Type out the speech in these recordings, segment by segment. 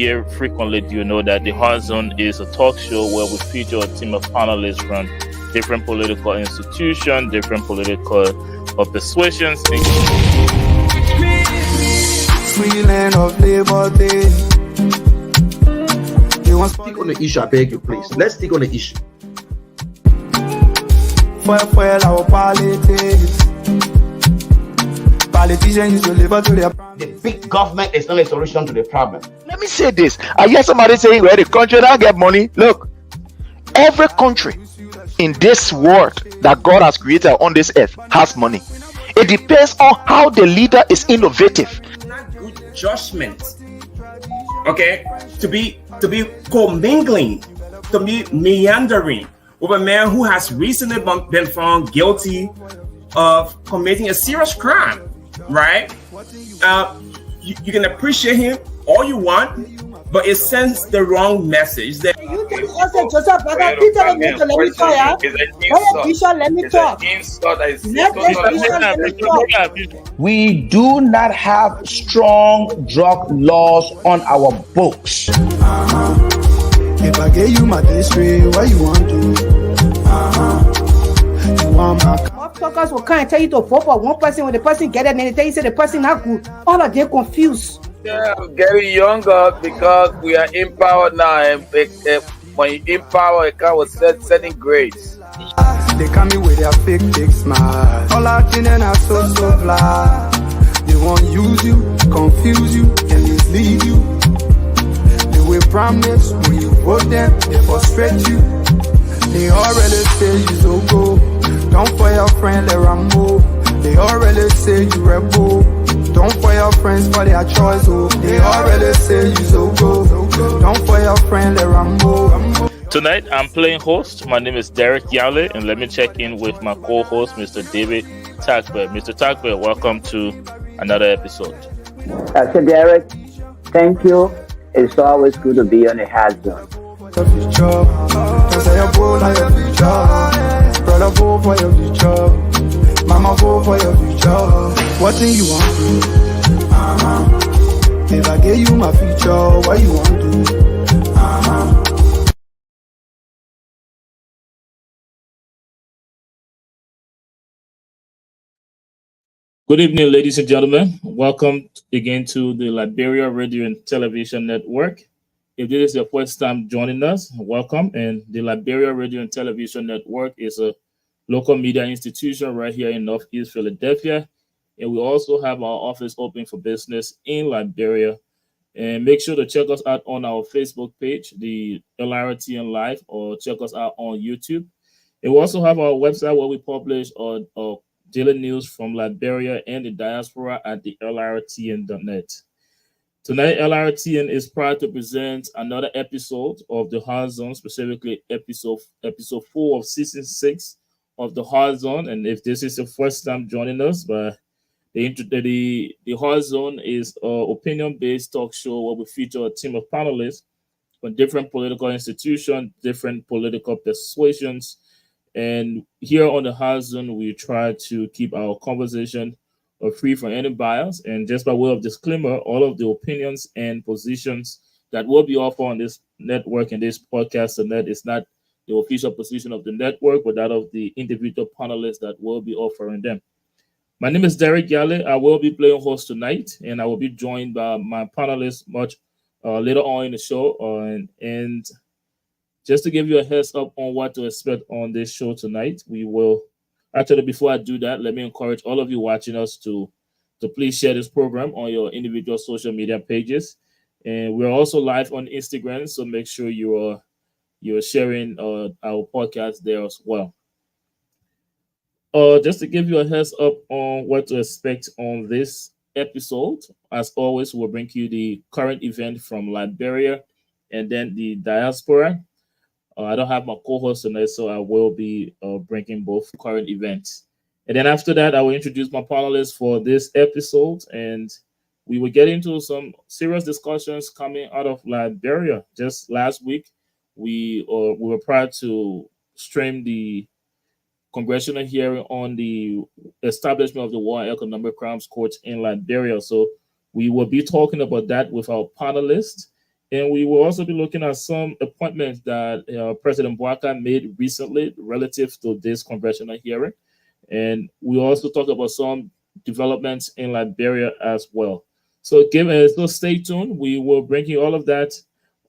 here frequently, you know that the Hard Zone is a talk show where we feature a team of panelists from different political institutions, different political persuasions. Free land of Labor Day. Stick on the issue, I beg you, please. Let's stick on the issue. For our politics. Politicians deliver to their The big government is not a solution to the problem. Let me say this. I hear somebody saying, well, the country don't get money. Look, every country in this world that God has created on this earth has money. It depends on how the leader is innovative. Not good judgment. Okay, to be commingling, to be meandering with a man who has recently been found guilty of committing a serious crime, right? You can appreciate him all you want, but it sends the wrong message. That You can also Joseph, I Peter, let me talk. Let me talk. We do not have strong drug laws on our books. If I gave you my district, what you want to? You want my Motherfuckers will come and tell you to vote for one person. When the person get it, and they tell you say the person not good. All of them confused. Yeah, I'm getting younger because we are empowered now. And when you empower, it comes with setting grades. They come in with their fake smile. All our children are so fly. They won't use you, confuse you, and mislead you. They will promise when you vote them, they frustrate you. They already say you so go. Don't for your friend, let them move. They already say you rebel. Don't for your friends for their choice. Oh. They already say you so go. Don't for your friend, let them move. Tonight, I'm playing host. My name is Derek Yale, and let me check in with my co-host, Mr. David Tagbert. Mr. Tagbert, welcome to another episode. So Derek, thank you. It's always good to be on the Hard Zone. Brother, vote for your future. Mama, vote for your future. What do you want to? If I gave you my future, what you want to? Good evening, ladies and gentlemen. Welcome again to the Liberia Radio and Television Network. If this is your first time joining us, welcome. And the Liberia Radio and Television Network is a local media institution right here in Northeast Philadelphia. And we also have our office open for business in Liberia. And make sure to check us out on our Facebook page, the LRTN Live, or check us out on YouTube. And we also have our website where we publish our daily news from Liberia and the diaspora at the LRTN.net. Tonight, LRTN is proud to present another episode of the Hard Zone, specifically episode 4 of season 6 of the Hard Zone. And if this is the first time joining us, but the Hard Zone is an opinion-based talk show where we feature a team of panelists from different political institutions, different political persuasions. And here on the Hard Zone, we try to keep our conversation free from any bias. And just by way of disclaimer, all of the opinions and positions that will be offered on this network and this podcast tonight is not the official position of the network, but that of the individual panelists that will be offering them. My name is Derek Yale. I will be playing host tonight, and I will be joined by my panelists much later on in the show. And just to give you a heads up on what to expect on this show tonight, we will actually, before I do that, let me encourage all of you watching us to please share this program on your individual social media pages. And we're also live on Instagram, so make sure you're sharing our podcast there as well. Just to give you a heads up on what to expect on this episode, as always, we'll bring you the current event from Liberia and then the diaspora. I don't have my co-host tonight, so I will be bringing both current events. And then after that, I will introduce my panelists for this episode, and we will get into some serious discussions coming out of Liberia. Just last week, we were proud to stream the congressional hearing on the establishment of the War and Economic Crimes Court in Liberia. So we will be talking about that with our panelists. And we will also be looking at some appointments that President Bouaka made recently relative to this congressional hearing. And we also talk about some developments in Liberia as well. So, so stay tuned. We will bring you all of that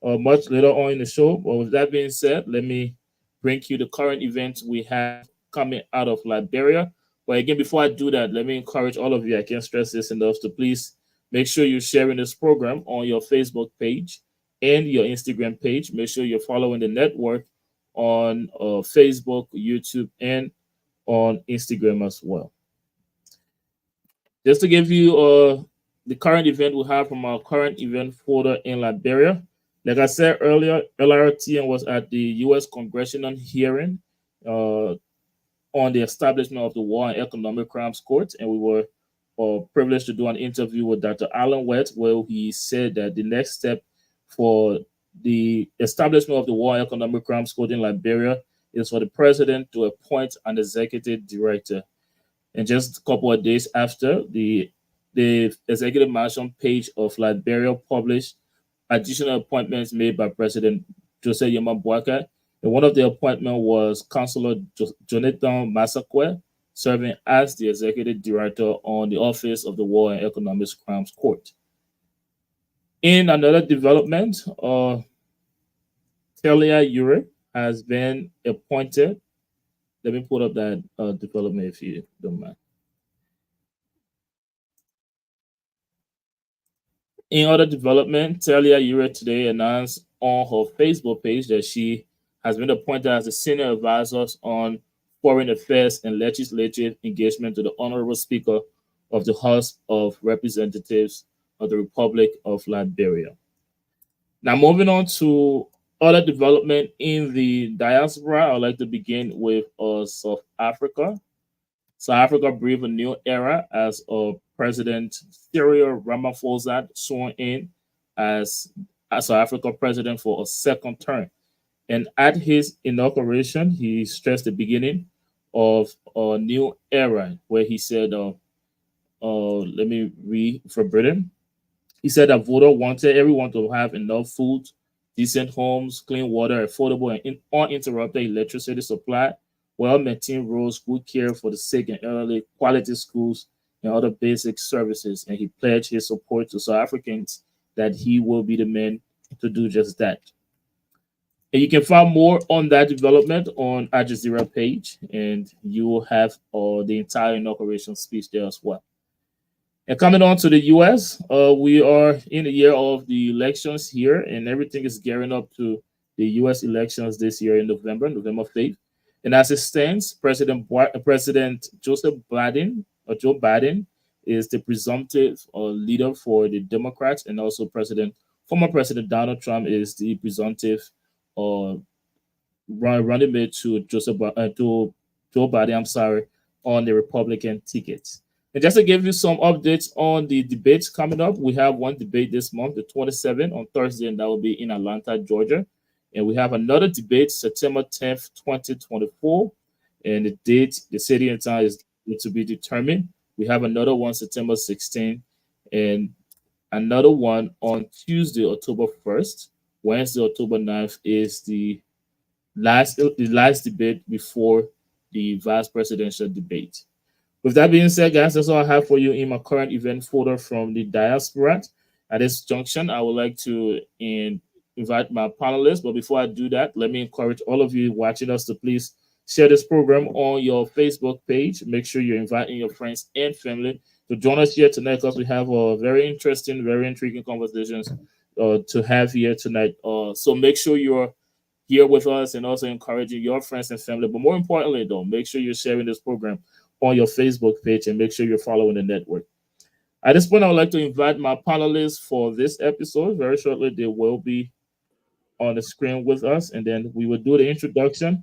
much later on in the show. But with that being said, let me bring you the current events we have coming out of Liberia. But again, before I do that, let me encourage all of you. I can't stress this enough to please make sure you're sharing this program on your Facebook page and your Instagram page. Make sure you're following the network on Facebook, YouTube, and on Instagram as well. Just to give you the current event we have from our current event folder in Liberia. Like I said earlier, LRTN was at the U.S. congressional hearing on the establishment of the War and Economic Crimes Court, and we were privileged to do an interview with Dr. Alan Wett, where he said that the next step for the establishment of the War and Economic Crimes Court in Liberia is for the president to appoint an executive director. And just a couple of days after, the executive mansion page of Liberia published additional appointments made by President Joseph Yema Bouaka. And one of the appointments was Councillor Jonathan Masakwe, serving as the executive director on the Office of the War and Economic Crimes Court. In another development, Telia Ure has been appointed. Let me put up that development if you don't mind. In other development, Telia Ure today announced on her Facebook page that she has been appointed as the senior advisor on foreign affairs and legislative engagement to the Honorable Speaker of the House of Representatives of the Republic of Liberia. Now, moving on to other development in the diaspora, I'd like to begin with South Africa. South Africa breathed a new era as President Cyril Ramaphosa sworn in as South Africa president for a second term. And at his inauguration, he stressed the beginning of a new era, where he said, let me read for Britain. He said that voter wanted everyone to have enough food, decent homes, clean water, affordable and uninterrupted electricity supply, well-maintained roads, good care for the sick and elderly, quality schools, and other basic services. And he pledged his support to South Africans that he will be the man to do just that. And you can find more on that development on Al Jazeera page, and you will have the entire inauguration speech there as well. And coming on to the U.S., we are in the year of the elections here, and everything is gearing up to the U.S. elections this year in November 5th. And as it stands, President Joe Biden is the presumptive leader for the Democrats, and also former President Donald Trump is the presumptive running mate to Joe Biden, on the Republican ticket. And just to give you some updates on the debates coming up, we have one debate this month, the 27th, on Thursday, and that will be in Atlanta, Georgia. And we have another debate September 10th, 2024. And the date, the city and time is to be determined. We have another one September 16th, and another one on Tuesday, October 1st. Wednesday, October 9th is the last debate before the vice presidential debate. With that being said, guys, that's all I have for you in my current event folder from the diaspora. At this junction, I would like to invite my panelists. But before I do that, let me encourage all of you watching us to please share this program on your Facebook page. Make sure you're inviting your friends and family to join us here tonight, because we have a very interesting, very intriguing conversations to have here tonight. So make sure you're here with us and also encouraging your friends and family. But more importantly, though, make sure you're sharing this program on your Facebook page and make sure you're following the network. At this point, I would like to invite my panelists for this episode. Very shortly, they will be on the screen with us, and then we will do the introduction,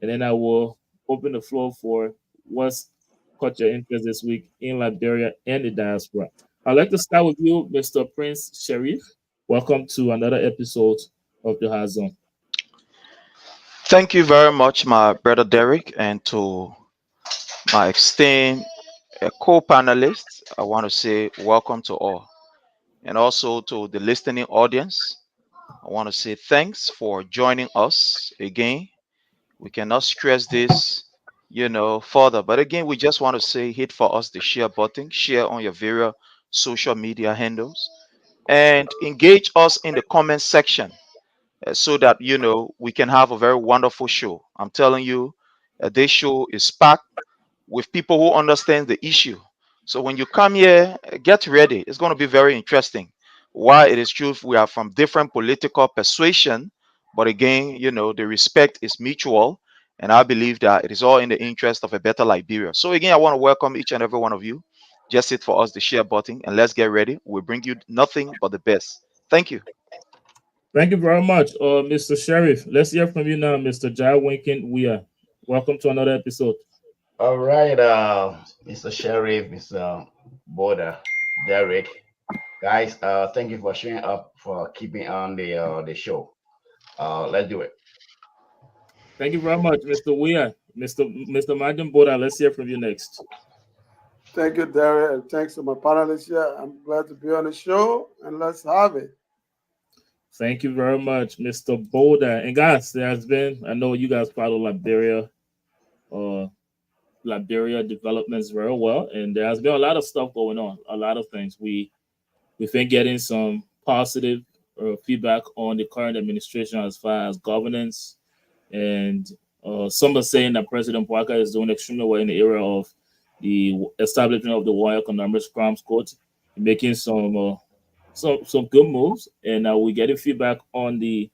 and then I will open the floor for what's caught your interest this week in Liberia and the diaspora. I'd like to start with you, Mr. Prince Sharif. Welcome to another episode of the Hard Zone. Thank you very much, my brother Derek, and to my esteemed co-panelists. I want to say welcome to all, and also to the listening audience. I want to say thanks for joining us again. We cannot stress this, further. But again, we just want to say hit for us the share button, share on your various social media handles, and engage us in the comment section so that we can have a very wonderful show. I'm telling you, this show is packed with people who understand the issue. So when you come here, get ready. It's going to be very interesting. Why it is true we are from different political persuasion, but again, the respect is mutual, and I believe that it is all in the interest of a better Liberia. So again, I want to welcome each and every one of you. Just hit for us the share button, and let's get ready. We'll bring you nothing but the best. Thank you. Thank you very much, Mr. Sheriff. Let's hear from you now, Mr. Jai Winkin. Welcome to another episode. All right, Mr. Sheriff, Mr. Border, Derek, guys, thank you for showing up, for keeping on the show. Let's do it. Thank you very much, Mr. Weir. Mr. Madam Border, let's hear from you next. Thank you, Derek, and thanks to my panelists here. I'm glad to be on the show, and let's have it. Thank you very much, Mr. Boulder. And guys, I know you guys follow Liberia developments very well, and there has been a lot of stuff going on, a lot of things. We've been getting some positive feedback on the current administration as far as governance, and some are saying that President Bouaka is doing extremely well in the area of the establishment of the War Economics Crimes Court, making some good moves, and we're getting feedback on the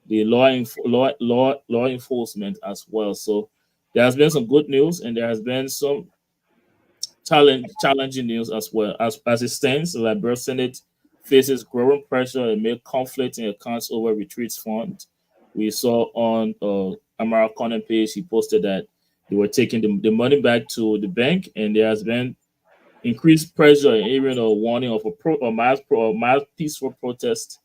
law enforcement as well. So there has been some good news, and there has been some challenging news as well. As it stands, the Liberia Senate faces growing pressure amid conflicting accounts over retreats fund. We saw on Amara Conan page, he posted that they were taking the money back to the bank, and there has been increased pressure and even a warning of a mass peaceful protest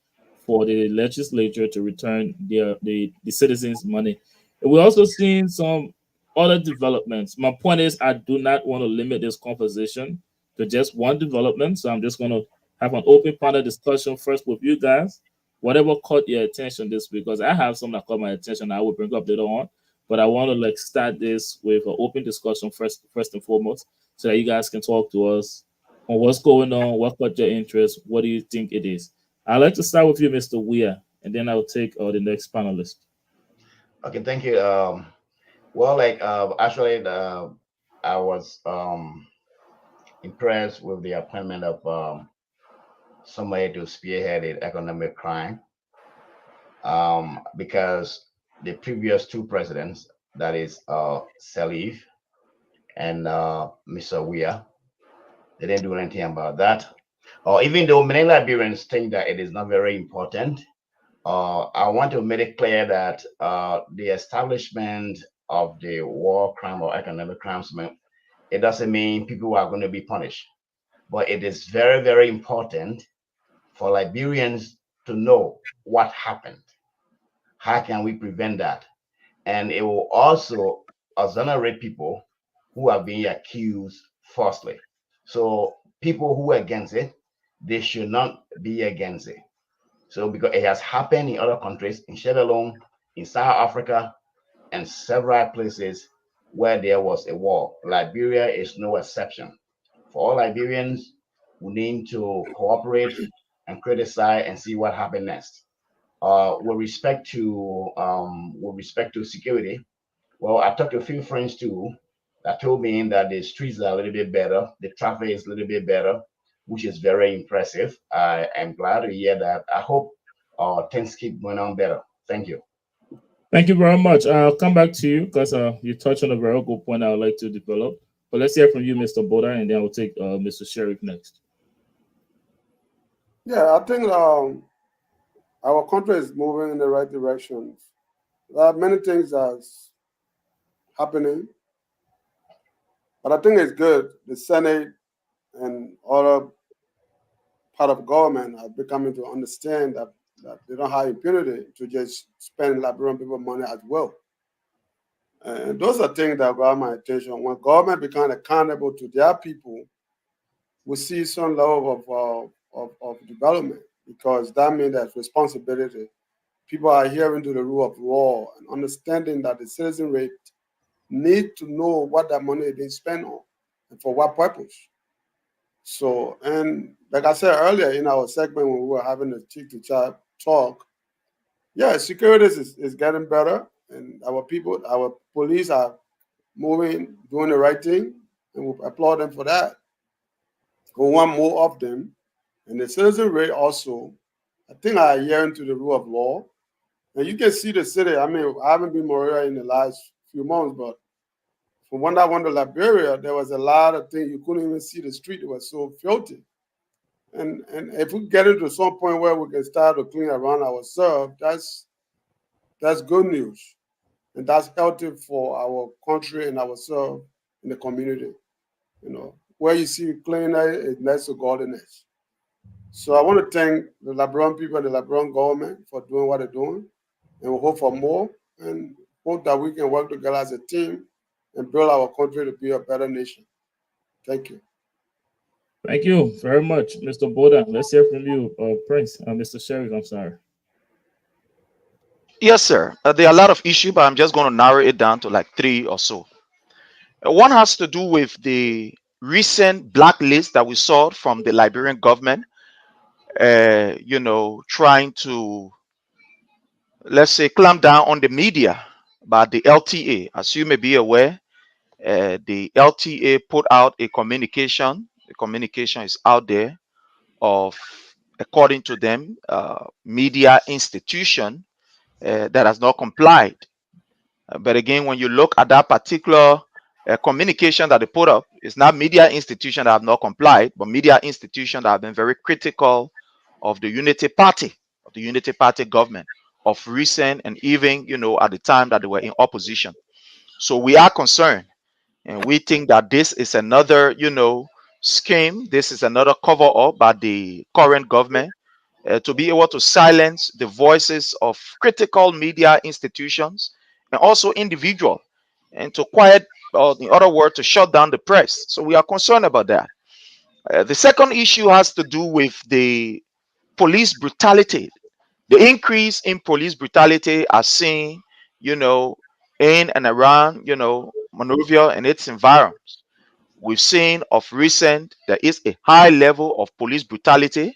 for the legislature to return the citizens' money. And we're also seeing some other developments. My point is, I do not want to limit this conversation to just one development, so I'm just going to have an open panel discussion first with you guys. Whatever caught your attention this week, because I have some that caught my attention, I will bring up later on. But I want to start this with an open discussion first and foremost, so that you guys can talk to us on what's going on, what caught your interest, what do you think it is. I'd like to start with you, Mr. Weir, and then I'll take the next panelist. Okay, thank you. Well, actually, I was impressed with the appointment of somebody to spearhead the economic crime, because the previous two presidents, that is Salif and Mr. Weir, they didn't do anything about that. Even though many Liberians think that it is not very important, I want to make it clear that the establishment of the war crime or economic crimes, it doesn't mean people are going to be punished. But it is very, very important for Liberians to know what happened. How can we prevent that? And it will also exonerate people who are being accused falsely. So people who are against it, they should not be against it. So because it has happened in other countries, in Sierra Leone, in South Africa, and several places where there was a war. Liberia is no exception. For all Liberians, we need to cooperate and criticize and see what happens next. With respect to security, well, I talked to a few friends too that told me that the streets are a little bit better, the traffic is a little bit better, which is very impressive. I am glad to hear that. I hope things keep going on better. Thank you. Thank you very much. I'll come back to you because you touched on a very good point I would like to develop. But let's hear from you, Mr. Boda, and then we'll take Mr. Sheriff next. Yeah, I think our country is moving in the right direction. There are many things that's happening, but I think it's good. The Senate and other part of government are becoming to understand that they don't have impunity to just spend Liberian people money as well. And those are things that got my attention. When government becomes accountable to their people, we see some level of development. because that means that responsibility. People are adhering to the rule of law and understanding that the citizen rate need to know what that money is being spent on and for what purpose. So, and like I said earlier in our segment when we were having a cheek to chat talk, yeah, security is getting better, and our people, our police are moving, doing the right thing, and we applaud them for that. We want more of them. And the citizen rate also, I think, are adhering to the rule of law. And you can see the city. I mean, I haven't been Moria in the last few months, but from when I went to Liberia, there was a lot of things. You couldn't even see the street. It was so filthy. And if we get into some point where we can start to clean around ourselves, that's good news. And that's healthy for our country and ourselves in the community. You know, where you see cleaner is next to godliness. So I want to thank the Liberian people and the Liberian government for doing what they're doing. And we hope for more and hope that we can work together as a team and build our country to be a better nation. Thank you. Thank you very much, Mr. Boda. Let's hear from you, Prince. Mr. Sheriff, I'm sorry. Yes, sir. There are a lot of issues, but I'm just going to narrow it down to like 3 or so. One has to do with the recent blacklist that we saw from the Liberian government, trying to, let's say, clamp down on the media by the LTA. As you may be aware, the LTA put out a communication. The communication is out there of, according to them, media institution that has not complied. But again, when you look at that particular communication that they put up, it's not media institution that have not complied, but media institution that have been very critical of the Unity Party, government of recent, and even, at the time that they were in opposition. So we are concerned, and we think that this is another, scheme. This is another cover up by the current government to be able to silence the voices of critical media institutions and also individual, and to quiet, or in other words, to shut down the press. So we are concerned about that. The second issue has to do with the police brutality. The increase in police brutality are seen, in and around, Monrovia and its environs. We've seen of recent there is a high level of police brutality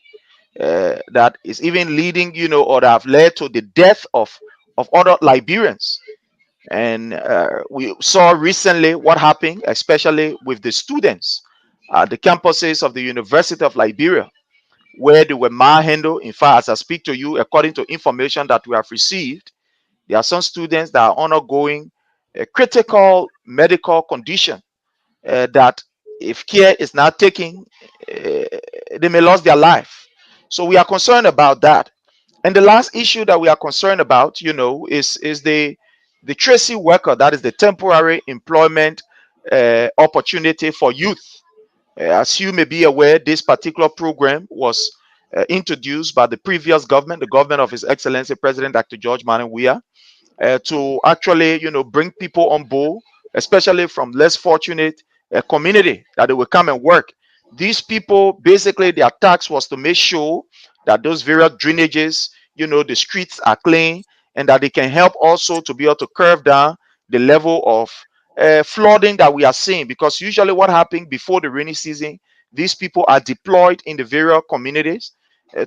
that is even leading, or that have led to the death of other Liberians. And we saw recently what happened, especially with the students at the campuses of the University of Liberia, where they were manhandled. In fact, as I speak to you, according to information that we have received, there are some students that are undergoing a critical medical condition that, if care is not taken, they may lose their life. So we are concerned about that. And the last issue that we are concerned about, is the Tracy worker, that is the temporary employment opportunity for youth. As you may be aware, this particular program was introduced by the previous government, the government of His Excellency President Dr. George Manneh Weah, to actually, bring people on board, especially from less fortunate community, that they will come and work. These people, basically, their task was to make sure that those various drainages, the streets are clean, and that they can help also to be able to curb down the level of flooding that we are seeing. Because usually what happens before the rainy season, these people are deployed in the various communities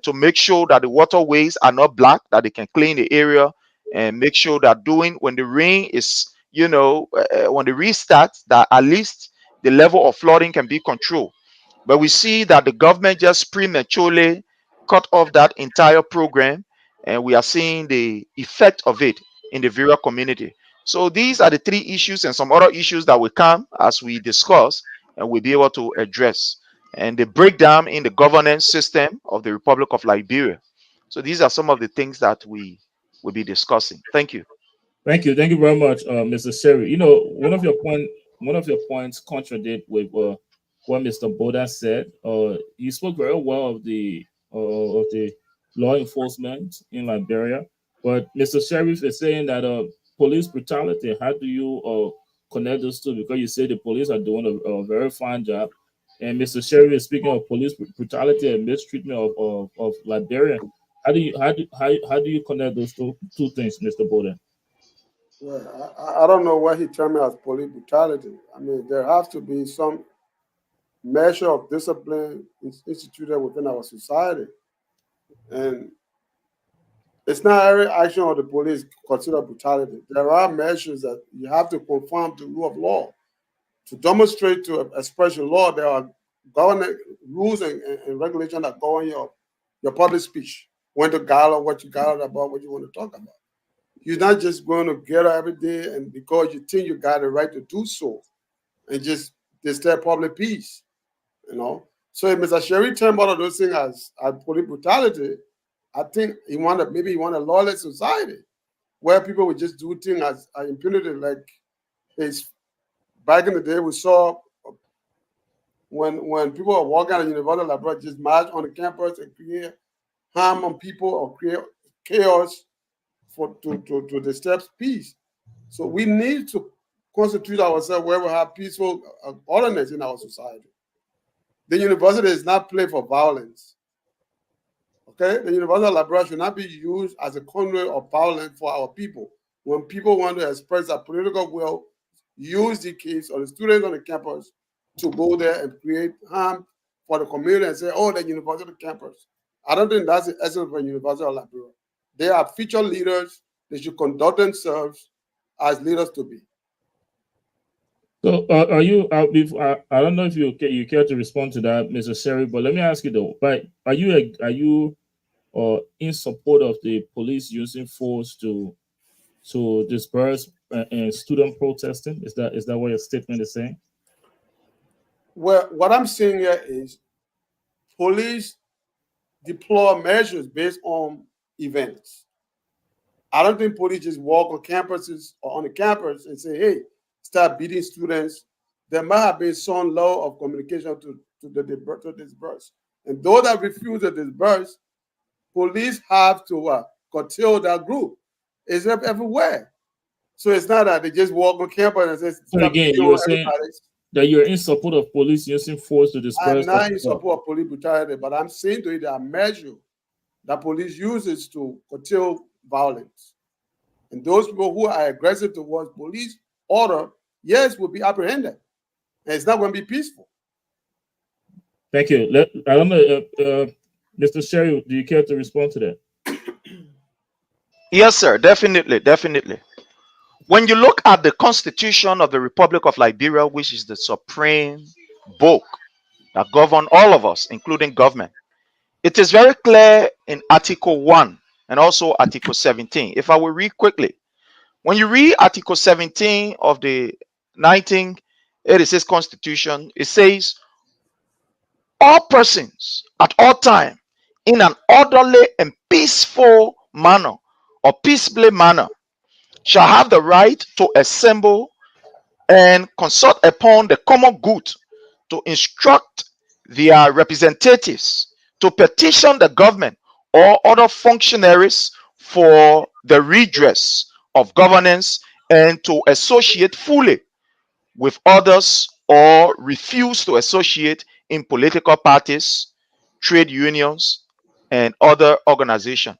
to make sure that the waterways are not blocked, that they can clean the area and make sure that when the rain is, when the rain starts, that at least the level of flooding can be controlled. But we see that the government just prematurely cut off that entire program, and we are seeing the effect of it in the various community. So these are the 3 issues and some other issues that will come as we discuss and we'll be able to address, and the breakdown in the governance system of the Republic of Liberia. So these are some of the things that we will be discussing. Thank you. Thank you very much, Mr. Sherry. One of your points contradict with what Mr. Boda said. He spoke very well of the law enforcement in Liberia, but Mr. Sheriff is saying that police brutality. How do you connect those two? Because you say the police are doing a very fine job, And Mr. Sherry is speaking of police brutality and mistreatment of Liberian. How do you connect those two things, Mr. Bowden? Well, I don't know what he termed as police brutality. I mean, there has to be some measure of discipline instituted within our society. And it's not every action of the police considered brutality. There are measures that you have to conform to rule of law. To demonstrate, to express your law, there are government rules and regulations that govern your public speech. When to gather, what you gather about, what you want to talk about. You're not just going to gather every day and because you think you got the right to do so and just disturb public peace, you know. So if Mr. Sherry termed all of those things as police brutality, I think he wanted a lawless society where people would just do things as impunity. Like back in the day, we saw when people were walking at University of Liberia, just march on the campus and create harm on people or create chaos to disturb peace. So we need to constitute ourselves where we have peaceful orderliness in our society. The university is not play for violence. Okay, the University of Liberia should not be used as a conduit of violence for our people. When people want to express their political will, use the kids or the students on the campus to go there and create harm for the community and say, oh, the university campus. I don't think that's the essence of a University of Liberia. They are future leaders. They should conduct themselves as leaders to be. So, are you? I don't know if you care to respond to that, Mr. Sherry, but let me ask you though. But are you in support of the police using force to disperse student protesting? Is that what your statement is saying? Well, what I'm saying here is police deploy measures based on events. I don't think police just walk on campuses or on the campus and say, hey, start beating students. There might have been some law of communication to disperse. And those that refuse to disperse, police have to curtail that group. It's everywhere. So it's not that they just walk on campus and say, so again, you were saying that you're in support of police using force to disperse. I'm not in support of police brutality, but I'm saying to you there are measures that police uses to curtail violence. And those people who are aggressive towards police order, yes, will be apprehended. And it's not going to be peaceful. Thank you. I don't know, Mr. Sherry, do you care to respond to that? Yes, sir. Definitely. When you look at the Constitution of the Republic of Liberia, which is the supreme book that governs all of us, including government, it is very clear in Article 1 and also Article 17. If I will read quickly, when you read Article 17 of the 1986 Constitution, it says, all persons at all time in an orderly and peaceful manner or peaceably manner shall have the right to assemble and consult upon the common good, to instruct their representatives, to petition the government or other functionaries for the redress of governance, and to associate fully with others or refuse to associate in political parties, trade unions, and other organizations.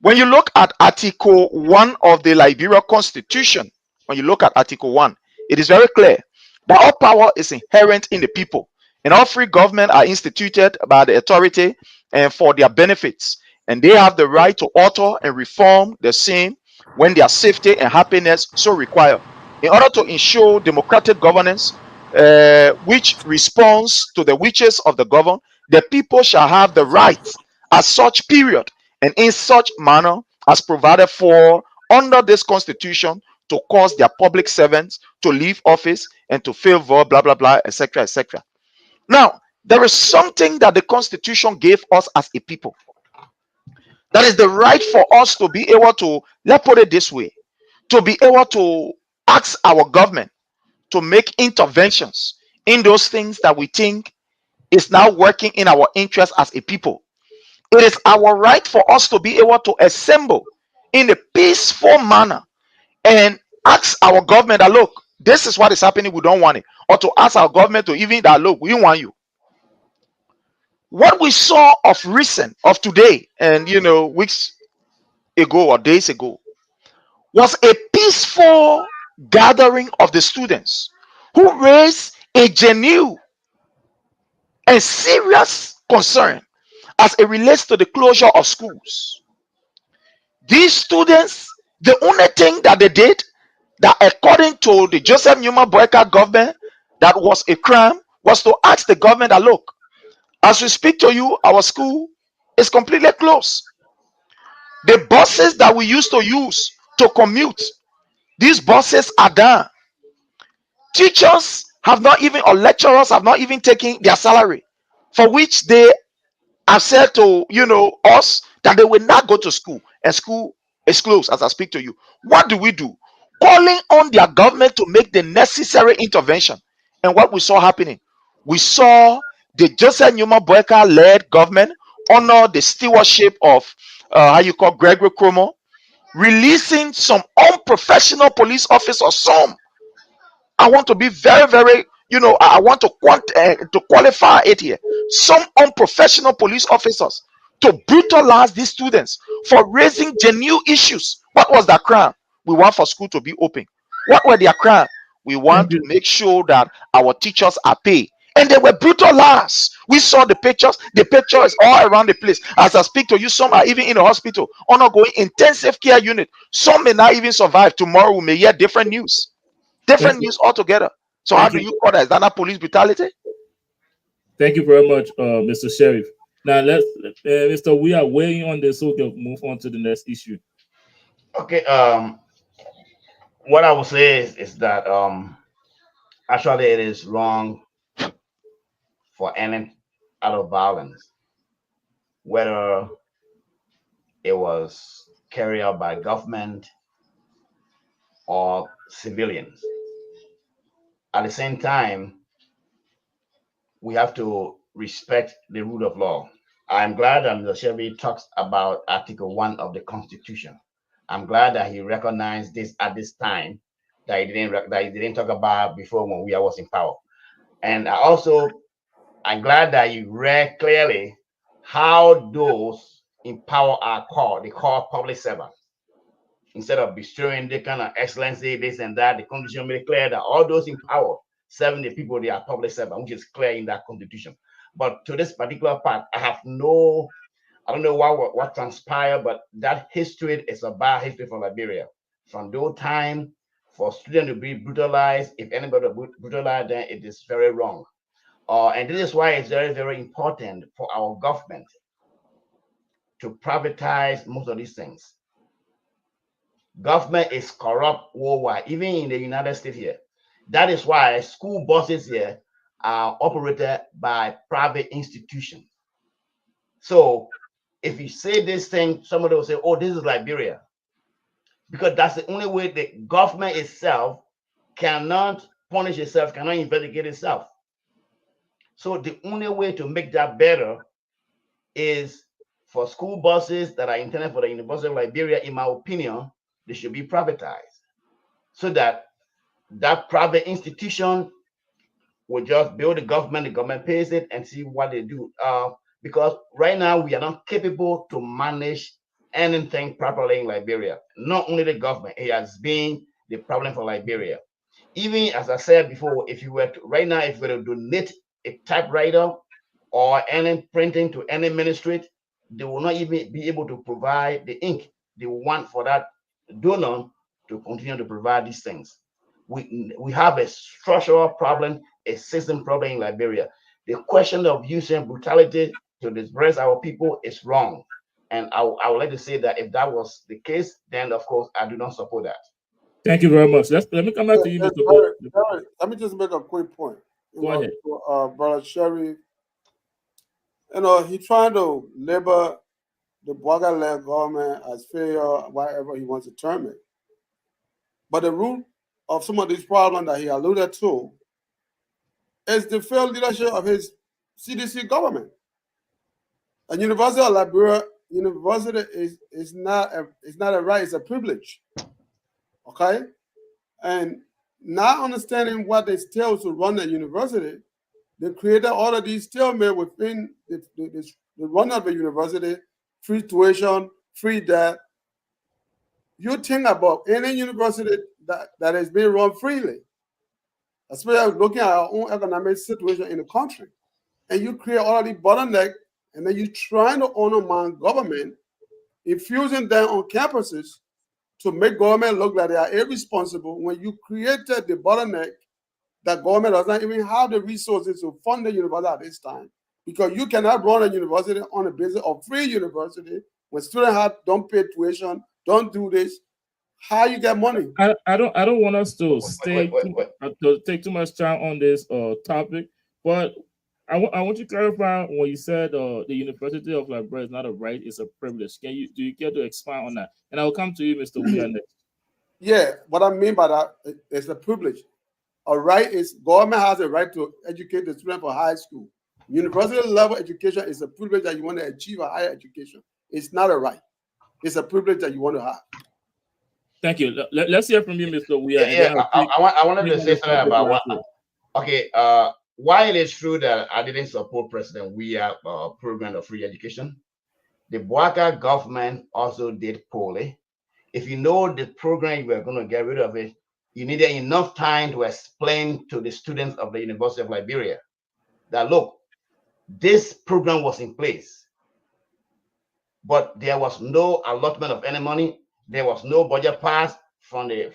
When you look at Article 1 of the Liberia Constitution, when you look at Article 1, it is very clear that all power is inherent in the people, and all free government are instituted by the authority and for their benefits, and they have the right to alter and reform the same when their safety and happiness so require. In order to ensure democratic governance, which responds to the wishes of the governed, the people shall have the right at such period and in such manner as provided for under this Constitution to cause their public servants to leave office and to favor blah blah blah, etc., etc. Now, there is something that the Constitution gave us as a people. That is the right for us to be able to, let's put it this way, to be able to ask our government to make interventions in those things that we think is now working in our interest as a people. It is our right for us to be able to assemble in a peaceful manner and ask our government that, look, this is what is happening, we don't want it. or to ask our government to even that look, we want you. What we saw of recent, of today, and weeks ago or days ago, was a peaceful gathering of the students who raised a genuine and serious concern as it relates to the closure of schools. These students, the only thing that they did, that according to the Joseph Newman Boyka government, that was a crime, was to ask the government that, look, as we speak to you, our school is completely closed. The buses that we used to use to commute, these buses are down. Teachers have not even, or lecturers have not even taken their salary, for which they have said to us that they will not go to school, and school is closed as I speak to you. What do? Calling on their government to make the necessary intervention. And what we saw happening, we saw the Joseph Newman Boyka led government honor the stewardship of Gregory Cuomo, releasing some unprofessional police officers. Some, I want to be very, very, I want to qualify it here. Some unprofessional police officers to brutalize these students for raising genuine issues. What was their crime? We want for school to be open. What were their crime? We want to make sure that our teachers are paid. And they were brutalized. We saw the pictures. The pictures all around the place. As I speak to you, some are even in the hospital, undergoing intensive care unit. Some may not even survive. Tomorrow we may hear different news. Different news altogether. So how do you call that? Is that not police brutality? Thank you very much, Mr. Sheriff. Now let's, Mr. We are weighing on this, so we can move on to the next issue. Okay. What I will say is that actually it is wrong for any out of violence, whether it was carried out by government or civilians. At the same time, we have to respect the rule of law. I'm glad that Mr. Shelby talks about Article 1 of the Constitution. I'm glad that he recognized this at this time that he didn't talk about before when we was in power. And I'm glad that you read clearly how those in power are called. They call public servants. Instead of bestowing the kind of excellency, this and that, the Constitution made it clear that all those in power, serving the people, they are public servants, which is clear in that Constitution. But to this particular part, I don't know what transpired, but that history is a bad history for Liberia. From those time, for students to be brutalized, if anybody brutalized, then it is very wrong. And this is why it's very, very important for our government to privatize most of these things. Government is corrupt worldwide, even in the United States here. That is why school buses here are operated by private institutions. So if you say this thing, somebody will say, oh, this is Liberia. Because that's the only way the government itself cannot punish itself, cannot investigate itself. So the only way to make that better is for school buses that are intended for the University of Liberia, in my opinion, they should be privatized, so that private institution will just build the government pays it and see what they do. Because right now we are not capable to manage anything properly in Liberia. Not only the government, it has been the problem for Liberia. Even as I said before, if you were to donate a typewriter or any printing to any ministry, they will not even be able to provide the ink they want for that donor to continue to provide these things. We have a structural problem, a system problem in Liberia. The question of using brutality to disperse our people is wrong. And I would like to say that if that was the case, then of course I do not support that. Thank you very much. Let me come back to you, Mr. Barry, let me just make a quick point. Go ahead. Brother Sherry, he's trying to label the Boyka-led government as failure, whatever he wants to term it. But the root of some of these problems that he alluded to is the failed leadership of his CDC government. And University of Liberia, is not a right, it's a privilege. Okay? And not understanding what they still to run the university, they created all of these stalemate within the run of the university, free tuition, free debt. You think about any university that is being run freely, especially looking at our own economic situation in the country, and you create all of these bottlenecks, and then you're trying to undermine government, infusing them on campuses to make government look like they are irresponsible when you created the bottleneck that government does not even have the resources to fund the university at this time. Because you cannot run a university on the basis of free university when students don't pay tuition, don't do this. How you get money? I don't want us to to take too much time on this topic, but I want you to clarify when you said the University of Liberia is not a right, it's a privilege. Do you care to expand on that? And I will come to you, Mr. Weir, next. Yeah, what I mean by that is a privilege. A right is government has a right to educate the student for high school. University level education is a privilege that you want to achieve a higher education. It's not a right. It's a privilege that you want to have. Thank you. Let's hear from you, Mr. Weir. I wanted to say something about what. Okay. Why it is true that I didn't support President Weir program of free education. The Bouaka government also did poorly. If you know the program you were going to get rid of it, you needed enough time to explain to the students of the University of Liberia that look, this program was in place, but there was no allotment of any money. There was no budget passed from the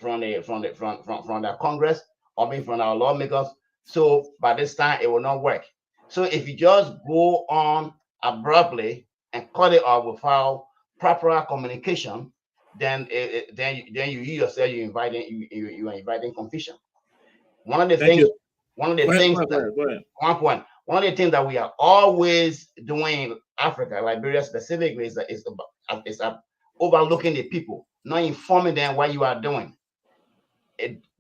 Congress or maybe from our lawmakers. So by this time it will not work. So if you just go on abruptly and cut it off without proper communication, then you yourself you're inviting confusion. One of the things that we are always doing in Africa, Liberia specifically, is overlooking the people, not informing them what you are doing.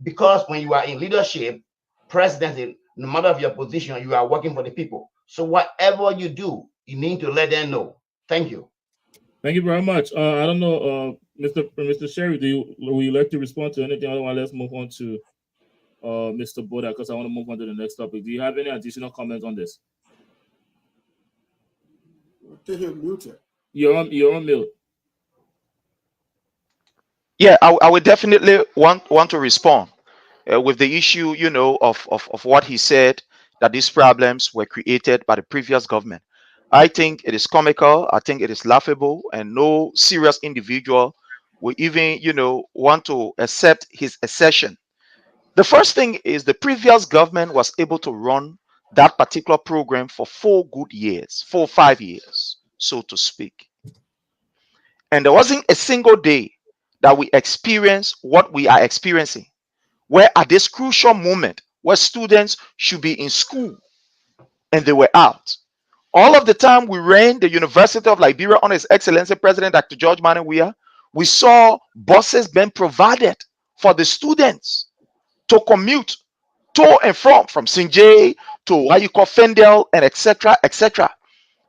Because when you are in leadership, presidency, no matter of your position, you are working for the people. So whatever you do, you need to let them know. Thank you. Thank you very much. I don't know, Mr. Sherry, would you like to respond to anything? Otherwise, let's move on to Mr. Boda, because I want to move on to the next topic. Do you have any additional comments on this? You're muted. You're on mute. Yeah, I would definitely want to respond with the issue, of what he said, that these problems were created by the previous government. I think it is comical. I think it is laughable, and no serious individual will even, want to accept his assertion. The first thing is the previous government was able to run that particular program for 4 good years, 4 or 5 years, so to speak. And there wasn't a single day that we experienced what we are experiencing, where at this crucial moment where students should be in school and they were out. All of the time we ran the University of Liberia on His Excellency President Dr. George Manneh Weah, we saw buses being provided for the students to commute to and from Sinjay to what you call Fendel and etc. etc.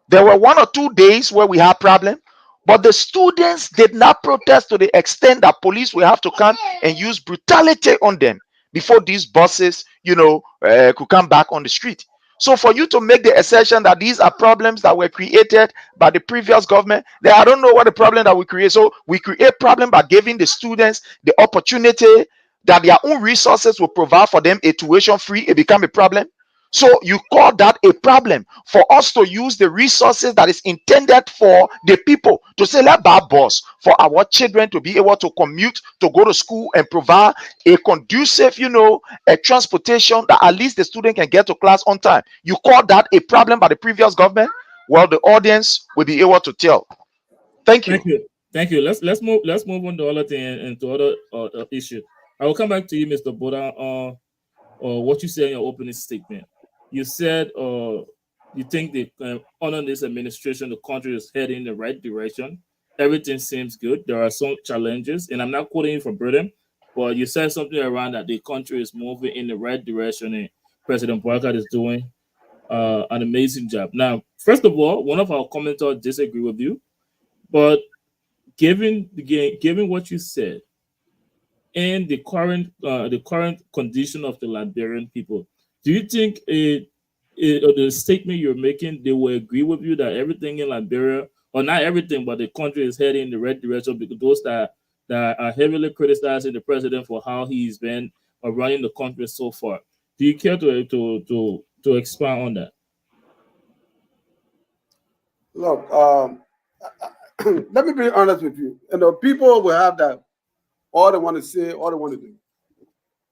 There were 1 or 2 days where we had problem, but the students did not protest to the extent that police will have to come and use brutality on them before these buses, could come back on the street. So for you to make the assertion that these are problems that were created by the previous government, then I don't know what the problem that we create. So we create problem by giving the students the opportunity that their own resources will provide for them a tuition free. It become a problem. So you call that a problem for us to use the resources that is intended for the people to say, let's buy bus for our children to be able to commute, to go to school and provide a conducive, a transportation that at least the student can get to class on time. You call that a problem by the previous government? Well, the audience will be able to tell. Thank you. Thank you. Let's move on to other thing and to other issues. I will come back to you, Mr. Boda, what you said in your opening statement. You said you think that under this administration, the country is heading in the right direction. Everything seems good. There are some challenges, and I'm not quoting you from Britain, but you said something around that the country is moving in the right direction, and President Bouaka is doing an amazing job. Now, first of all, one of our commenters disagree with you, but given what you said, and the current condition of the Liberian people. Do you think the statement you're making, they will agree with you that everything in Liberia, or not everything, but the country is heading in the right direction? Because those that are heavily criticizing the president for how he's been running the country so far. Do you care to expand on that? Look, let me be honest with you. You know, people will have that all they want to say, all they want to do.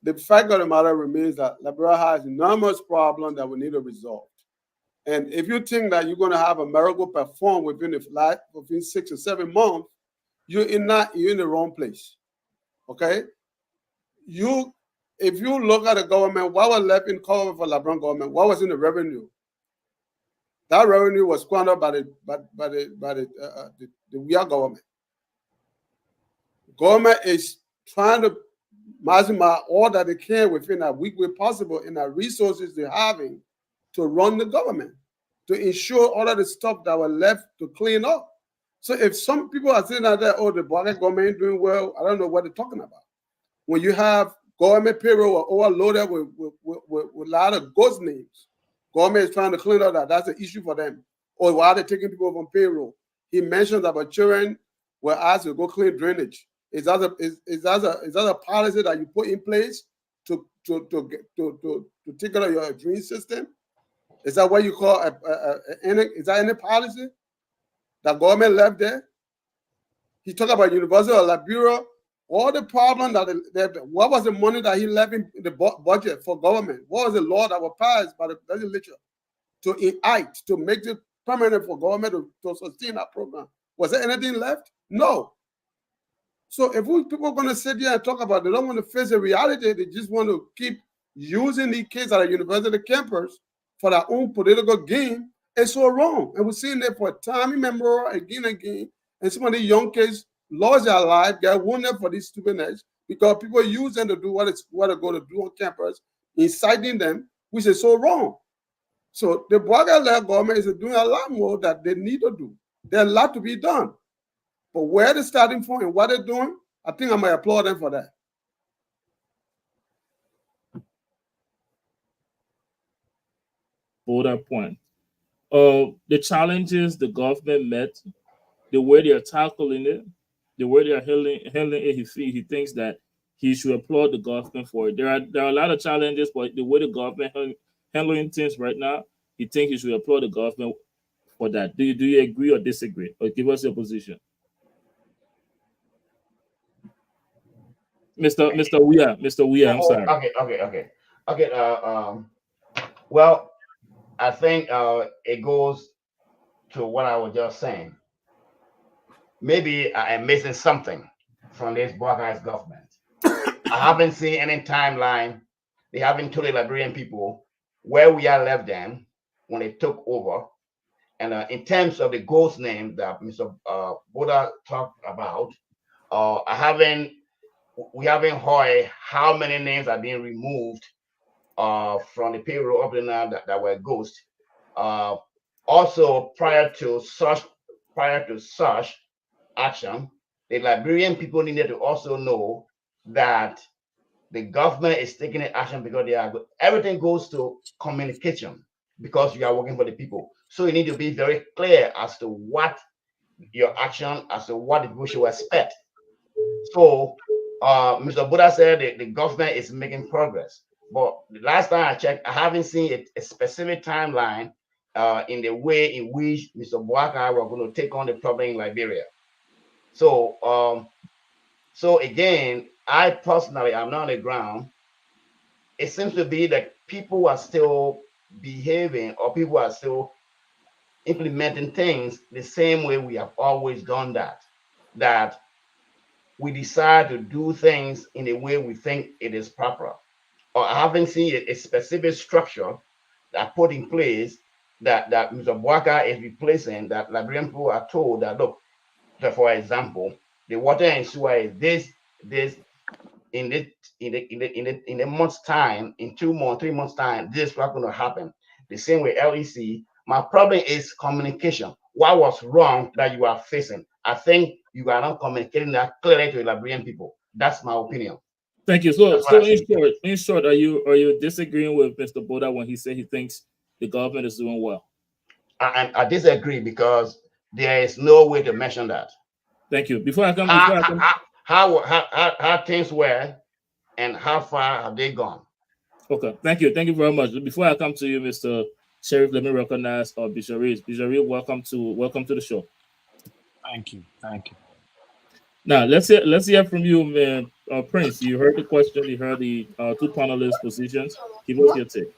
The fact of the matter remains that Liberia has enormous problems that we need to resolve. And if you think that you're going to have a miracle perform within 6 or 7 months, you're in the wrong place. Okay? If you look at the government, what was left in cover for Liberian government? What was in the revenue? That revenue was squandered by the Weah government. Government is trying to maximize all that they can within a weak way possible in the resources they're having to run the government, to ensure all of the stuff that were left to clean up. So if some people are saying that, oh, the Bwaka government ain't doing well, I don't know what they're talking about. When you have government payroll overloaded with a lot of ghost names, government is trying to clean up that. That's an issue for them. Or why are they taking people from payroll? He mentioned about children were asked to go clean drainage. Is that a policy that you put in place to take care of your drainage system? Is that what you call is that any policy that government left there? He talked about University of Liberia, all the problem what was the money that he left in the budget for government? What was the law that was passed by the legislature to enact, to make it permanent for government to sustain that program? Was there anything left? No. So if people are going to sit here and talk about, they don't want to face the reality, they just want to keep using these kids at a university campus for their own political gain, it's so wrong. And we're seeing that for time immemorial again and again. And some of these young kids lost their life, get wounded for this stupidness because people use them to do what they're going to do on campus, inciting them, which is so wrong. So the Bwaka-led government is doing a lot more that they need to do. There's a lot to be done. But where they're starting from and what they're doing, I think I might applaud them for that. For that point. The challenges the government met, the way they are tackling it, the way they are handling it, he thinks that he should applaud the government for it. There are a lot of challenges, but the way the government handling things right now, he thinks he should applaud the government for that. Do you agree or disagree? Or give us your position. Mr. Weah, I'm sorry. Okay. Well, I think it goes to what I was just saying. Maybe I am missing something from this Bwaka's government. I haven't seen any timeline. They haven't told the Liberian people where we are left them when they took over. And in terms of the ghost name that Mr. Boda talked about, we haven't heard how many names are being removed from the payroll up to now that were ghosts. Also, prior to such action, the Liberian people needed to also know that the government is taking the action because everything goes to communication because you are working for the people. So you need to be very clear as to what your action, as to what the people should expect. So Mr. Buddha said the government is making progress. But the last time I checked, I haven't seen a specific timeline in the way in which Mr. Bwaka were going to take on the problem in Liberia. So, again, I personally am not on the ground. It seems to be that people are still behaving or people are still implementing things the same way we have always done that we decide to do things in a way we think it is proper. Or I haven't seen a specific structure that put in place that Mr. Bwaka is replacing, that Liberian people are told that, look, for example, the water and sewer is this in a month's time, in 2 months, 3 months' time, this is what's going to happen. The same way LEC, my problem is communication. What was wrong that you are facing? I think you are not communicating that clearly to the Liberian people. That's my opinion. Thank you. So, That's what I see. in short, are you disagreeing with Mr. Boda when he said he thinks the government is doing well? I disagree because there is no way to mention that. Thank you. Before I come, How things were and how far have they gone? Okay, thank you very much. Before I come to you, Mr. Sheriff, let me recognize Bishop Reed. Bishop Reed, welcome to the show. Thank you. Now let's hear from you, man. Prince. You heard the question. You heard the two panelists' positions. Give us your take.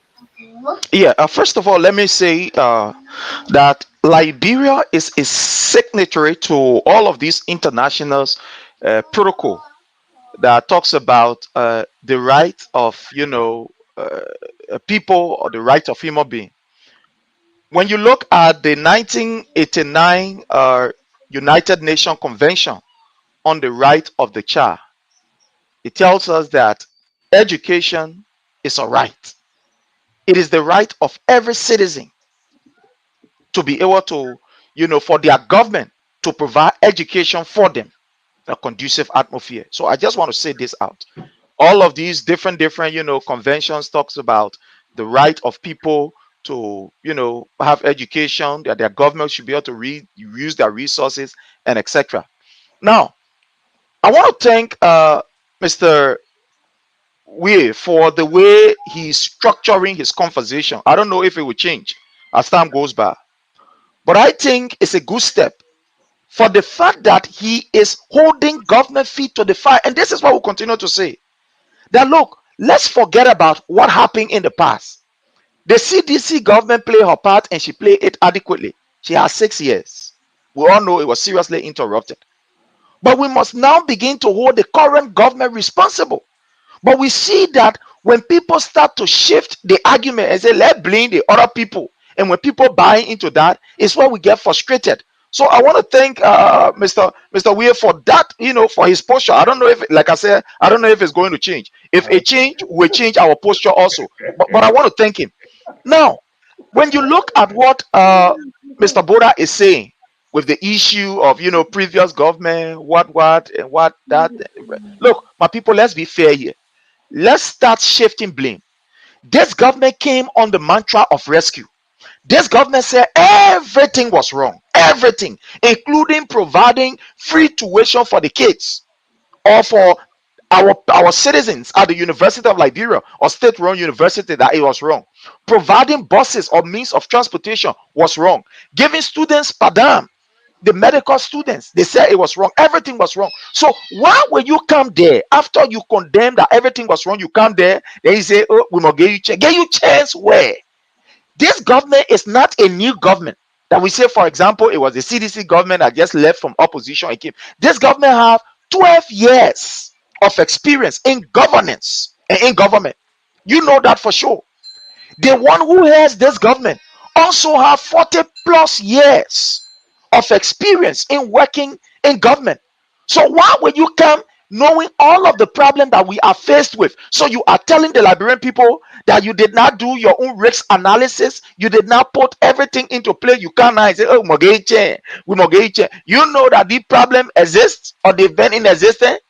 Yeah, first of all, let me say that Liberia is a signatory to all of these international protocol that talks about the right of people or the right of human being. When you look at the 1989 United Nations Convention on the right of the child, it tells us that education is a right. It is the right of every citizen to be able to, for their government to provide education for them, a conducive atmosphere. So I just want to say this out. All of these different, conventions talks about the right of people to, have education, that their government should be able to use their resources and etc. Now, I want to thank Mr. Weir for the way he's structuring his conversation. I don't know if it will change as time goes by, but I think it's a good step for the fact that he is holding government feet to the fire. And this is what we'll continue to say. That look, let's forget about what happened in the past. The CDC government played her part and she played it adequately. She has 6 years. We all know it was seriously interrupted. But we must now begin to hold the current government responsible. But we see that when people start to shift the argument and say, let's blame the other people, and when people buy into that, it's where we get frustrated. So I want to thank Mr. Weir for that, for his posture. I don't know if, like I said, I don't know if it's going to change. If it change, we change our posture also. But I want to thank him. Now, when you look at what Mr. Boda is saying with the issue of, previous government, what, and what, that. Look, my people, let's be fair here. Let's start shifting blame. This government came on the mantra of rescue. This government said everything was wrong, everything, including providing free tuition for the kids or for our citizens at the University of Liberia or state-run university, that it was wrong. Providing buses or means of transportation was wrong. Giving students padam, the medical students, they said it was wrong. Everything was wrong. So why will you come there after you condemn that everything was wrong? You come there, then you say, oh, we must get you chance. Get you chance where? This government is not a new government that we say, for example, it was the CDC government that just left from opposition and came. This government have 12 years of experience in governance and in government. You know that for sure. The one who has this government also have 40 plus years of experience in working in government. So why would you come knowing all of the problem that we are faced with? So you are telling the Liberian people that you did not do your own risk analysis, you did not put everything into play. You cannot say, oh, we must get. You know that the problem exists or they've been in existence.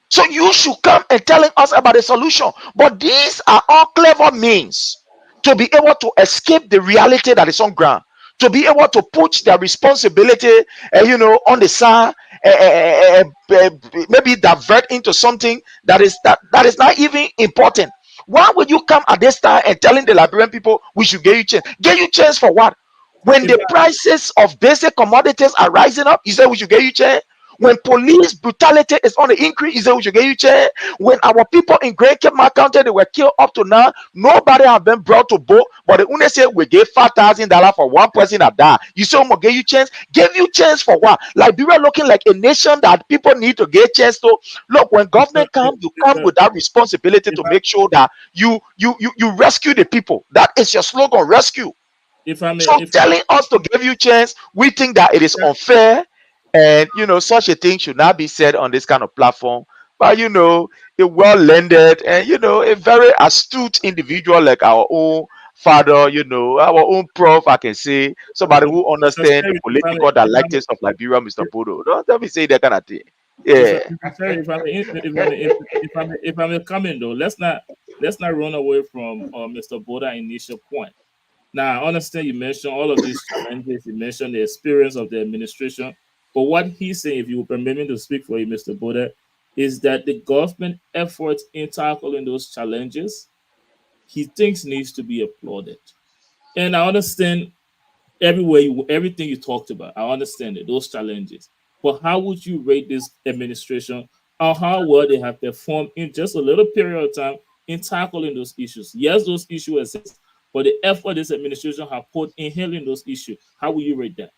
So you should come and telling us about the solution. But these are all clever means to be able to escape the reality that is on ground, to be able to put their responsibility, on the side, maybe divert into something that is not even important. Why would you come at this time and telling the Liberian people we should get you chance? Get you chance for what? When the prices of basic commodities are rising up, you say we should get you chance. When police brutality is on the increase, you say we should get you chance. When our people in Great Cape County, they were killed up to now, nobody have been brought to book, but they only say we gave $5,000 for one person that died. You say we must get you chance. Give you chance for what? Liberia looking like a nation that people need to get chance to. Look, when government comes, you come with that responsibility to make sure that you rescue the people. That is your slogan, rescue. Telling us to give you chance, we think that it is unfair. And such a thing should not be said on this kind of platform. But a well-landed and a very astute individual like our own father, our own prof, I can say, somebody who understands the political dialectics of Liberia, Mr. Bodo. Don't let me say that kind of thing. Yeah. Mr. Sherry, if I may come in though, let's not run away from Mr. Boda's initial point. Now, I understand you mentioned all of these challenges. You mentioned the experience of the administration. But what he's saying, if you will permit me to speak for you, Mr. Boda, is that the government effort in tackling those challenges, he thinks needs to be applauded. And I understand everything you talked about. I understand it, those challenges. But how would you rate this administration or how well they have performed in just a little period of time in tackling those issues? Yes, those issues exist, but the effort this administration have put in handling those issues, how will you rate that?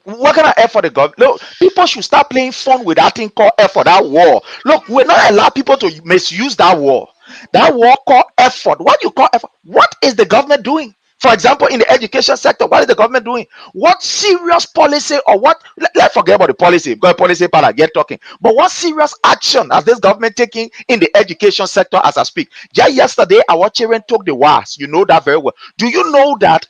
What kind of effort the government? Look, people should start playing fun with that thing called effort, that war. Look, we're not allowed people to misuse that war. That war called effort. What you call effort? What is the government doing? For example, in the education sector, what is the government doing? What serious policy or what? Let's forget about the policy, because policy part I get talking. But what serious action has this government taking in the education sector as I speak? Just yesterday, our children took the WAS. You know that very well. Do you know that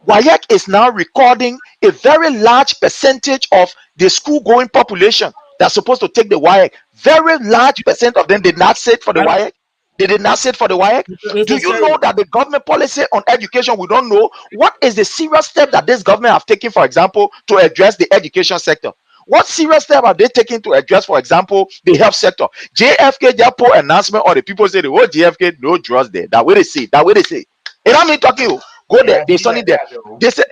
WAEC is now recording a very large percentage of the school-going population that's supposed to take the WAEC? Very large percent of them did not sit for the WAEC. They did not sit for the WAEC. Do you know that the government policy on education, we don't know what is the serious step that this government have taken, for example, to address the education sector? What serious step have they taken to address, for example, the health sector? JFK just put announcement, or the people say the word JFK, no drugs there. That way they say. That way they say. It don't mean talking. Go there. They sunny there. They said.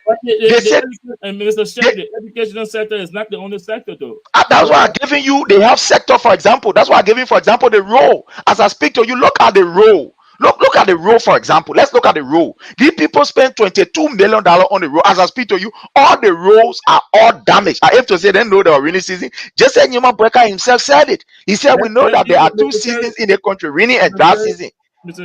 And Mr. Sherry, the educational sector is not the only sector, though. That's why I'm giving you the health sector, for example. That's why I'm giving, for example, the role. As I speak to you, look at the role. Look at the role, for example. Let's look at the role. These people spend $22 million on the road. As I speak to you, all the roads are all damaged. I have to say, they know the rainy season. Just said Newman Brecker himself said it. He said, we know that there are two seasons in the country, rainy and dry season.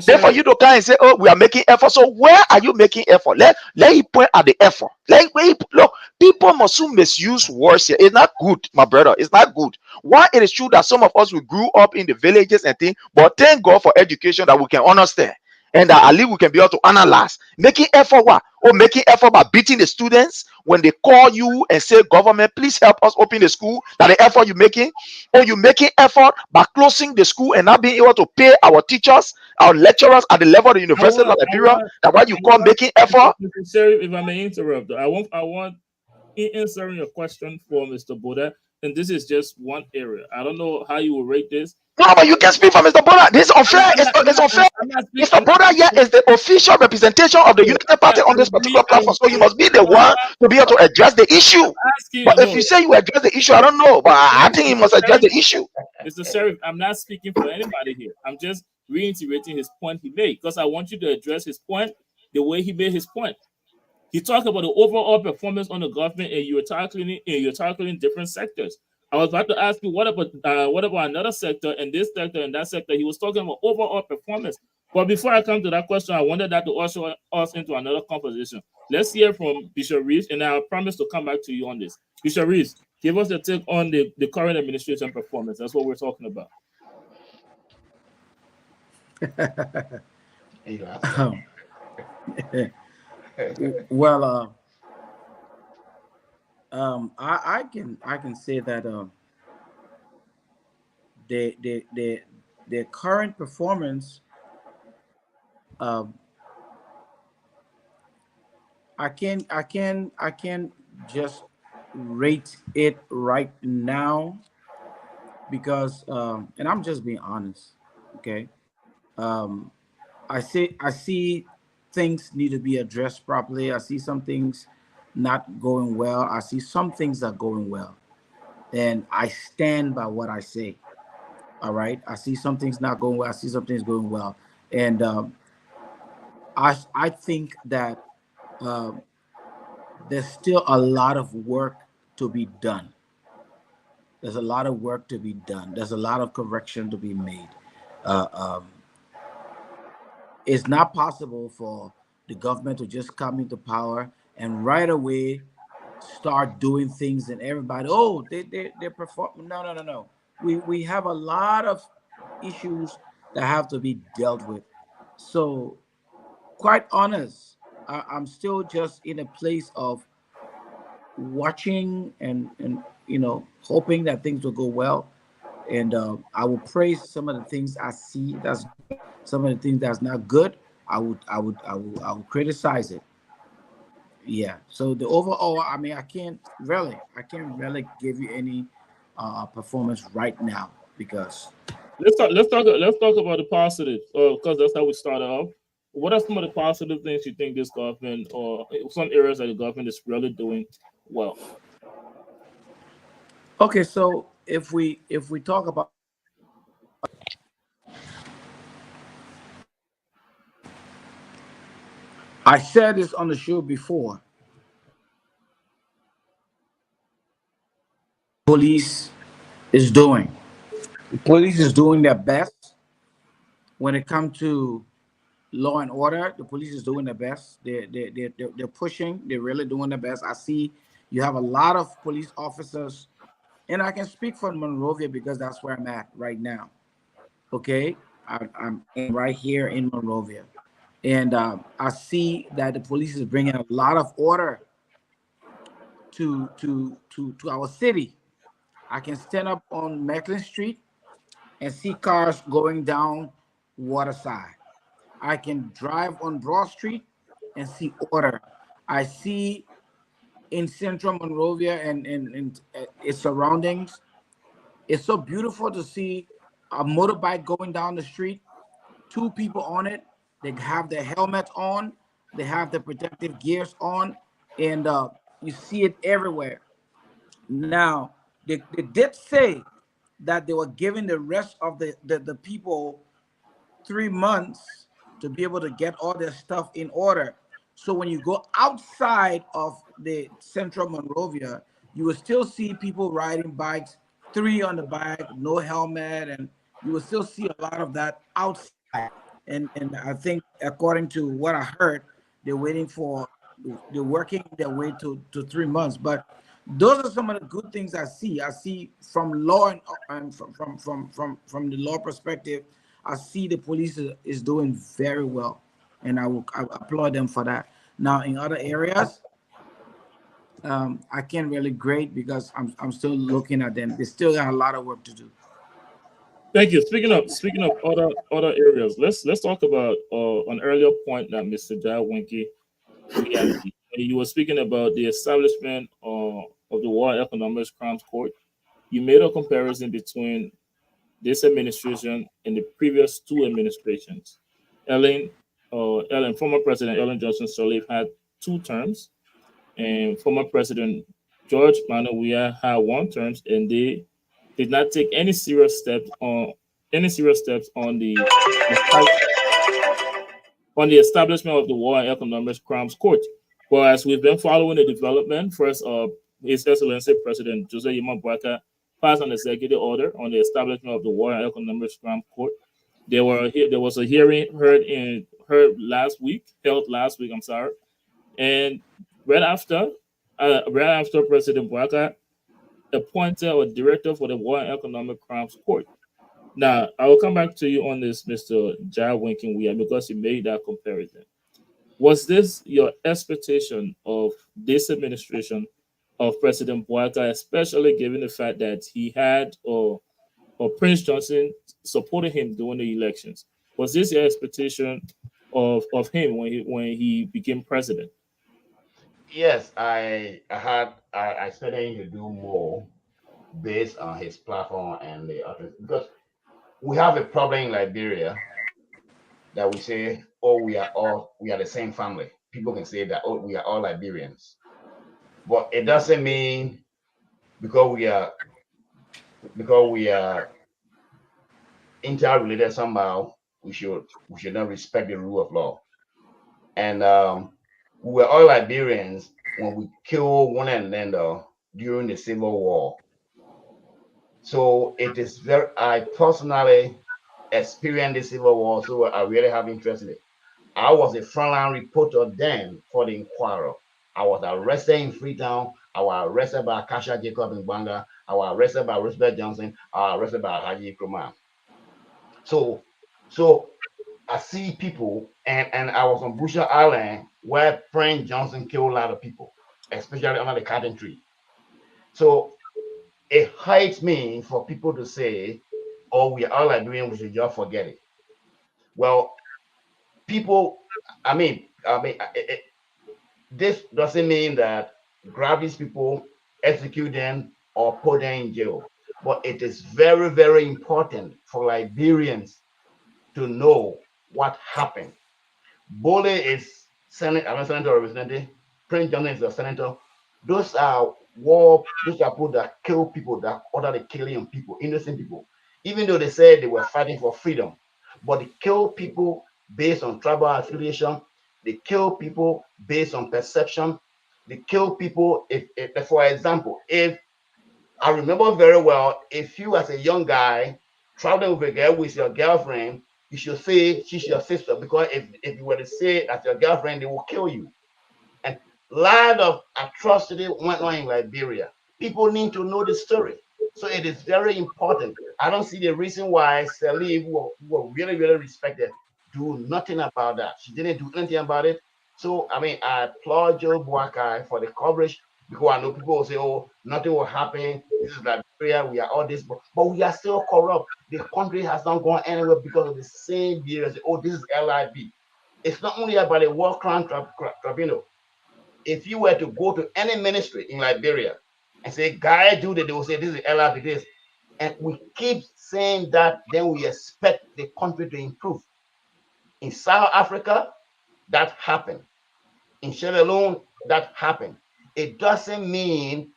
Therefore, you don't come and say, oh, we are making effort. So where are you making effort? Let you point at the effort. Look, people must misuse words here. It's not good, my brother. It's not good. Why it is true that some of us, we grew up in the villages and things, but thank God for education that we can understand. And that at least we can be able to analyze. Making effort what? Or making effort by beating the students when they call you and say, government, please help us open the school. That the effort you're making. Or you making effort by closing the school and not being able to pay our teachers, our lecturers at the level of the University of Liberia. That what you call making effort. Mr. Sherry, if I may interrupt, I want in answering your question for Mr. Boda, and this is just one area. I don't know how you will rate this. No, but you can speak for Mr. Boda. This is unfair. It's unfair. Mr. Boda here is the official representation of the United Party on this particular platform. So you must be the one to be able to address the issue. But if you say you address the issue, I don't know. But I think he must address the issue. Mr. Sheriff, I'm not speaking for anybody here. I'm just reiterating his point he made because I want you to address his point the way he made his point. He talked about the overall performance on the government, and you're tackling different sectors. I was about to ask you what about another sector and this sector and that sector. He was talking about overall performance. But before I come to that question, I wanted that to usher us into another conversation. Let's hear from Bishop Reeves, and I promise to come back to you on this. Bishop Reeves, give us a take on the current administration performance. That's what we're talking about. Well, I can say that the current performance, I can just rate it right now because and I'm just being honest, okay. I see things need to be addressed properly. I see some things not going well. I see some things that are going well. And I stand by what I say. All right. I see some things not going well. I see some things going well. And I think that there's still a lot of work to be done. There's a lot of work to be done. There's a lot of correction to be made. It's not possible for the government to just come into power and right away start doing things and everybody, they perform. No. We have a lot of issues that have to be dealt with. So quite honest, I'm still just in a place of watching and hoping that things will go well. and I will praise some of the things I see that's some of the things that's not good. I would criticize it. Yeah. So the overall, I mean, I can't really give you any performance right now because let's talk about the positive, because that's how we started off. What are some of the positive things you think this government, or some areas that the government is really doing well? okay. So if we talk about, I said this on the show before. Police is doing. The police is doing their best when it comes to law and order. The police is doing their best. They're pushing. They're really doing their best. I see you have a lot of police officers, and I can speak for Monrovia because that's where I'm at right now. Okay, I'm right here in Monrovia, and I see that the police is bringing a lot of order to our city. I can stand up on Macklin Street and see cars going down Waterside. I can drive on Broad Street and see order. I see in central Monrovia and its surroundings, it's so beautiful to see a motorbike going down the street, two people on it. They have their helmets on, they have the protective gears on, and you see it everywhere. Now, they did say that they were giving the rest of the people 3 months to be able to get all their stuff in order. So when you go outside of the central Monrovia, you will still see people riding bikes, three on the bike, no helmet, and you will still see a lot of that outside. And I think according to what I heard, they're waiting for they're working their way to 3 months. But those are some of the good things I see. I see from law and from the law perspective, I see the police is doing very well, and I applaud them for that. Now in other areas, I can't really grade because I'm still looking at them. They still got a lot of work to do. Thank you. Speaking of other areas, let's talk about an earlier point that Mr. Jawinki, you were speaking about the establishment of the War Economics Crimes Court. You made a comparison between this administration and the previous two administrations. Former President Ellen Johnson Sirleaf had 2 terms, and former President George Manawia had 1 term, and they did not take any serious steps on the establishment of the War and Economic Crimes Court. But as we've been following the development, first, His Excellency President Jose Yima Bwaka passed an executive order on the establishment of the War and Economic Crimes Court. There was a hearing held last week. I'm sorry, and right after, President Bwaka appointed a director for the War and Economic Crimes Court. Now, I will come back to you on this, Mr. Jai Winking, because you made that comparison. Was this your expectation of this administration of President Bwaka, especially given the fact that he had or Prince Johnson supported him during the elections? Was this your expectation of him when he became president? Yes, I expected him to do more based on his platform and the others, because we have a problem in Liberia that we say, oh, we are the same family. People can say that, oh, we are all Liberians, but it doesn't mean because we are interrelated somehow we should not respect the rule of law. And we were all Liberians when we killed one another during the Civil War. So it is I personally experienced the Civil War, so I really have interest in it. I was a frontline reporter then for the Inquirer. I was arrested in Freetown. I was arrested by Kasha Jacob in Banga. I was arrested by Roosevelt Johnson. I was arrested by Haji Nkrumah. So I see people, and I was on Busher Island where Prince Johnson killed a lot of people, especially under the cotton tree. So it hurts me for people to say, "Oh, we are all Liberian, we should just forget it." Well, people, this doesn't mean that grab these people, execute them, or put them in jail. But it is very, very important for Liberians to know what happened. Bole is Senate, I'm a senator representative. Prince Johnson is a senator. Those are those are people that kill people, that order the killing of people, innocent people. Even though they said they were fighting for freedom, but they kill people based on tribal affiliation. They kill people based on perception. They kill people if for example, if I remember very well, if you as a young guy traveling with a girl with your girlfriend, you should say she's your sister, because if you were to say that's your girlfriend, they will kill you. And a lot of atrocity went on in Liberia. People need to know the story. So it is very important. I don't see the reason why Sally, who were really, really respected, do nothing about that. She didn't do anything about it. So, I applaud Joe Boakai for the coverage, because I know people will say, oh, nothing will happen. This is Liberia. We are all this, but we are still corrupt. The country has not gone anywhere because of the same years. Oh, this is LIB. It's not only about the War Crime Tribunal. If you were to go to any ministry in Liberia and say, "Guy, do that," they will say, "This is LRB, this." And we keep saying that, then we expect the country to improve. In South Africa, that happened. In Sierra Leone, that happened. It doesn't mean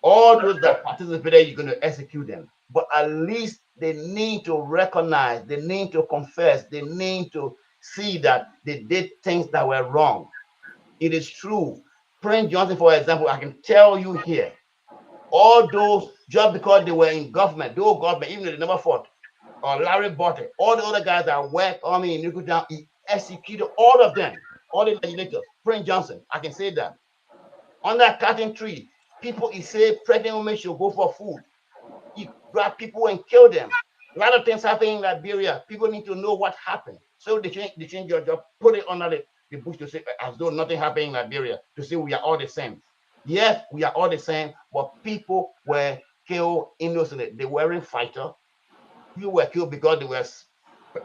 all those that participated, you're going to execute them. But at least they need to recognize, they need to confess, they need to see that they did things that were wrong. It is true. Prince Johnson, for example, I can tell you here, all those, just because they were in government, even though they never fought, or Larry Botte, all the other guys that worked army in Newtown, he executed all of them, all the legislators. Prince Johnson, I can say that. Under cotton tree, people, he said pregnant women should go for food. He grabbed people and killed them. A lot of things happen in Liberia. People need to know what happened. So they change your job, put it under the bush to say as though nothing happened in Liberia, to say we are all the same. Yes, we are all the same, but people were killed innocently. They weren't fighters. People were killed because they were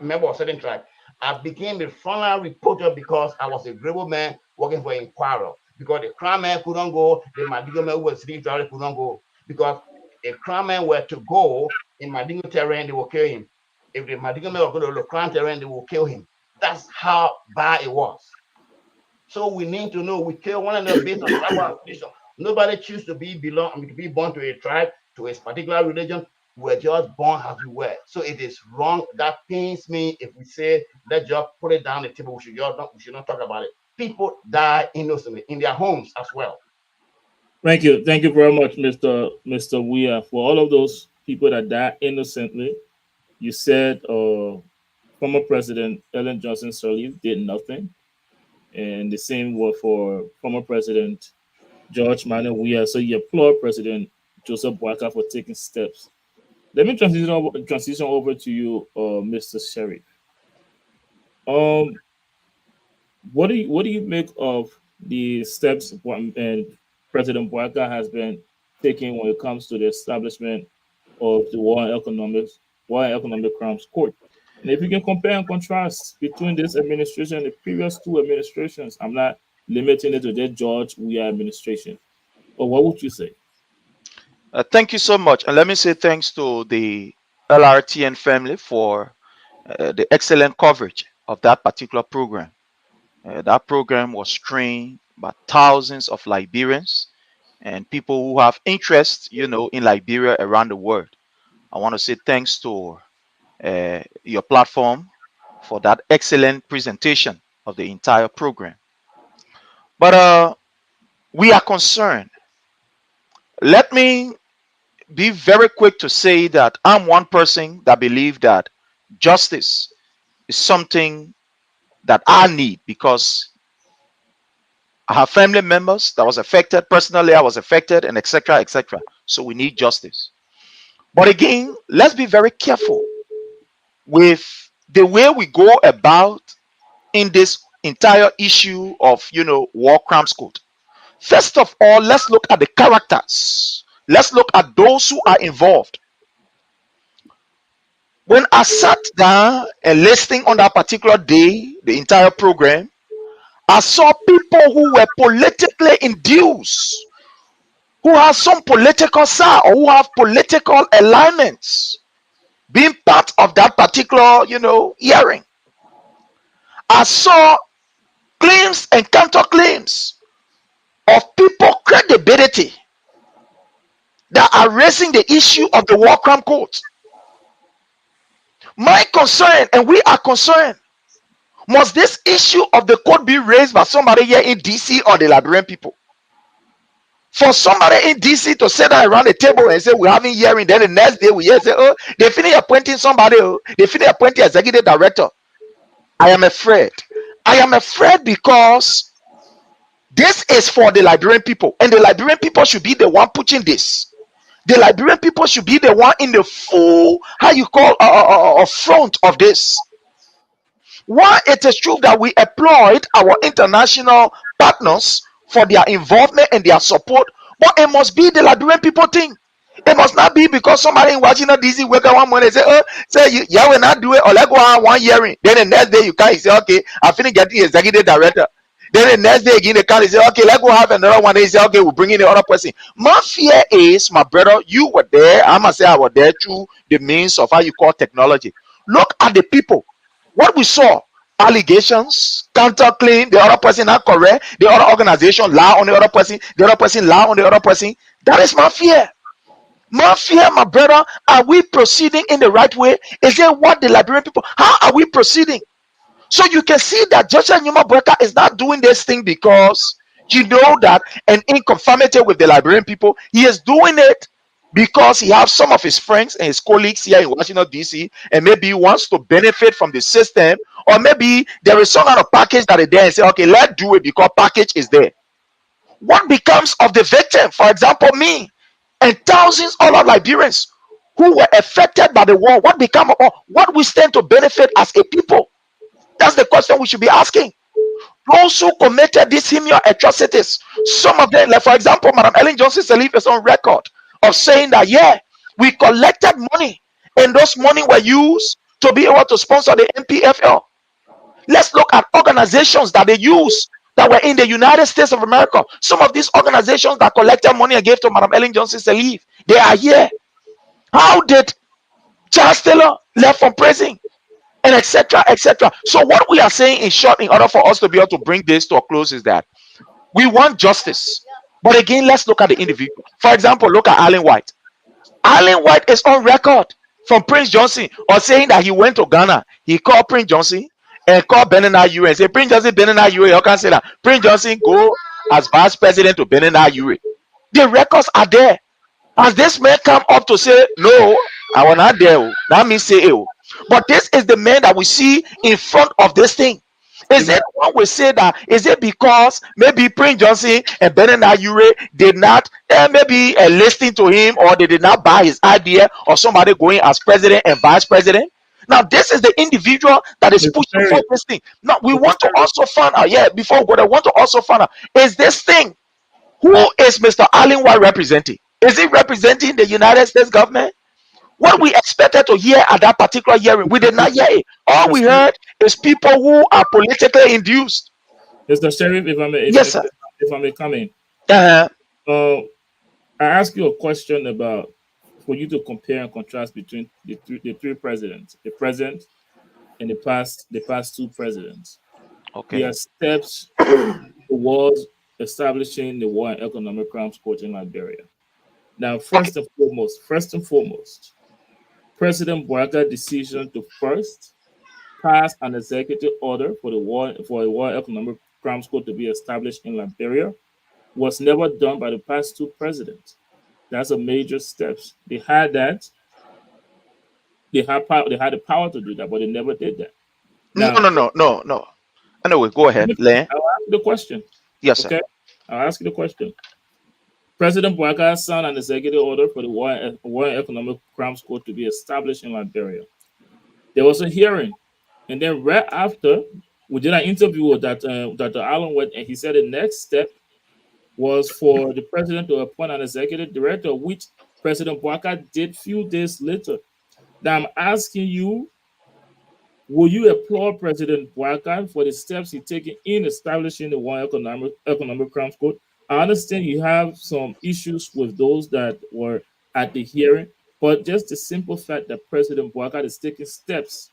member of certain tribe. I became a frontline reporter because I was a rebel man working for Inquirer. Because the crime man couldn't go, the Madigo man who was sleep couldn't go. Because if crime man were to go in Madigo terrain, they will kill him. If the Madigo man were going to the crime terrain, they will kill him. That's how bad it was. So we need to know we kill one another based on tribal affiliation. Nobody choose to be born to a tribe, to a particular religion. We're just born as we were. So it is wrong. That pains me if we say, let's just put it down the table. We should not talk about it. People die innocently in their homes as well. Thank you very much, Mr. Weah, for all of those people that died innocently. You said former President Ellen Johnson Sirleaf did nothing, and the same were for former President George Manuel Weah. So you applaud President Joseph Boakai for taking steps. Let me transition over to you, Mr. Sheriff. What do you make of the steps and President Boakai has been taking when it comes to the establishment of the War and Economic Crimes Court? And if you can compare and contrast between this administration and the previous two administrations, I'm not limiting it to the George Weah administration. But what would you say? Thank you so much. And let me say thanks to the LRTN family for the excellent coverage of that particular program. That program was screened by thousands of Liberians and people who have interest, in Liberia around the world. I want to say thanks to your platform for that excellent presentation of the entire program. But we are concerned. Let me be very quick to say that I'm one person that believes that justice is something that I need, because I have family members that was affected. Personally, I was affected, and etc., etc. So we need justice. But again, let's be very careful with the way we go about in this entire issue of, War Crimes Court. First of all, let's look at the characters Let's look at those who are involved. When I sat down and listening on that particular day, the entire program, I saw people who were politically induced, who have some political side or who have political alignments, being part of that particular, hearing. I saw claims and counterclaims of people credibility that are raising the issue of the war crime court. My concern, and we are concerned, must this issue of the court be raised by somebody here in DC or the Liberian people? For somebody in DC to sit down around the table and say we're having hearing, then the next day we hear say, oh, they finish appointing somebody, they finish appointing executive director. I am afraid. I am afraid because this is for the Liberian people, and the Liberian people should be the one pushing this. The Liberian people should be the one in the full, front of this. While it is true that we employed our international partners for their involvement and their support, but it must be the Liberian people thing. It must not be because somebody in Washington DC wake up one morning and say, oh, yeah, we're not doing it, or let go on 1 hearing. Then the next day you can't say, okay, I finished getting the executive director. Then the next day again, they can't say, okay, let's go have another one. They say, okay, we'll bring in the other person. My fear is, my brother, you were there. I must say I was there through the means of how you call technology. Look at the people. What we saw, allegations, counterclaim, the other person not correct, the other organization lie on the other person lie on the other person. That is my fear. My fear, my brother, are we proceeding in the right way? Is it what the Liberian people, how are we proceeding? So you can see that Joshua Numa Breka is not doing this thing because you know that and in conformity with the Liberian people, he is doing it because he has some of his friends and his colleagues here in Washington DC, and maybe he wants to benefit from the system, or maybe there is some kind of package that is there and say, okay, let's do it because package is there. What becomes of the victim? For example, me and thousands of other Liberians who were affected by the war. What become of what we stand to benefit as a people? That's the question we should be asking. Those who committed these heinous atrocities, some of them, like for example, Madam Ellen Johnson Sirleaf is on record of saying that, yeah, we collected money, and those money were used to be able to sponsor the NPFL. Let's look at organizations that they use that were in the United States of America. Some of these organizations that collected money and gave to Madam Ellen Johnson Sirleaf, they are here. How did Charles Taylor left from prison? And etc. etc. So what we are saying in short, in order for us to be able to bring this to a close, is that we want justice. But again, let's look at the individual. For example, look at Allen White. Allen White is on record from Prince Johnson or saying that he went to Ghana. He called Prince Johnson and called Benin Ure and said, Prince Johnson, Benin Ure. You can say that Prince Johnson go as vice president to Benin Ure. The records are there. As this man come up to say, no, I was not there. That means say, but this is the man that we see in front of this thing. Is it one we say that? Is it because maybe Prince Johnson and Benin Ure did not maybe listen to him, or they did not buy his idea of somebody going as president and vice president? Now, this is the individual that is pushing for this thing. Now, we want to also find out, before we go, I want to also find out, is this thing, who is Mr. Allen White representing? Is he representing the United States government? What we expected to hear at that particular hearing, we did not hear it. All we heard is people who are politically induced. Mr. Sheriff, if I may, if I may come in. I ask you a question about, for you to compare and contrast between the three presidents, the present and the past two presidents. Okay. There are steps towards establishing the War and Economic Crimes Court in Liberia. Now, first and foremost, President Bouaga's decision to first pass an executive order for a War Economic Crimes Court to be established in Liberia was never done by the past two presidents. That's a major step. They had that. They had the power to do that, but they never did that. Now, No. Anyway, go ahead, Len. I'll ask you the question. Yes, sir. Okay, I'll ask you the question. President Bouaga signed an executive order for the War and Economic Crimes Court to be established in Liberia. There was a hearing, and then right after, we did an interview with Dr. Allen White, and he said the next step was for the president to appoint an executive director, which President Bouaka did few days later. Now I'm asking you, will you applaud President Bouaka for the steps he's taken in establishing the one economic crimes code? I understand you have some issues with those that were at the hearing, but just the simple fact that President Bouaka is taking steps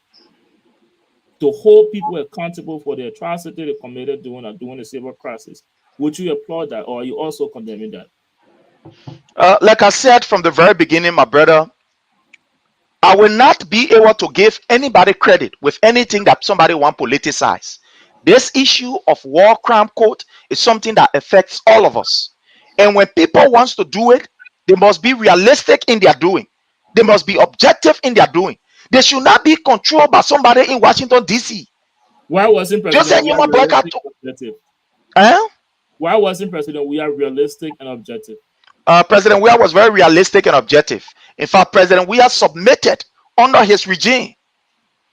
to hold people accountable for the atrocity they committed during the civil crisis, would you applaud that, or are you also condemning that? Like I said from the very beginning, my brother, I will not be able to give anybody credit with anything that somebody want politicize. This issue of war crime code is something that affects all of us. And when people wants to do it, they must be realistic in their doing. They must be objective in their doing. They should not be controlled by somebody in Washington, D.C. Why wasn't Just President saying, Weah realistic to, and objective? eh? Why wasn't President Weah realistic and objective? President Weah was very realistic and objective. In fact, President Weah submitted under his regime.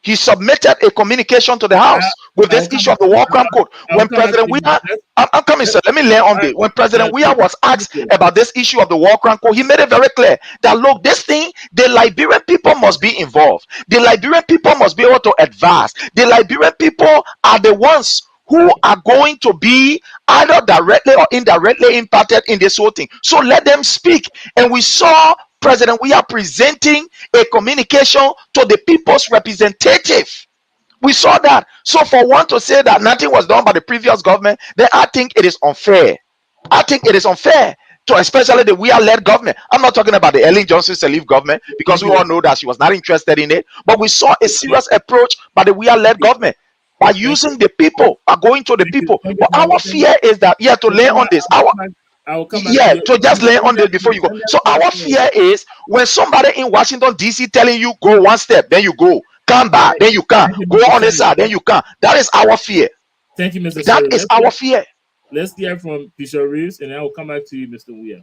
He submitted a communication to the House with this issue of the war crime code. When President Weah, I'm coming, sir. Let me lay on this. When President Weah was asked about this issue of the war crime code, he made it very clear that look, this thing, the Liberian people must be involved. The Liberian people must be able to advise. The Liberian people are the ones who are going to be either directly or indirectly impacted in this whole thing. So let them speak. And we saw President Weah presenting a communication to the people's representative. We saw that. So for one to say that nothing was done by the previous government, then I think it is unfair. I think it is unfair to especially the Weah-led government. I'm not talking about the Ellen Johnson Sirleaf government because we all know that she was not interested in it. But we saw a serious approach by the Weah-led government by using the people, by going to the people. But our fear is that, to lay on this, to just lay on this before you go. So our fear is when somebody in Washington, D.C. telling you go one step, then you go. Come back, then you can't. Go on this side, then you can't. That is our fear. Thank you, Mr. That is our fear. Let's hear from Bishop Reeves, and then I will come back to you, Mr. Weah.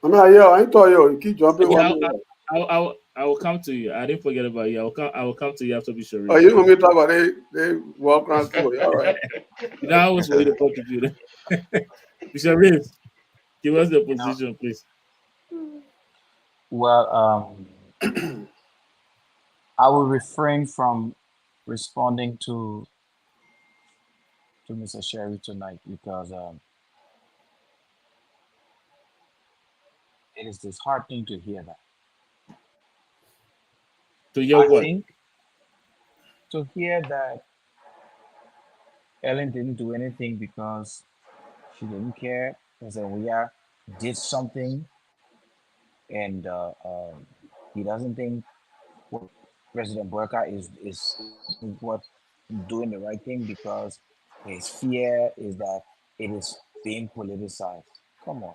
I told you keep jumping. I will come to you. I didn't forget about you. I will come to you after Bishop Reeves. Oh, you want me to talk about they walk around school? All right. You know, I was waiting for computer. Bishop Reeves, give us the position, please. Well, I will refrain from responding to Mr. Sherry tonight because it is disheartening to hear that. To hear what? Think to hear that Ellen didn't do anything because she didn't care. President Weah did something, and he doesn't think what President Bouaka is what doing the right thing because his fear is that it is being politicized. Come on,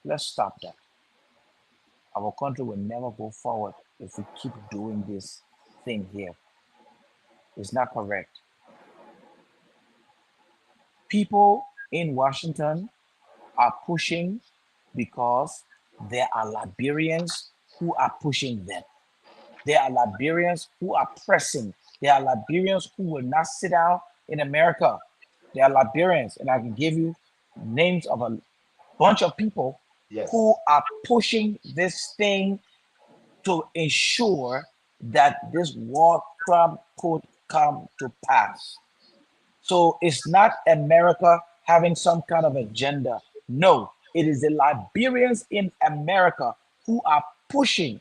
let's stop that. Our country will never go forward if we keep doing this thing here. It's not correct. People in Washington are pushing because there are Liberians who are pushing them. There are Liberians who are pressing. There are Liberians who will not sit down in America. There are Liberians, and I can give you names of a bunch of people who are pushing this thing to ensure that this war crime could come to pass. So it's not America having some kind of agenda. No, it is the Liberians in America who are pushing.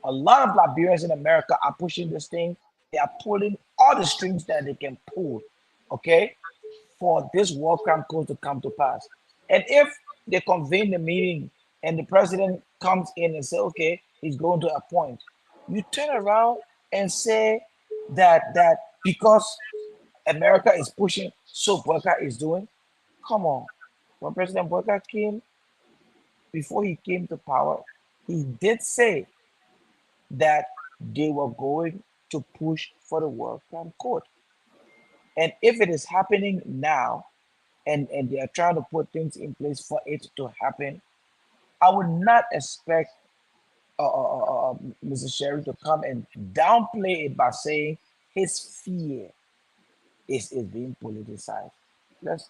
A lot of Liberians in America are pushing this thing. They are pulling all the strings that they can pull, okay, for this war crime code to come to pass. And if they convene the meeting and the president comes in and says, okay, he's going to appoint, you turn around and say that because America is pushing, so Bouaka is doing. Come on. When President Bouaka came, before he came to power, he did say that they were going to push for the War Crime Code. And if it is happening now, and they are trying to put things in place for it to happen, I would not expect Mr. Sherry to come and downplay it by saying his fear is being politicized. let's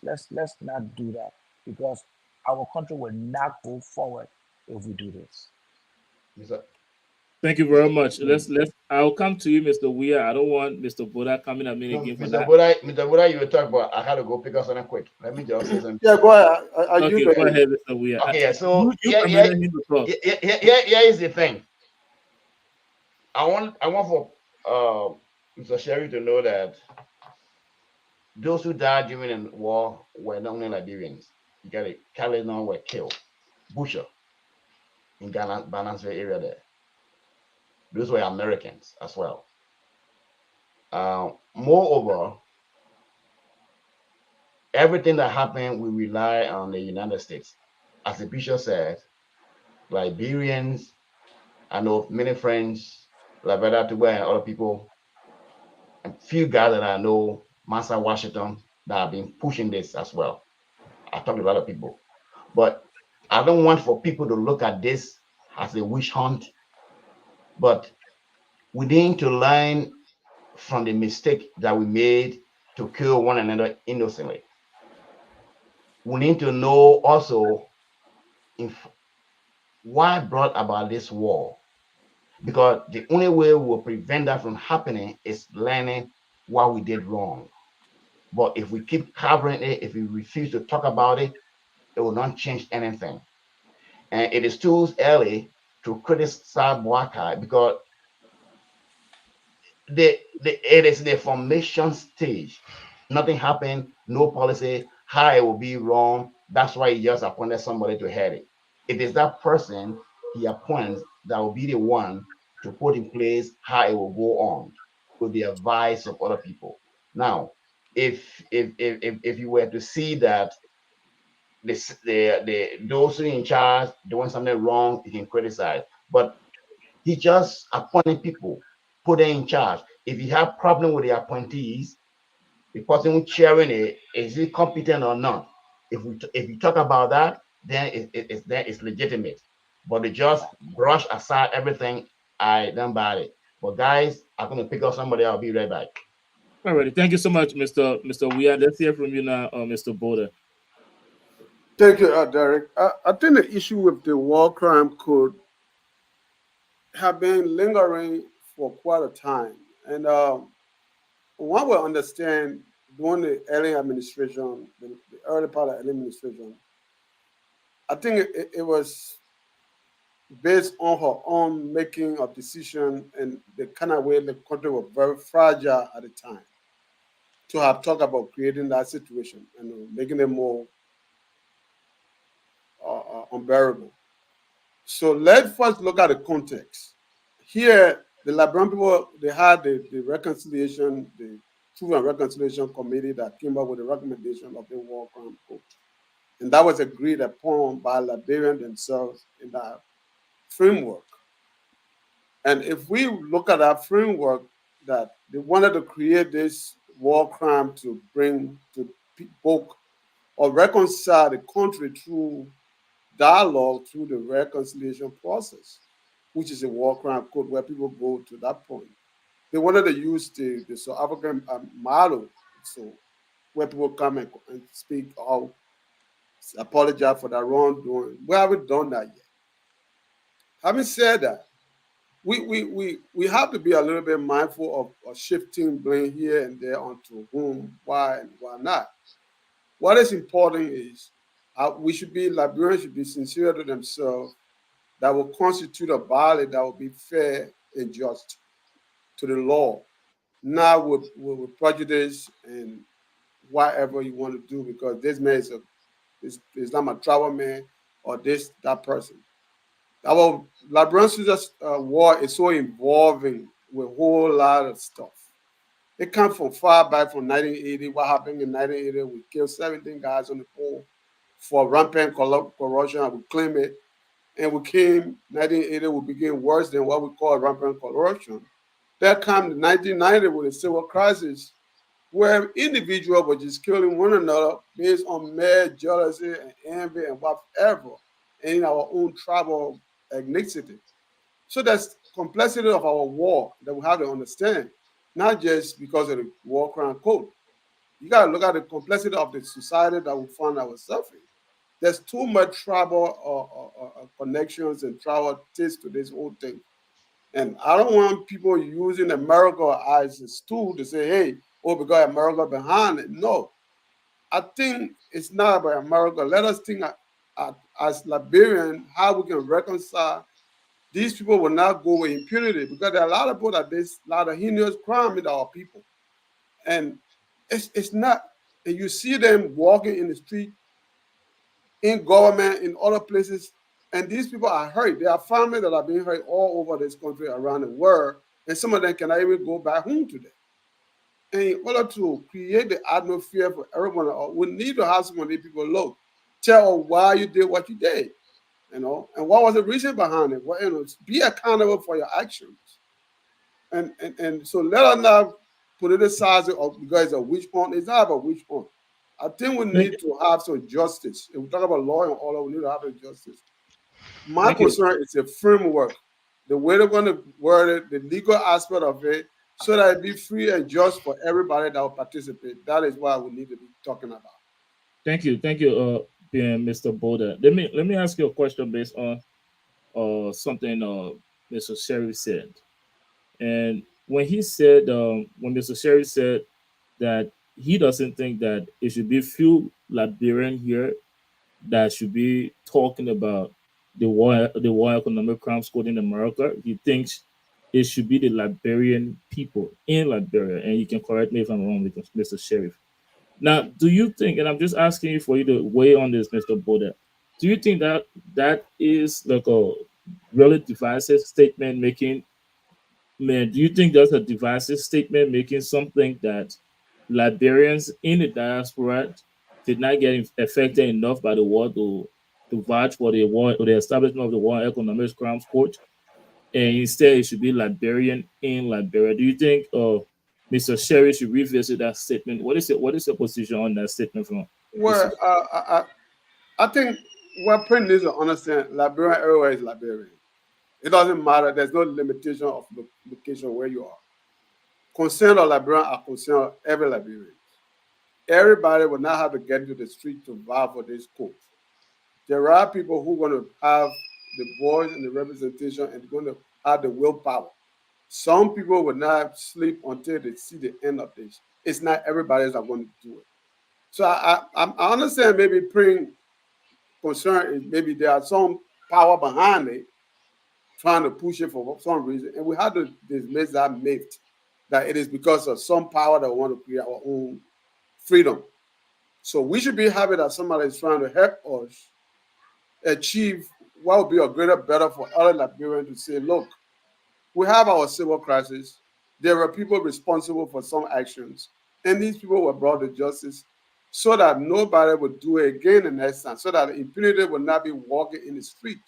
not do that, because our country will not go forward if we do this. Mr. Thank you very much. I'll come to you, Mr. Weir. I don't want Mr. Boda coming at me No, again for Mr. that. Buddha, you were talking about. I had to go pick up something quick. Let me just say something. Yeah, go ahead. Are Okay, you go there? ahead, Mr. Weir. Okay, yeah. So You permitted him to talk. here is the thing. I want for Mr. Sherry to know that those who died during the war were not only Liberians. You got it. Caledon were killed. Butcher in Ghana, Banansville area there. Those were Americans as well. Moreover, everything that happened, we rely on the United States. As the bishop said, Liberians, I know many friends, Labrador Tuba and other people, and few guys that I know, Master Washington, that have been pushing this as well. I talked to other people. But I don't want for people to look at this as a witch hunt, but we need to learn from the mistake that we made to kill one another innocently. We need to know also why brought about this war, because the only way we will prevent that from happening is learning what we did wrong. But if we keep covering it, if we refuse to talk about it, it will not change anything. And it is too early to criticize Boakai because it is the formation stage. Nothing happened, no policy, how it will be wrong. That's why he just appointed somebody to head it. It is that person he appoints that will be the one to put in place how it will go on with the advice of other people. Now, if you were to see that those who are in charge doing something wrong, you can criticize. But he just appointed people, put them in charge. If you have problem with the appointees, the person who's chairing it, is he competent or not? If you talk about that, then it's legitimate. But they just brush aside everything. I don't buy it. But guys, I'm gonna pick up somebody. I'll be right back. All right. Thank you so much, Mr. Weir. Let's hear from you now, Mr. Boda. Thank you, Derek. I think the issue with the war crime code have been lingering for quite a time. And one will understand during the early administration, the early part of the administration, I think it was based on her own making of decision and the kind of way the country was very fragile at the time to have talked about creating that situation and making it more unbearable. So let's first look at the context. Here, the Liberian people, they had the reconciliation, the Truth and Reconciliation Committee that came up with a recommendation of the war crime code. And that was agreed upon by Liberians themselves in that framework. And if we look at that framework, that they wanted to create this war crime to bring to people or reconcile the country through dialogue, through the reconciliation process, which is a war crime code where people go to that point. They wanted to use the South African model, so where people come and speak or apologize for their wrongdoing. We haven't done that yet. Having said that, we have to be a little bit mindful of shifting blame here and there onto whom, why, and why not. What is important is Liberians should be sincere to themselves that will constitute a body that will be fair and just to the law, not with prejudice and whatever you want to do because this man is not a travel man or that person. Our Liberian war is so involving with a whole lot of stuff. It comes from far back from 1980. What happened in 1980? We killed 17 guys on the pole for rampant corruption. And we claim it. And we came 1980. We became worse than what we call rampant corruption. That came in 1990 with a civil crisis, where individuals were just killing one another based on mere jealousy and envy and whatever, and in our own tribal ethnicity. So that's complexity of our war that we have to understand, not just because of the war crime code. You got to look at the complexity of the society that we find ourselves in. There's too much tribal connections and tribal taste to this whole thing. And I don't want people using America as a tool to say, hey, oh, because America behind it. No, I think it's not about America. Let us think as Liberian how we can reconcile. These people will not go with impunity because there are a lot of people that there's a lot of heinous crime with our people. And it's not, and you see them walking in the street, in government, in other places, and these people are hurt. There are families that are being hurt all over this country, around the world, and some of them cannot even go back home today. And in order to create the atmosphere for everyone, we need to have some of these people look, tell why you did what you did, and what was the reason behind it. Well, be accountable for your actions. And so let us not politicize it because it's a witch hunt. It's not about witch hunt. I think we need to have some justice. If we talk about law and order, we need to have a justice. My concern is a framework, the way they're going to word it, the legal aspect of it, so that it be free and just for everybody that will participate. That is what we need to be talking about. Thank you, Mr. Boda. Let me ask you a question based on something Mr. Sherry said. And when he said, when Mr. Sherry said that he doesn't think that it should be few Liberians here that should be talking about the war economic crimes code in America. He thinks it should be the Liberian people in Liberia. And you can correct me if I'm wrong, Mr. Sheriff. Now, do you think, and I'm just asking you for you to weigh on this, Mr. Boda, do you think that that is like a really divisive statement making? Man, do you think that's a divisive statement making something that Liberians in the diaspora did not get affected enough by the war to vouch for the war or the establishment of the War Economic Crimes Court, and instead it should be Liberian in Liberia? Do you think Mr. Sherry should revisit that statement? What is your position on that statement from? Well, I think what Prince needs to understand, Liberian everywhere is Liberian. It doesn't matter. There's no limitation of location where you are. Concerned of Liberian are concerned of every Liberian. Everybody will not have to get into the street to vote for this code. There are people who are going to have the voice and the representation and going to have the willpower. Some people will not sleep until they see the end of this. It's not everybody that's going to do it. So I understand maybe Prince concern is maybe there are some power behind it, trying to push it for some reason. And we have to dismiss that myth that it is because of some power that we want to create our own freedom. So we should be happy that somebody is trying to help us achieve what would be a greater, better for other Liberians to say, look, we have our civil crisis. There are people responsible for some actions. And these people were brought to justice so that nobody would do it again the next time, so that impunity will not be walking in the street.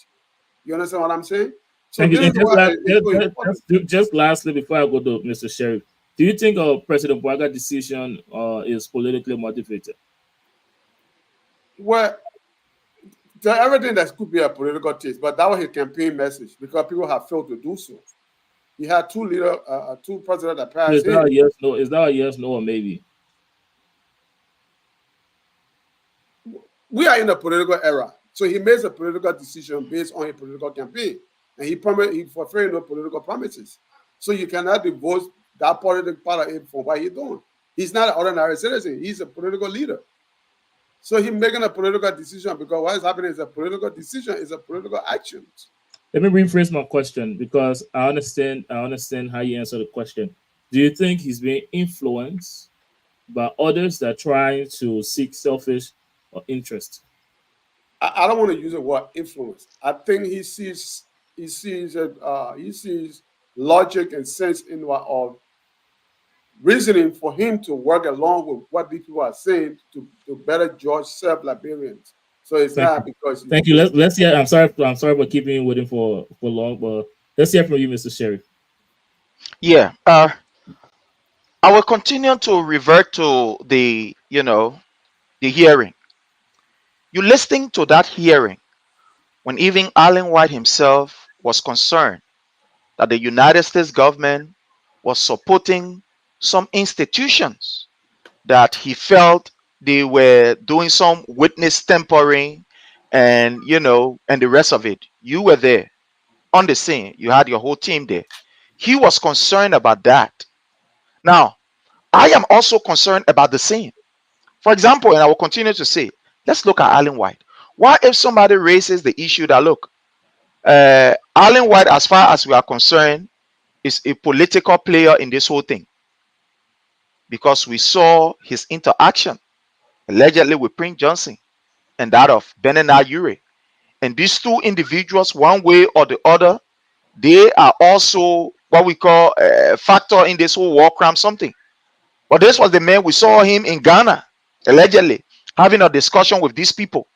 You understand what I'm saying? So just lastly, before I go to Mr. Sheriff, do you think President Bouaga's decision is politically motivated? Well, there's everything that could be a political taste, but that was his campaign message because people have failed to do so. He had two presidents that passed. Is that a yes, no? Is that a yes, no, or maybe? We are in a political era, so he makes a political decision based on a political campaign, and he fulfilled no political promises. So you cannot divorce that political part of it from what he's doing. He's not an ordinary citizen; he's a political leader. So he's making a political decision because what is happening is a political decision, is a political action. Let me rephrase my question because I understand how you answer the question. Do you think he's being influenced by others that are trying to seek selfish interest? I don't want to use the word influence. I think he sees logic and sense in what reasoning for him to work along with what these people are saying to better judge self-Liberians. So it's not because. Thank you. Let's hear. I'm sorry for keeping you waiting for long, but let's hear from you, Mr. Sheriff. Yeah. I will continue to revert to the hearing. You listening to that hearing when even Allen White himself was concerned that the United States government was supporting some institutions that he felt they were doing some witness tampering and and the rest of it. You were there on the scene. You had your whole team there. He was concerned about that. Now, I am also concerned about the scene. For example, and I will continue to say, let's look at Allen White. What if somebody raises the issue that, look, Allen White, as far as we are concerned, is a political player in this whole thing, because we saw his interaction allegedly with Prince Johnson and that of Benena Ure. And these two individuals, one way or the other, they are also what we call a factor in this whole war crime something. But this was the man, we saw him in Ghana, allegedly, having a discussion with these people.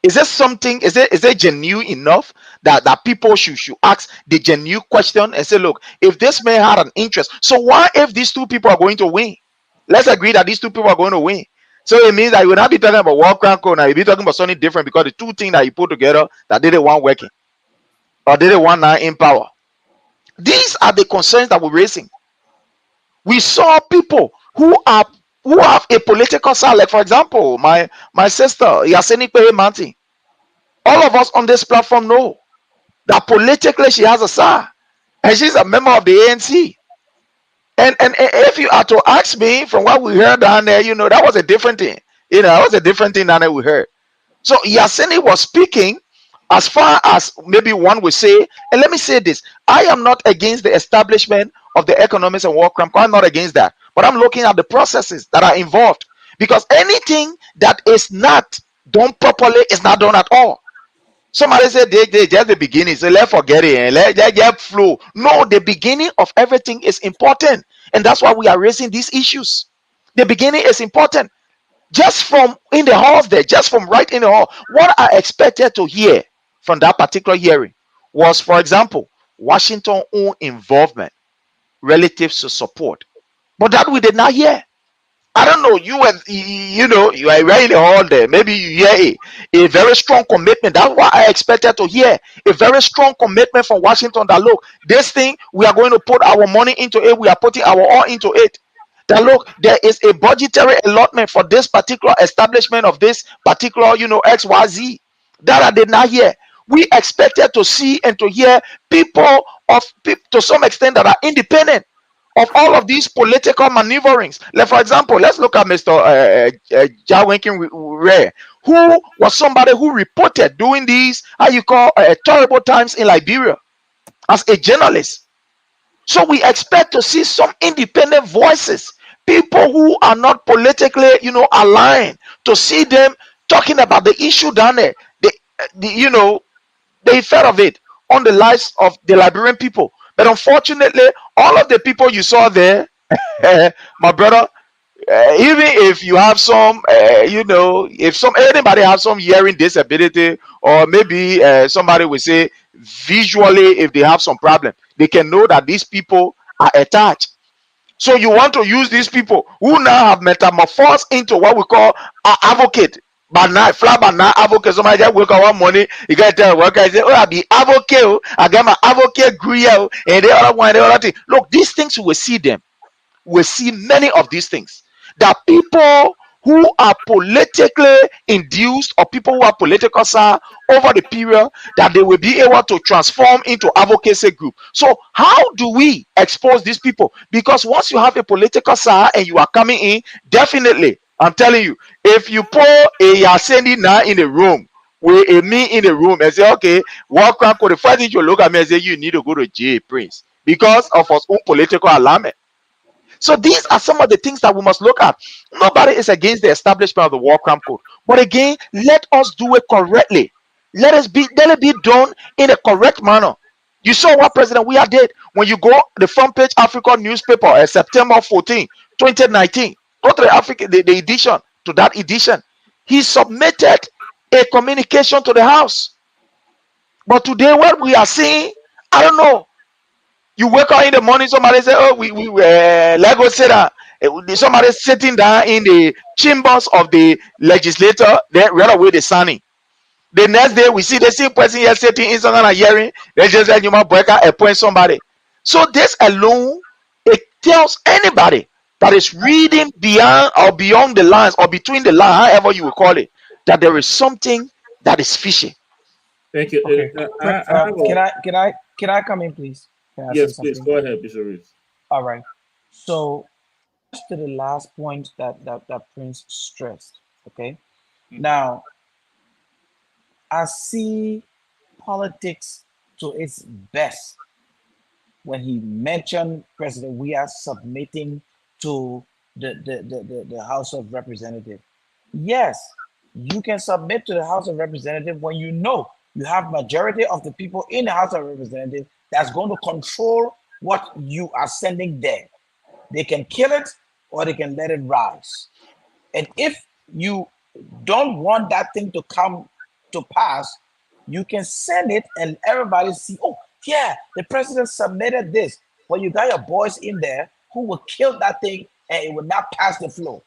Is there something, is it genuine enough that people should ask the genuine question and say, look, if this man had an interest, so why if these two people are going to win? Let's agree that these two people are going to win. So it means that you will not be talking about war crime code now, you'll be talking about something different, because the two things that you put together that didn't want working or didn't want now in power. These are the concerns that we're raising. We saw people who have a political side, like for example, my sister Yaseni Manti. All of us on this platform know that politically she has a side, and she's a member of the ANC. And if you are to ask me, from what we heard down there, that was a different thing. That was a different thing than we heard. So Yasini was speaking as far as maybe one would say, and let me say this, I am not against the establishment of the Economics and War Crime. I'm not against that. But I'm looking at the processes that are involved. Because anything that is not done properly is not done at all. Somebody said they just the beginning, so let's forget it and let flow. No, the beginning of everything is important. And that's why we are raising these issues. The beginning is important. Just from in the halls there, just from right in the hall, what I expected to hear from that particular hearing was, for example, Washington's own involvement relative to support. But that we did not hear. I don't know, you are right in the hall there. Maybe you hear a very strong commitment. That's what I expected to hear. A very strong commitment from Washington that, look, this thing, we are going to put our money into it. We are putting our all into it. That, look, there is a budgetary allotment for this particular establishment of this particular, XYZ. That I did not hear. We expected to see and to hear people to some extent that are independent of all of these political maneuverings. Like, for example, let's look at Mr. Jawinkin Ray, who was somebody who reported doing these, terrible times in Liberia as a journalist. So we expect to see some independent voices, people who are not politically, aligned, to see them talking about the issue down there, the effect of it on the lives of the Liberian people. But unfortunately, all of the people you saw there, my brother, even if you have some, if anybody has some hearing disability, or maybe somebody will say visually, if they have some problem, they can know that these people are attached. So you want to use these people who now have metamorphosed into what we call an advocate. But now, advocate, somebody just work on one money, you gotta tell the worker, say, oh, I be advocate, I get my advocate grill, and the other one, the other thing. Look, these things, we will see them. We'll see many of these things. That people who are politically induced, or people who are political side over the period, that they will be able to transform into advocacy group. So how do we expose these people? Because once you have a political side and you are coming in, definitely, I'm telling you, if you put a Yaseni now in the room with a me in the room and say, okay, what crime code, the first thing you look at me and say, you need to go to jail, Prince, because of our own political alignment. So these are some of the things that we must look at. Nobody is against the establishment of the war crime code. But again, let us do it correctly. Let it be done in a correct manner. You saw what President Weah did when you go the front page Africa newspaper, September 14, 2019. Go to the Africa, the edition, to that edition. He submitted a communication to the House. But today, what we are seeing, I don't know. You wake up in the morning, somebody say, oh, let's go sit down. Somebody sitting down in the chambers of the legislator, then right away they're signing. The next day, we see the same person here sitting in some kind of hearing. They just like appoint somebody. So this alone, it tells anybody that is reading beyond the lines or between the lines, however you will call it, that there is something that is fishy. Thank you. Okay. Can I come in, please? Can I say Yes, please something? go ahead, Bishop Reeves. All right. So to the last point that Prince stressed. Okay. Now I see politics to its best when he mentioned President we are submitting to the House of Representatives. Yes, you can submit to the House of Representatives when you know you have majority of the people in the House of Representatives that's going to control what you are sending there. They can kill it or they can let it rise. And if you don't want that thing to come to pass, you can send it and everybody see, oh, yeah, the president submitted this. But you got your boys in there who will kill that thing and it will not pass the floor.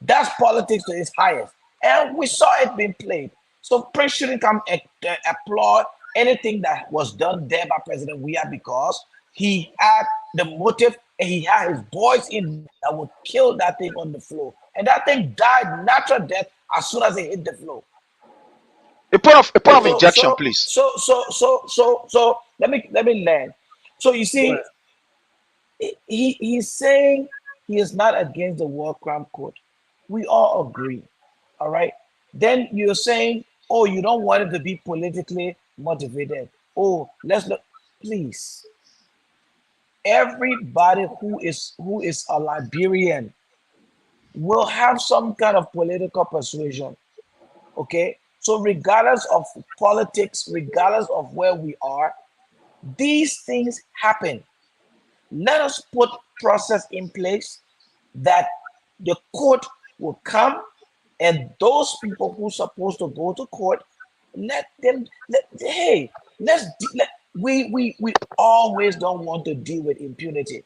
That's politics to its highest. And we saw it being played. So Prince shouldn't come and applaud anything that was done there by President Weah because he had the motive and he had his boys in that would kill that thing on the floor. And that thing died natural death as soon as it hit the floor. A point of injection, please. So let me land. So you see, he's saying he is not against the War Crime Court. We all agree. All right. Then you're saying, oh, you don't want it to be politically motivated. Oh, let's look, please. Everybody who is a Liberian will have some kind of political persuasion. Okay. So regardless of politics, regardless of where we are, these things happen. Let us put process in place that the court will come and those people who are supposed to go to court, we always don't want to deal with impunity.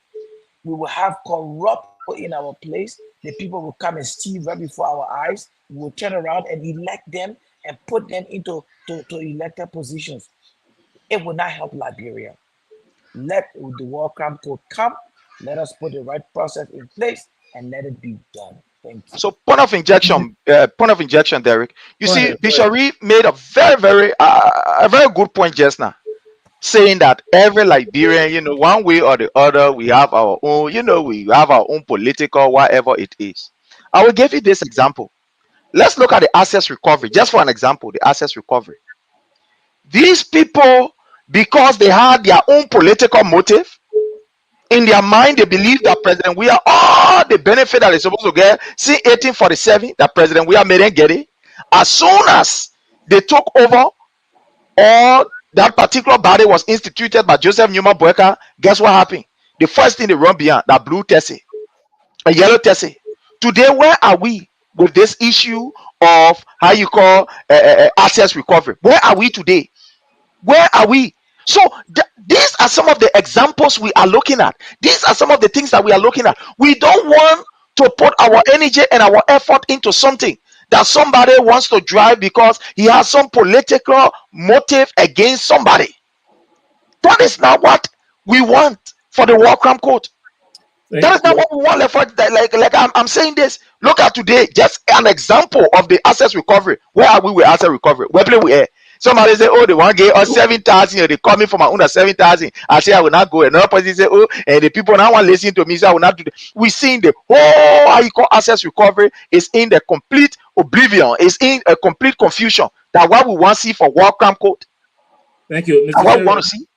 We will have corrupt people in our place. The people will come and steal right before our eyes. We will turn around and elect them and put them into elected positions. It will not help Liberia. Let the War Crime Court come. Let us put the right process in place and let it be done. Thank you. So point of injection, Derek. You see, Bishop Reed made a very good point just now, saying that every Liberian, one way or the other, we have our own, we have our own political, whatever it is. I will give you this example. Let's look at the access recovery. Just for an example, the access recovery. These people, because they had their own political motive, in their mind, they believe that President Weah, all the benefit that they're supposed to get, see 1847, that President Weah made get it. As soon as they took over, or that particular body was instituted by Joseph Newman Boyka, guess what happened? The first thing they run beyond, that blue Tessie, a yellow Tessie. Today, where are we with this issue of how you call access recovery? Where are we today? Where are we? So these are some of the examples we are looking at. These are some of the things that we are looking at. We don't want to put our energy and our effort into something that somebody wants to drive because he has some political motive against somebody. That is not what we want for the War Crime Court. That is not what we want. Like I'm saying this. Look at today, just an example of the access recovery. Where are we with access recovery? Where play we are. Somebody say, oh, they want to get us 7,000. They coming from under 7,000. I say, I will not go. Another person say, oh, and the people now want to listen to me. So I will not do that. We seeing the whole how you call access recovery is in the complete oblivion. It's in a complete confusion. That what we want to see for War Crime Court. Thank you, Mr. What we want to see.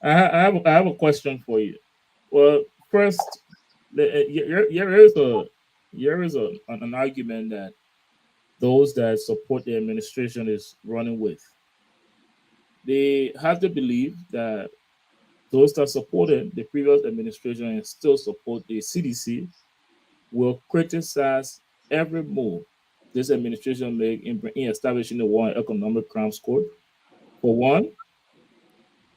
I have a question for you. Well, first, there is an argument that those that support the administration is running with. They have to believe that those that supported the previous administration and still support the CDC will criticize every move this administration make in establishing the War and Economic Crimes Court. For one,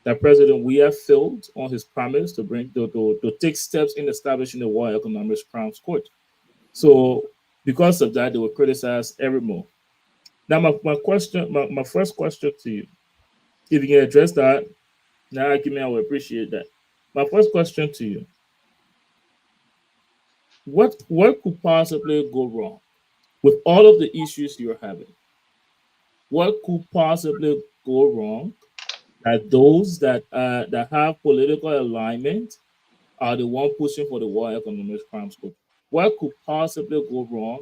that President Weah failed on his promise to take steps in establishing the War and Economic Crimes Court. So because of that, they will criticize every move. Now, my first question to you, if you can address that, now I will appreciate that. My first question to you: What could possibly go wrong with all of the issues you're having? What could possibly go wrong that those that have political alignment are the one pushing for the War Economic Crimes Court? What could possibly go wrong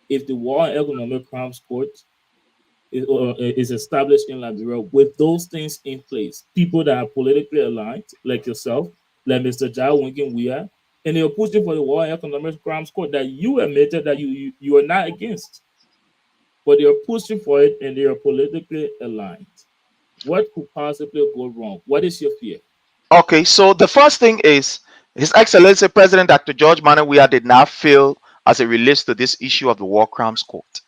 if the War Economic Crimes Court is established in Liberia with those things in place? People that are politically aligned, like yourself, like Mr. Jao Winkin Weah, and they're pushing for the War Economic Crimes Court that you admitted that you are not against, but they are pushing for it and they are politically aligned. What could possibly go wrong? What is your fear? Okay, so the first thing is His Excellency President Dr. George Manneh Weah did not fail as it relates to this issue of the War Crimes Court.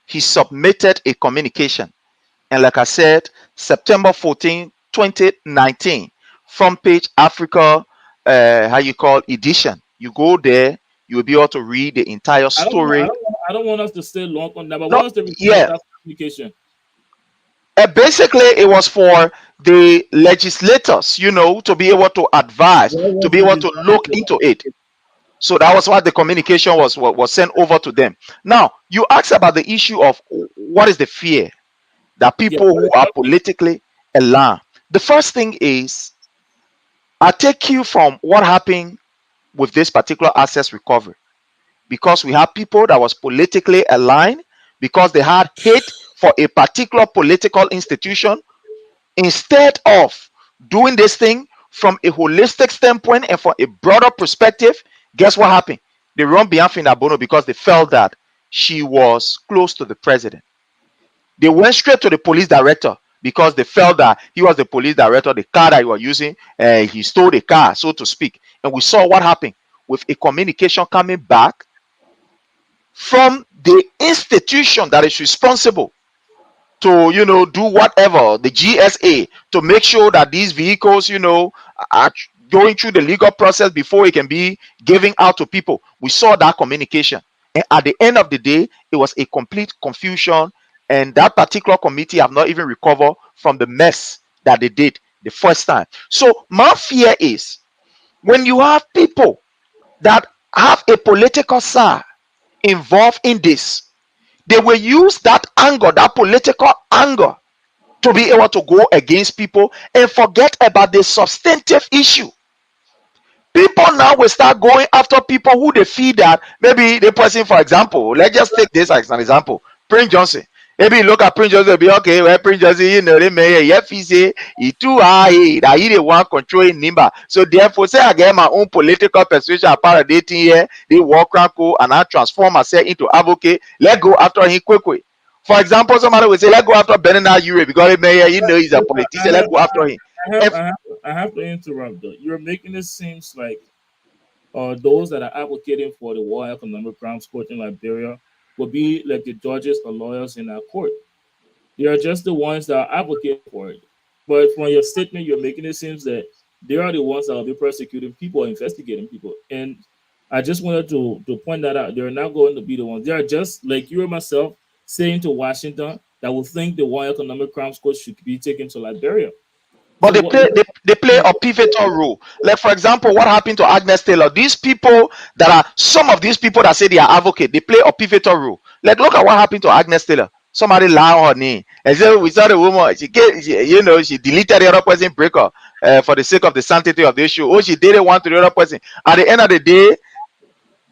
He submitted a communication, and like I said, September 14, 2019, Front Page Africa, edition. You go there, you will be able to read the entire story. I don't want us to stay long on that, but No, what was the result yeah. of that communication? Basically, it was for the legislators, to be able to advise, to be able to look into it. So that was why the communication was sent over to them. Now, you asked about the issue of what is the fear that people who are politically aligned. The first thing is, I take you from what happened with this particular access recovery, because we have people that was politically aligned because they had hate for a particular political institution. Instead of doing this thing from a holistic standpoint and from a broader perspective, guess what happened? They run Bianfina Bono because they felt that she was close to the president. They went straight to the police director because they felt that he was the police director, the car that he was using, he stole the car, so to speak. And we saw what happened with a communication coming back from the institution that is responsible to do whatever, the GSA, to make sure that these vehicles are going through the legal process before it can be given out to people. We saw that communication, and at the end of the day, it was a complete confusion, and that particular committee have not even recovered from the mess that they did the first time. So my fear is, when you have people that have a political side involved in this, they will use that anger, that political anger, to be able to go against people and forget about the substantive issue. People now will start going after people who they feel that maybe the person, for example, let's just take this as an example, Prince Johnson. Maybe you look at Prince Johnson and be okay, well, Prince Johnson, they may he say he too high, that he the one controlling Nimba. So therefore, say I get my own political persuasion apart of dating here, they walk around and I transform myself into advocate. Let go after him quickly. For example, somebody will say, let go after Bernard Ure because he's a politician, let go after him. I have to interrupt though. You're making it seem like those that are advocating for the War Economic Crimes Court in Liberia will be like the judges or lawyers in our court. They are just the ones that are advocating for it. But from your statement, you're making it seem that they are the ones that will be prosecuting people or investigating people. And I just wanted to point that out. They're not going to be the ones. They are just like you and myself saying to Washington that will think the War Economic Crimes Court should be taken to Liberia. But they play a pivotal role. Like, for example, what happened to Agnes Taylor? These people some of these people that say they are advocates, they play a pivotal role. Like, look at what happened to Agnes Taylor. Somebody lie on her name. And so we saw the woman, she deleted the other person breaker for the sake of the sanctity of the issue. Oh, she didn't want to the other person. At the end of the day,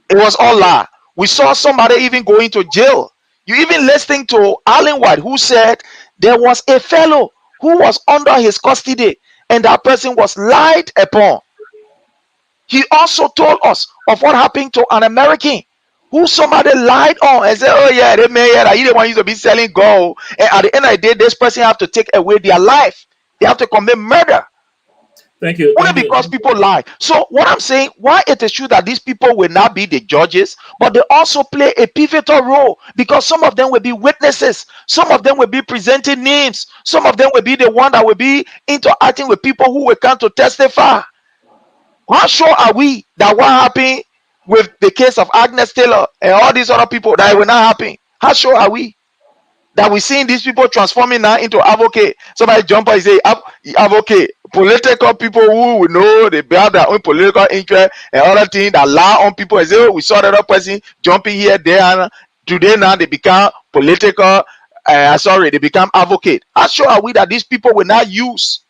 it was all lie. We saw somebody even going to jail. You even listening to Alan White, who said there was a fellow who was under his custody and that person was lied upon. He also told us of what happened to an American who somebody lied on and said, oh yeah, they may he didn't want you to be selling gold. And at the end of the day, this person have to take away their life. They have to commit murder. Thank you. Only because people lie. So what I'm saying, why it is true that these people will not be the judges, but they also play a pivotal role, because some of them will be witnesses, some of them will be presenting names, some of them will be the one that will be interacting with people who will come to testify. How sure are we that what happened with the case of Agnes Taylor and all these other people, that it will not happen? How sure are we that we're seeing these people transforming now into advocate? Somebody jump and say advocate, political people who we know they have their own political interest and other things that lie on people and say, oh, we saw the other person jumping here, there, and today now they become political. They become advocate. How sure are we that these people will not use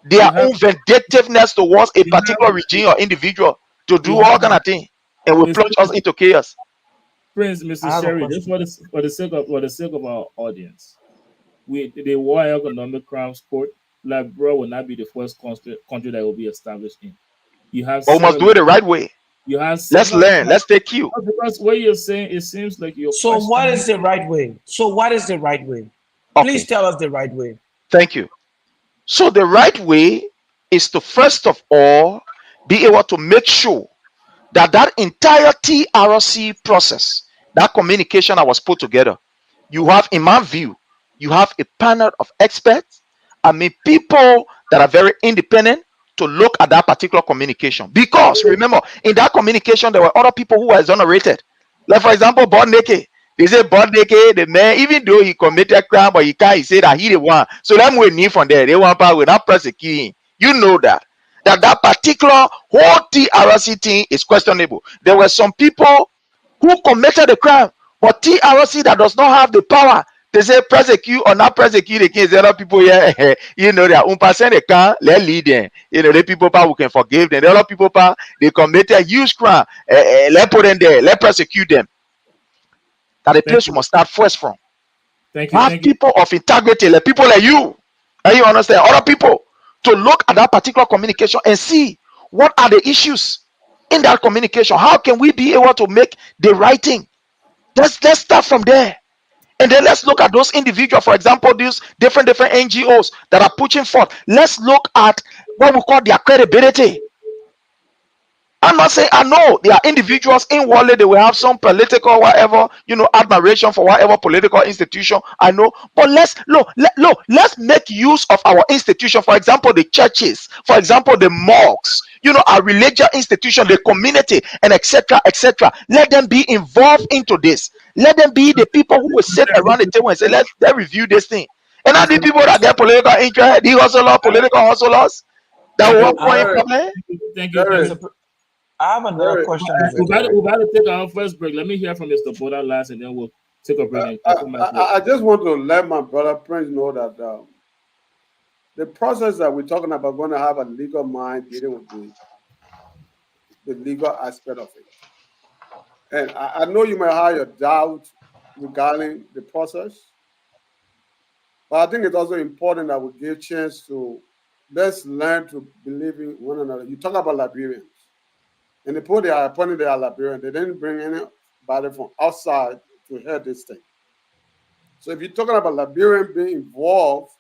their own vindictiveness towards a particular regime or individual to do all kind of things and will plunge us into chaos? Prince, Mr. Sherry, just for the sake of our audience, the War Economic Crimes Court, Liberia will not be the first country that will be established in. You have. But we must do it the right way. You have. Let's learn. Let's take cue. Because what you're saying, it seems like you're. So what is the right way? Please tell us the right way. Thank you. So the right way is to first of all be able to make sure that that entire TRC process, that communication that was put together, you have, in my view, you have a panel of experts. I mean, people that are very independent to look at that particular communication. Because remember, in that communication, there were other people who were exonerated. Like, for example, Bodneke. They say Bodneke, the man, even though he committed crime, but he say that he the one. So let me need from there. They want power without prosecuting. You know that particular whole TRC thing is questionable. There were some people who committed the crime, but TRC that does not have the power. They say prosecute or not prosecute against other people here. You know, their own person they can let lead them. You know, the people who can forgive them. The other people they committed a huge crime. Let put them there. Let prosecute them. That the place we must start first from. Thank you. Have people of integrity, like people like you, and you understand other people, to look at that particular communication and see what are the issues in that communication. How can we be able to make the right thing? Let's start from there. And then let's look at those individuals, for example, these different NGOs that are pushing forth. Let's look at what we call their credibility. I'm not saying, I know there are individuals in Wale, they will have some political, whatever, admiration for whatever political institution, I know. But let's make use of our institution. For example, the churches, for example, the mosques, our religious institution, the community, and etc. Let them be involved into this. Let them be the people who will sit around the table and say, let's review this thing. And not the people that get political interest, the political hustlers that will point. Thank you. I have another question. We're about to take our first break. Let me hear from Mr. Boda last, and then we'll take a break. I just want to let my brother Prince know that the process that we're talking about going to have a legal mind dealing with the legal aspect of it. And I know you may have your doubts regarding the process, but I think it's also important that we give chance to let's learn to believe in one another. You talk about Liberians. And the people they are appointing, they are Liberian. They didn't bring anybody from outside to head this thing. So if you're talking about Liberian being involved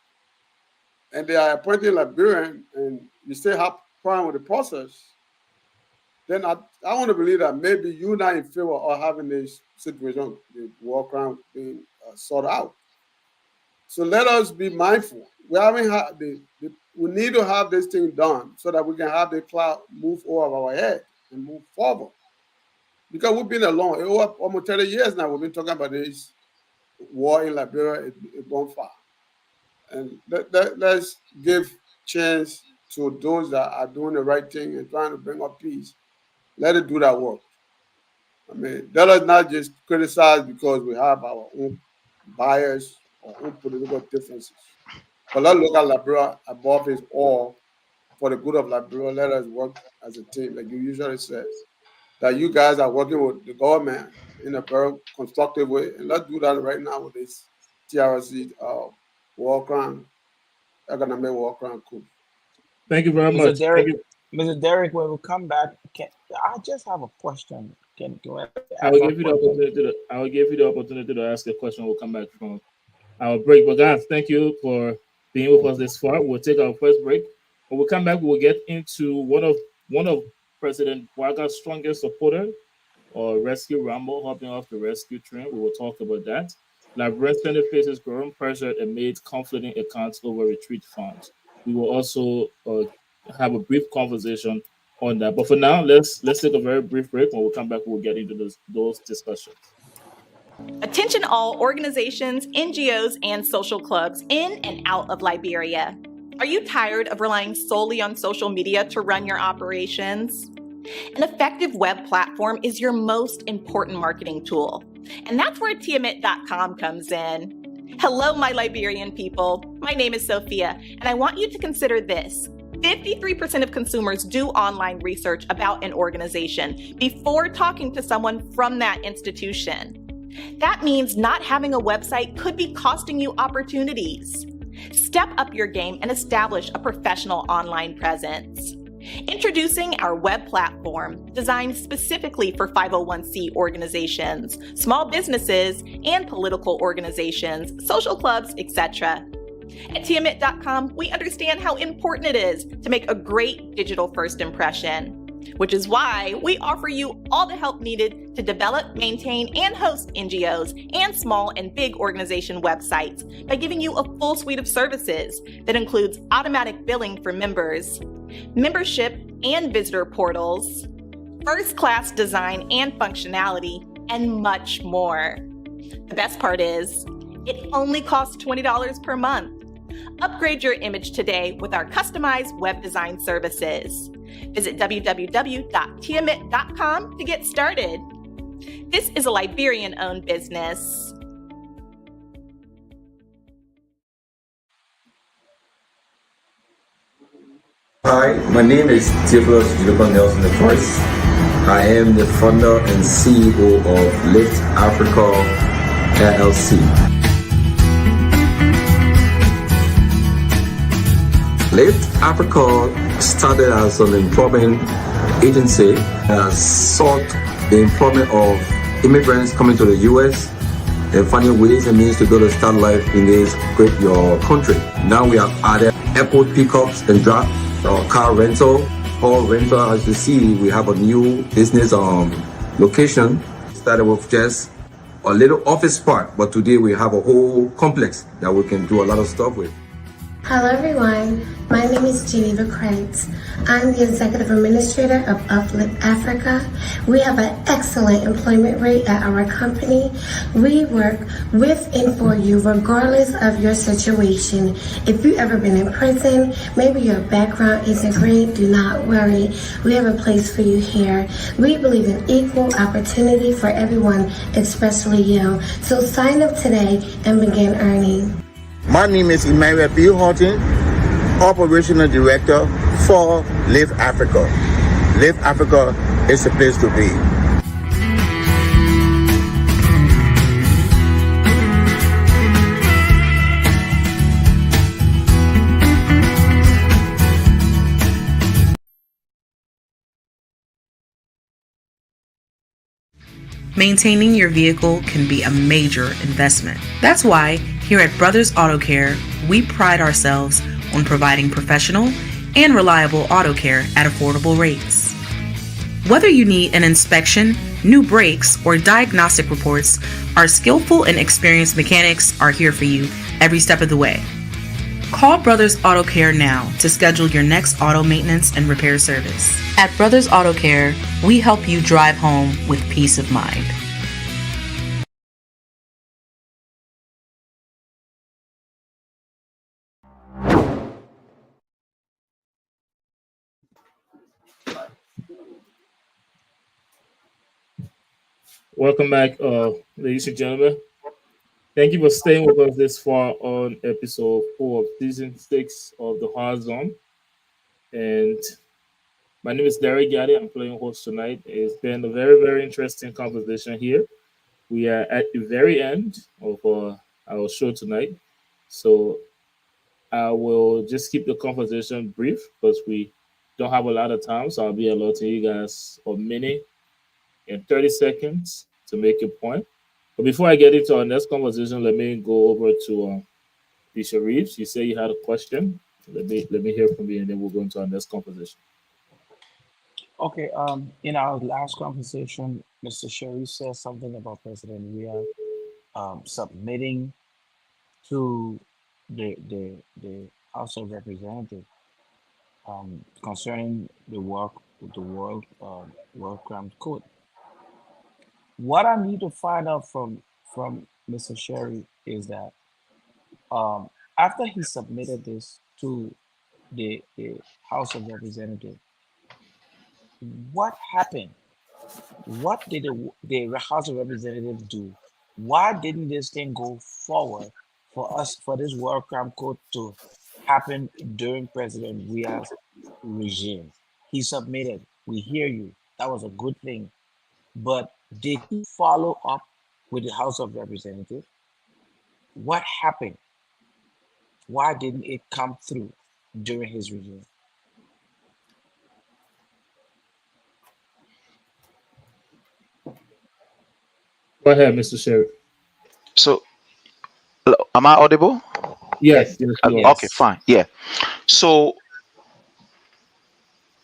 and they are appointing Liberian and you still have problem with the process, then I want to believe that maybe you're not in favor of having this situation, the war crime being sorted out. So let us be mindful. We haven't had we need to have this thing done so that we can have the cloud move over our head and move forward. Because we've been along over almost 30 years now. We've been talking about this war in Liberia, a bonfire. And let's give chance to those that are doing the right thing and trying to bring up peace. Let it do that work. I mean, let us not just criticize because we have our own bias or own political differences. But let's look at Liberia above it all. For the good of Liberia, let us work as a team, like you usually say, that you guys are working with the government in a very constructive way. And let's do that right now with this TRC war crime, economic war crime coup. Thank you very much. Mr. Derek, when we come back, I just have a question. I will give you the opportunity to ask a question. We'll come back from our break. But guys, thank you for being with us this far. We'll take our first break. When we come back, we'll get into one of President Waga's strongest supporters, or Rescue Rambo, hopping off the rescue train. We will talk about that. Liberian Senate faces growing pressure amid conflicting accounts over retreat funds. We will also have a brief conversation on that. But for now, let's take a very brief break. When we come back, we'll get into those discussions. Attention all organizations, NGOs, and social clubs in and out of Liberia. Are you tired of relying solely on social media to run your operations? An effective web platform is your most important marketing tool, and that's where Tiamat.com comes in. Hello, my Liberian people. My name is Sophia, and I want you to consider this. 53% of consumers do online research about an organization before talking to someone from that institution. That means not having a website could be costing you opportunities. Step up your game and establish a professional online presence. Introducing our web platform, designed specifically for 501c organizations, small businesses, and political organizations, social clubs, etc. At Tiamat.com, we understand how important it is to make a great digital first impression, which is why we offer you all the help needed to develop, maintain, and host NGOs and small and big organization websites by giving you a full suite of services that includes automatic billing for members, membership and visitor portals, first-class design and functionality, and much more. The best part is, it only costs $20 per month. Upgrade your image today with our customized web design services. Visit www.tiamat.com to get started. This is a Liberian-owned business. Hi, my name is Theophilus Juliban Nelson I. I am the founder and CEO of Lift Africa LLC. Lift Africa started as an employment agency that sought the employment of immigrants coming to the U.S. and finding ways and means to be able to start life in this great your country. Now we have added airport pickups and drop, car rental, or rental. As you see, we have a new business location. Started with just a little office part, but today we have a whole complex that we can do a lot of stuff with. Hello everyone, my name is Geneva Krantz. I'm the Executive Administrator of Uplift Africa. We have an excellent employment rate at our company. We work with and for you regardless of your situation. If you've ever been in prison, maybe your background isn't great, do not worry. We have a place for you here. We believe in equal opportunity for everyone, especially you. So sign up today and begin earning. My name is Emmanuel B. Horton, Operational Director for Live Africa. Live Africa is the place to be. Maintaining your vehicle can be a major investment. That's why here at Brothers Auto Care, we pride ourselves on providing professional and reliable auto care at affordable rates. Whether you need an inspection, new brakes, or diagnostic reports, our skillful and experienced mechanics are here for you every step of the way. Call Brothers Auto Care now to schedule your next auto maintenance and repair service. At Brothers Auto Care, we help you drive home with peace of mind. Welcome back, ladies and gentlemen. Thank you for staying with us this far on episode 4 of season 6 of the Hard Zone. And my name is Derek Gaddy. I'm playing host tonight. It's been a very, very interesting conversation here. We are at the very end of our show tonight. So I will just keep the conversation brief because we don't have a lot of time. So I'll be allotting you guys a minute and 30 seconds to make your point. But before I get into our next conversation, let me go over to Bishop Reeves. You say you had a question. Let me hear from you, and then we'll go into our next conversation. Okay. In our last conversation, Mr. Sherry said something about President Weah submitting to the House of Representatives concerning the work with the World Crime Court. What I need to find out from Mr. Sherry is that after he submitted this to the House of Representatives. What happened? What did the House of Representatives do? Why didn't this thing go forward for this war crime code to happen during President Weah's regime? He submitted. We hear you. That was a good thing. But did he follow up with the House of Representatives? What happened? Why didn't it come through during his regime? Go ahead, Mr. Sherry. So, am I audible? Yes. Okay, fine. Yeah. So,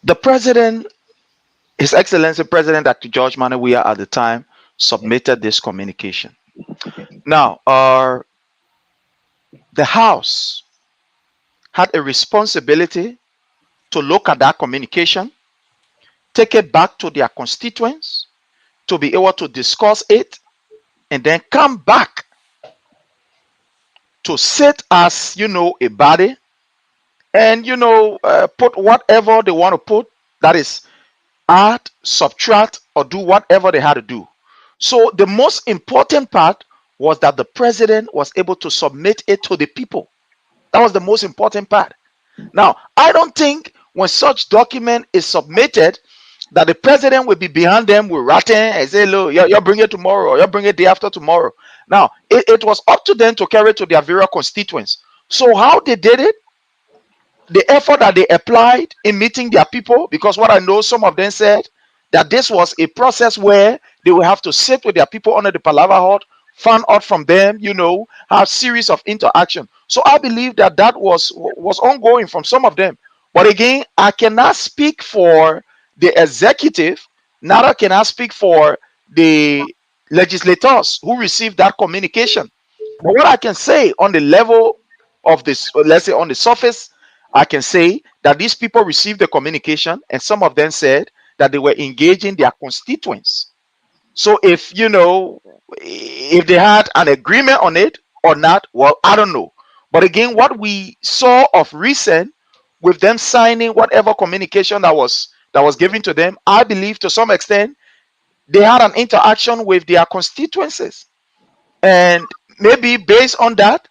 the president, His Excellency President Dr. George Manneh Weah at the time submitted this communication. Now, the House had a responsibility to look at that communication, take it back to their constituents, to be able to discuss it, and then come back to sit as, a body and, put whatever they want to put, that is, add, subtract, or do whatever they had to do. So the most important part was that the president was able to submit it to the people. That was the most important part. Now, I don't think when such document is submitted that the president will be behind them with ratting and say, look, you'll bring it tomorrow, or you'll bring it day after tomorrow. Now, it was up to them to carry it to their various constituents. So how they did it, the effort that they applied in meeting their people, because what I know, some of them said that this was a process where they will have to sit with their people under the Palaver hut, find out from them, have series of interaction. So I believe that was ongoing from some of them. But again, I cannot speak for the executive, neither can I speak for the legislators who received that communication. But what I can say on the level of this, let's say on the surface, I can say that these people received the communication, and some of them said that they were engaging their constituents. So if they had an agreement on it or not, well, I don't know. But again, what we saw of recent with them signing whatever communication that was given to them, I believe to some extent they had an interaction with their constituencies. And maybe based on that,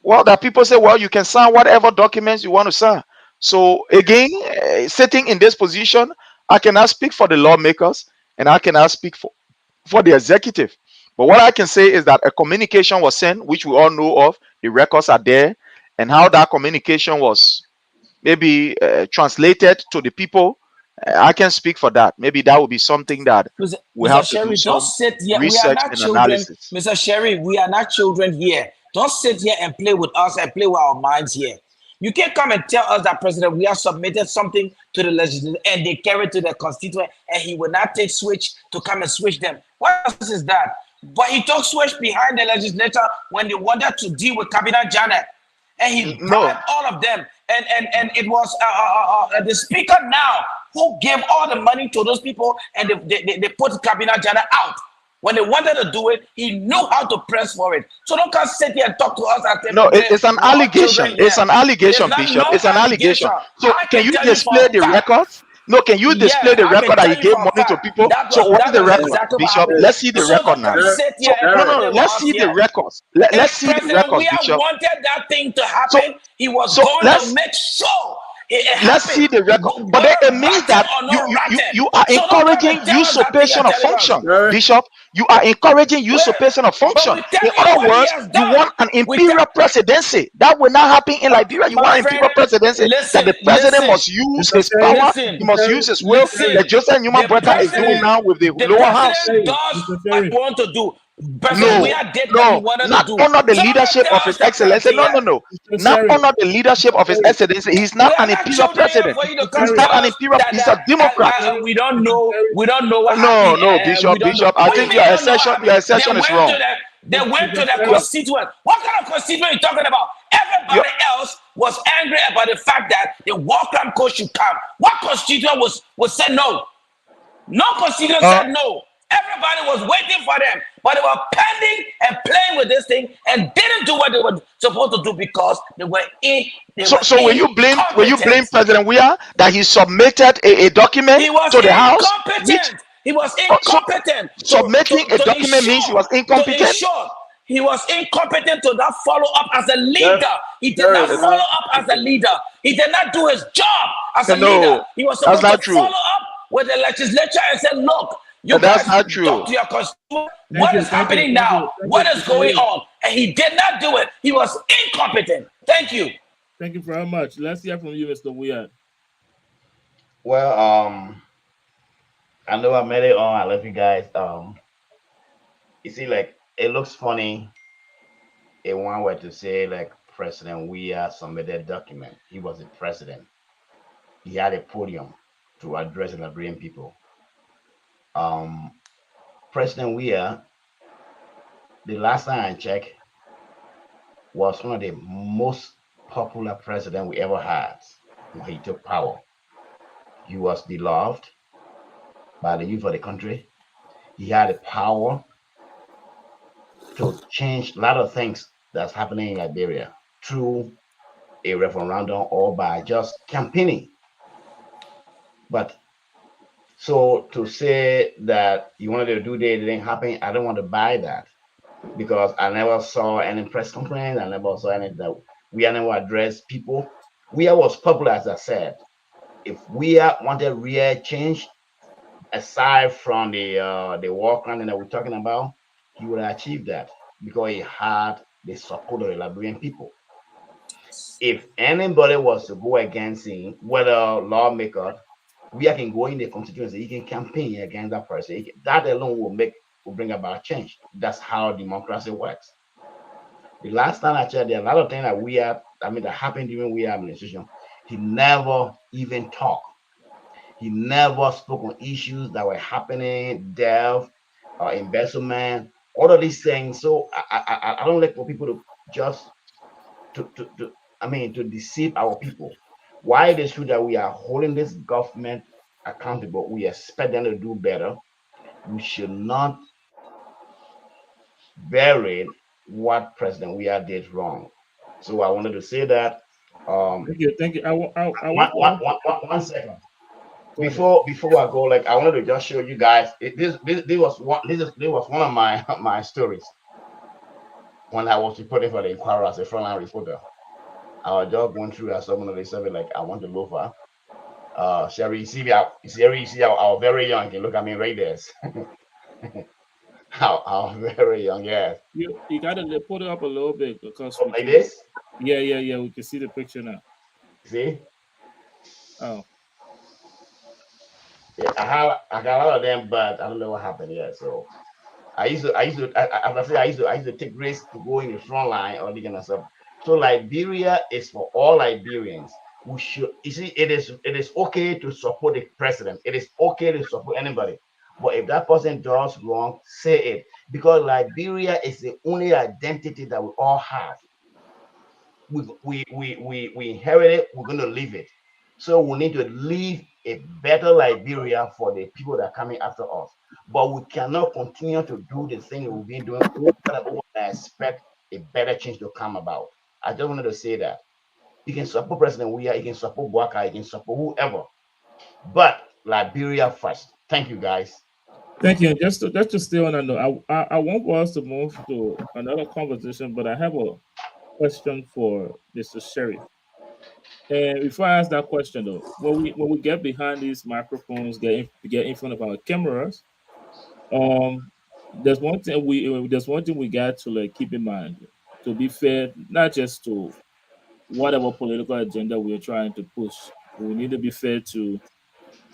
well, that people say, well, you can sign whatever documents you want to sign. So again, sitting in this position, I cannot speak for the lawmakers and I cannot speak for the executive. But what I can say is that a communication was sent, which we all know of, the records are there, and how that communication was maybe translated to the people, I can speak for that. Maybe that would be something that we have to do some research and analysis. Mr. Sherry, we are not children here. Don't sit here and play with us and play with our minds here. You can't come and tell us that President we have submitted something to the legislature and they carry it to the constituent and he will not take switch to come and switch them. What else is that? But he took switch behind the legislature when they wanted to deal with Cabinet Janet. And he brought all of them. And it was the speaker now who gave all the money to those people and they put Cabinet Janet out. When they wanted to do it, he knew how to press for it. So don't come sit here and talk to us. It's an allegation. It's an allegation, Bishop. It's an allegation. So can you display the records? No, can you display the record that he gave money to people? So what's the record, Bishop? Let's see the record now. No, let's see the records. Let's see the records, Bishop. Wanted that thing to happen. He was going to make sure. Let's see the record. But then it means that you are encouraging usurpation of function, Bishop. You are encouraging usurpation of function. In other words, you want an imperial presidency. That will not happen in Liberia. You want imperial presidency that the president must use his power, he must use his will. That Joseph Newman Bretta is doing now with the lower house. What you want to do. Not under the leadership of His Excellency. No. Not under the leadership of His Excellency. He's not an imperial president. He's not an imperial. He's a Democrat. We don't know what happened. Bishop. I think your assertion is wrong. They went to their constituent. What kind of constituent are you talking about? Everybody else was angry about the fact that the war crime code should come. What constituent was said no? No constituent said no. Everybody was waiting for them, but they were pending and playing with this thing and didn't do what they were supposed to do because they were So will you blame incompetent. President Weah that he submitted a document He was to the House? incompetent. He was incompetent. Submitting a document means he was incompetent? To ensure he was incompetent to not follow up as a leader. He did not follow up as a leader. He did not do his job as a leader. He was supposed to follow up with the legislature and say, look, you guys talk to your consumer. What is happening now? What is going on? And he did not do it. He was incompetent. Thank you. Thank you very much. Let's hear from you, Mr. Weah. Well, I know I made it on. I love you guys. You see, like, it looks funny if one were to say, like, President Weah submitted document. He was the president. He had a podium to address the Liberian people. President Weah, the last time I checked, was one of the most popular president we ever had when he took power. He was beloved by the youth of the country. He had the power to change a lot of things that's happening in Liberia through a referendum or by just campaigning. But so to say that you wanted to do that, it didn't happen, I don't want to buy that, because I never saw any press conference. I never saw any that Weah never addressed people. Weah was popular, as I said. If Weah wanted real change, aside from the war crime that we're talking about, he would have achieved that because he had the support of the Liberian people. If anybody was to go against him, whether lawmaker, Weah can go in the constituency, he can campaign against that person. That alone will bring about change. That's how democracy works. The last time I checked, there are a lot of things that happened during Weah administration. He never even talked. He never spoke on issues that were happening, death, investment, all of these things. So I don't like for people to just to deceive our people. Why it is true that we are holding this government accountable, we expect them to do better. We should not bury what President Weah did wrong. So I wanted to say that. Thank you. One second. Before I go, like, I wanted to just show you guys. This was one of my stories when I was reporting for the Inquirer as a frontline reporter. I was just going through as someone they said, like, I want to go for. Sherry, you see how I was very young. You can look at me right there. I'm very young, yeah. You gotta put it up a little bit because like this? Yeah. We can see the picture now. See? Oh. Yeah, I got a lot of them, but I don't know what happened yet. So I used to take risks to go in the front line or the kind of stuff. So Liberia is for all Liberians. We should, you see, it is okay to support the president. It is okay to support anybody. But if that person does wrong, say it. Because Liberia is the only identity that we all have. We inherit it, we're going to leave it. So we need to leave a better Liberia for the people that are coming after us. But we cannot continue to do the thing we've been doing and expect a better change to come about. I just wanted to say that. You can support President Weah, you can support Bouaka, you can support whoever. But Liberia first. Thank you, guys. Thank you. Just to stay on that note, I want us to move to another conversation, but I have a question for Mr. Sheriff. And before I ask that question, though, when we get behind these microphones, get in front of our cameras, there's one thing we got to keep in mind. To be fair, not just to whatever political agenda we are trying to push, we need to be fair to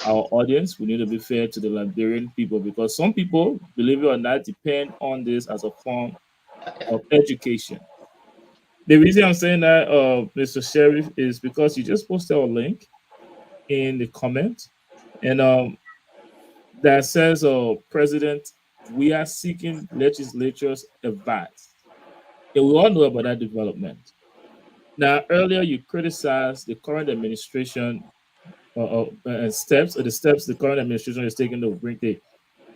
our audience. We need to be fair to the Liberian people, because some people, believe it or not, depend on this as a form of education. The reason I'm saying that, Mr. Sheriff, is because you just posted a link in the comment, and that says, President, we are seeking legislature's advice. And we all know about that development. Now, earlier you criticized the current administration and the steps the current administration is taking to bring the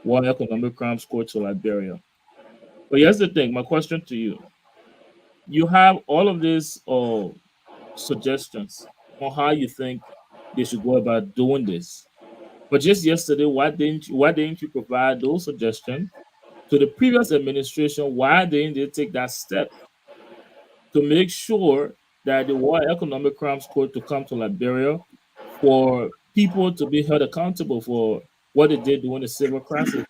War Economic Crimes Court to Liberia. But here's the thing, my question to you. You have all of these suggestions on how you think they should go about doing this. But just yesterday, why didn't you provide those suggestions to the previous administration? Why didn't they take that step to make sure that the War Economic Crimes Court to come to Liberia for people to be held accountable for what they did during the civil crisis?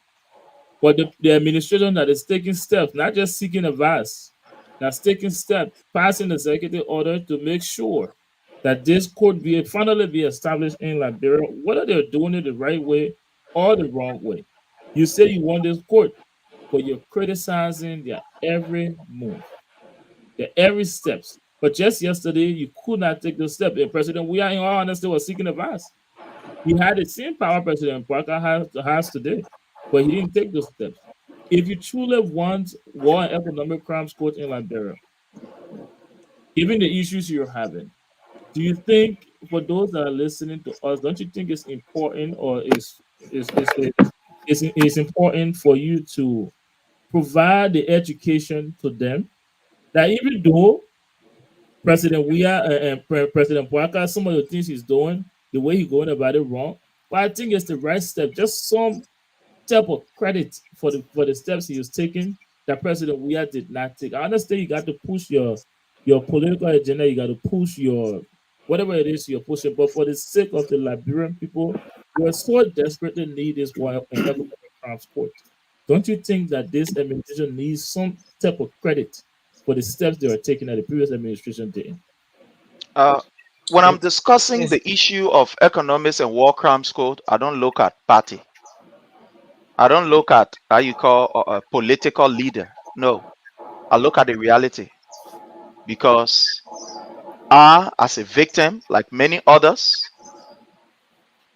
But the administration that is taking steps, not just seeking advice, that's taking steps, passing executive order to make sure that this court finally be established in Liberia, whether they're doing it the right way or the wrong way. You say you want this court, but you're criticizing their every move, their every steps. But just yesterday, you could not take those steps. And President Weah, in all honesty, was seeking advice. He had the same power President Parker has today, but he didn't take those steps. If you truly want War and Economic Crimes Court in Liberia, given the issues you're having, do you think, for those that are listening to us, don't you think it's important, or is important for you to provide the education to them that even though President Weah and President Parker, some of the things he's doing, the way he's going about it wrong, but I think it's the right step. Just some type of credit for the steps he was taking that President Weah did not take. I understand you got to push your political agenda, you got to push your whatever it is you're pushing, but for the sake of the Liberian people who are so desperately need this War and Economic Crimes Court, don't you think that this administration needs some type of credit for the steps they are taking that the previous administration didn't? When I'm discussing the issue of economics and war crimes code, I don't look at party. I don't look at how you call a political leader. No, I look at the reality, because I, as a victim, like many others,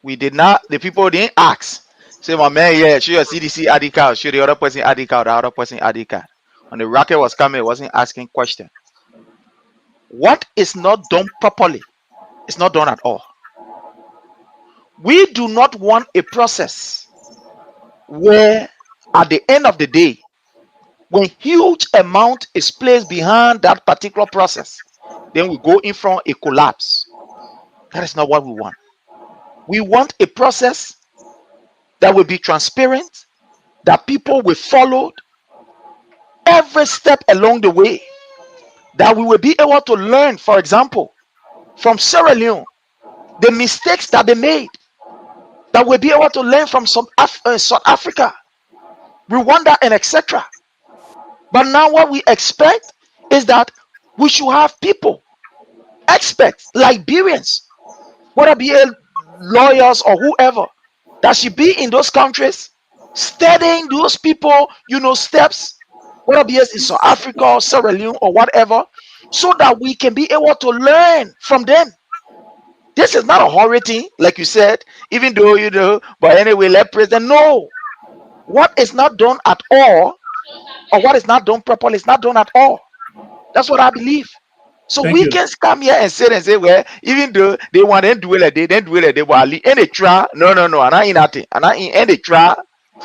the people didn't ask. Say, my man, yeah, show your CDC ID card, show the other person ID card, the other person ID card. When the rocket was coming, it wasn't asking question. What is not done properly is not done at all. We do not want a process where at the end of the day, when huge amount is placed behind that particular process, then we go in front a collapse. That is not what we want. We want a process that will be transparent, that people will follow every step along the way, that we will be able to learn, for example, from Sierra Leone, the mistakes that they made, that we'll be able to learn from South Africa, Rwanda, and etc. But now what we expect is that we should have people, experts, Liberians, whether be lawyers or whoever, that should be in those countries, studying those people, steps, whether be in South Africa, Sierra Leone, or whatever, so that we can be able to learn from them. This is not a horror thing, like you said, even though, but anyway, let President know what is not done at all, or what is not done properly is not done at all. That's what I believe. So Thank we you. can come here and say, well, even though they want to do it like they didn't do it like they were, and they try. No, and I ain't nothing. And they try.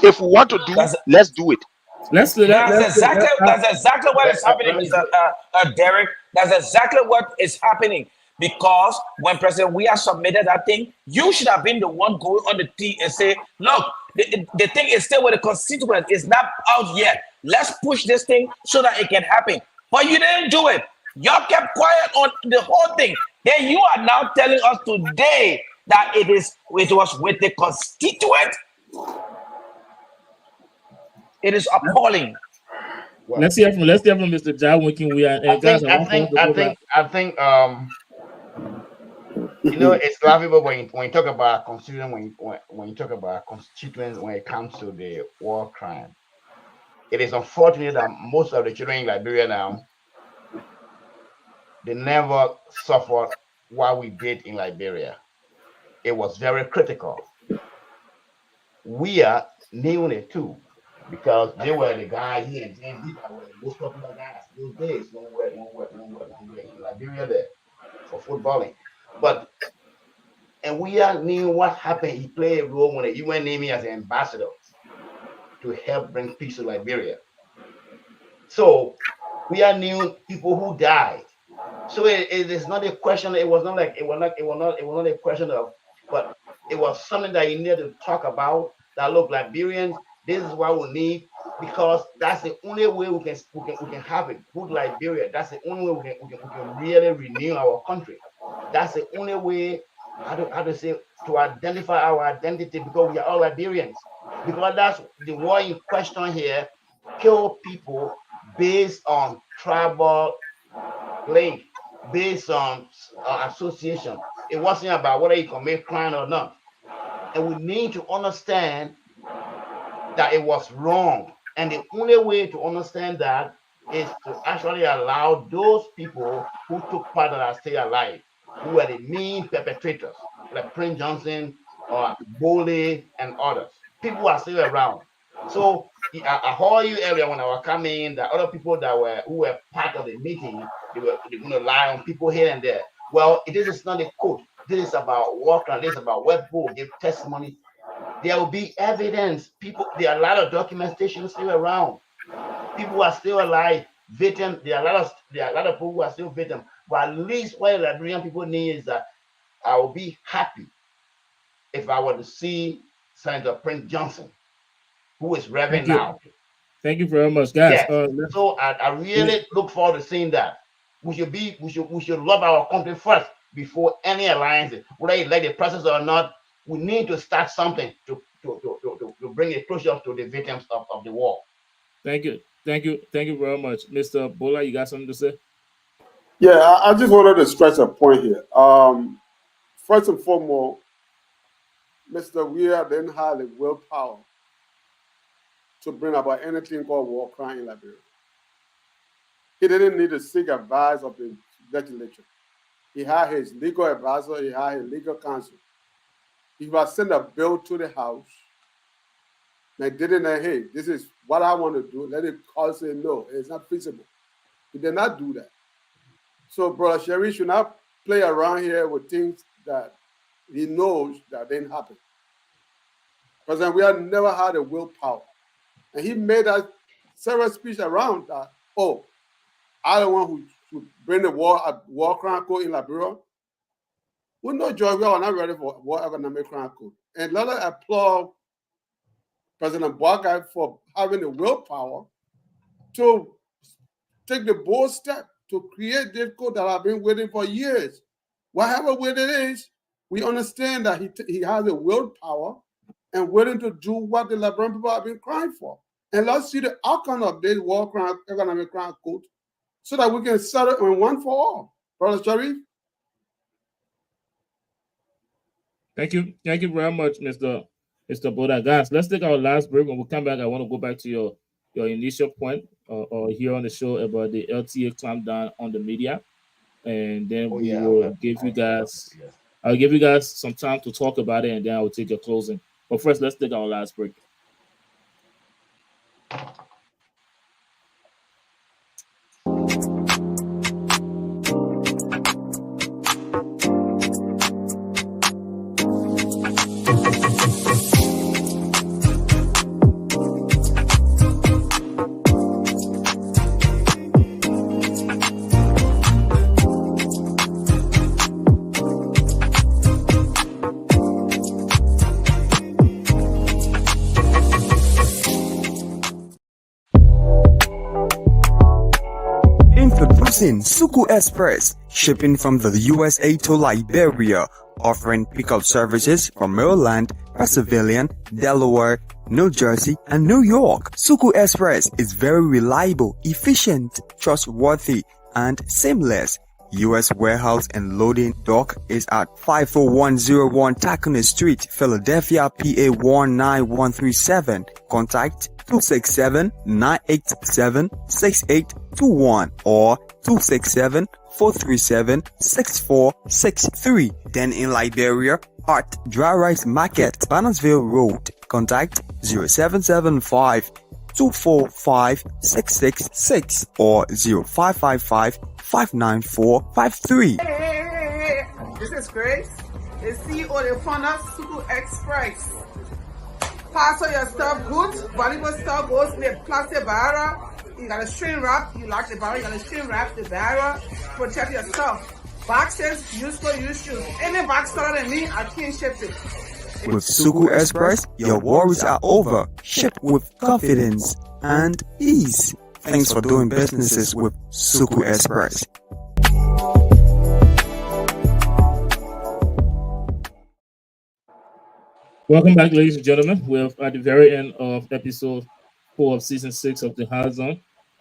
If we want to do, let's do it. That's exactly what is happening, Mr. Derek. That's exactly what is happening. Because when President Weah submitted that thing, you should have been the one going on the T and say, look, the thing is still with the constituent. It's not out yet. Let's push this thing so that it can happen. But you didn't do it. Y'all kept quiet on the whole thing. Then you are now telling us today that it was with the constituent. It is appalling. Let's hear from Mr. John Winking. I think it's laughable when you talk about constituent, when you talk about constituents when it comes to the war crime. It is unfortunate that most of the children in Liberia now, they never suffered what we did in Liberia. It was very critical. We are knew it too, because they were the guys here in James that were the most popular guys those days when we were in Liberia there for footballing. And we knew what happened. He played a role when the UN named him as an ambassador. to help bring peace to Liberia. So we are new people who died. So it is not a question. It was not a question of, but it was something that you needed to talk about. That look, Liberians, this is what we need, because that's the only way we can have a good Liberia. That's the only way we can really renew our country. That's the only way, how to say, to identify our identity, because we are all Liberians. Because that's the war in question here, kill people based on tribal link, based on association. It wasn't about whether you commit crime or not. And we need to understand that it was wrong. And the only way to understand that is to actually allow those people who took part that are still alive, who were the main perpetrators, like Prince Johnson or Bole and others. People are still around. So I heard you earlier when I was coming in that other people who were part of the meeting, they're going to lie on people here and there. Well, this is not a code. This is about work, and this is about where people give testimony. There will be evidence. There are a lot of documentation still around. People are still alive. Victims. There are a lot of people who are still victims. But at least what Liberian people need is that I will be happy if I were to see Senator Prince Johnson, who is Reverend now. Thank you very much, guys. Yeah. So I really look forward to seeing that. We should love our country first before any alliances. Whether you like the process or not, we need to start something to bring a closure to the victims of the war. Thank you very much, Mr. Bola. You got something to say? Yeah, I just wanted to stress a point here. First and foremost, Mr. Weir didn't have the willpower to bring about anything called war crime in Liberia. He didn't need to seek advice of the legislature. He had his legal advisor, he had his legal counsel. He was sent a bill to the House. They didn't say, hey, this is what I want to do. Let it call say, no, it's not feasible. He did not do that. So Brother Sherry should not play around here with things that he knows that didn't happen. Because we have never had a willpower. And he made that several speech around that, oh, I don't want to bring the war crime code in Liberia. We know, George, we are not ready for war economic crime code. And let us applaud President Boakai for having the willpower to take the bold step to create this code that I've been waiting for years. Whatever way it is, we understand that he has the willpower and willing to do what the Liberian people have been crying for. And let's see the outcome of this war crime, economic crime code so that we can settle it in one for all. Brother Sharif? Thank you very much, Mr. Boda. Guys, let's take our last break. When we come back, I want to go back to your initial point or here on the show about the LTA clampdown on the media. And then I'll give you guys some time to talk about it, and then I will take your closing. But first, let's take our last break. Suku Express, shipping from the USA to Liberia, offering pickup services from Maryland, Pennsylvania, Delaware, New Jersey, and New York. Suku Express is very reliable, efficient, trustworthy, and seamless. U.S. warehouse and loading dock is at 54101 Tacony Street, Philadelphia, PA 19137. Contact 267-987-6821 or 267-437-6463. Then in Liberia, at Dry Rice Market, Bannersville Road. Contact 0775-245-666 or 0555-594-53. This is Grace, the CEO of the founder Suku Express. Parcel your stuff good, valuable stuff goes in a plastic barrel. You gotta shrink wrap, you lock the barrel, you gotta shrink wrap the barrel, protect your stuff. Boxes, useful, use shoes. Any box taller than me, I can't ship it. With Suku Express, your worries are over. Ship with confidence and ease. Thanks for doing businesses with Suku Express. Welcome back, ladies and gentlemen. We're at the very end of episode 4 of season 6 of the Hard Zone.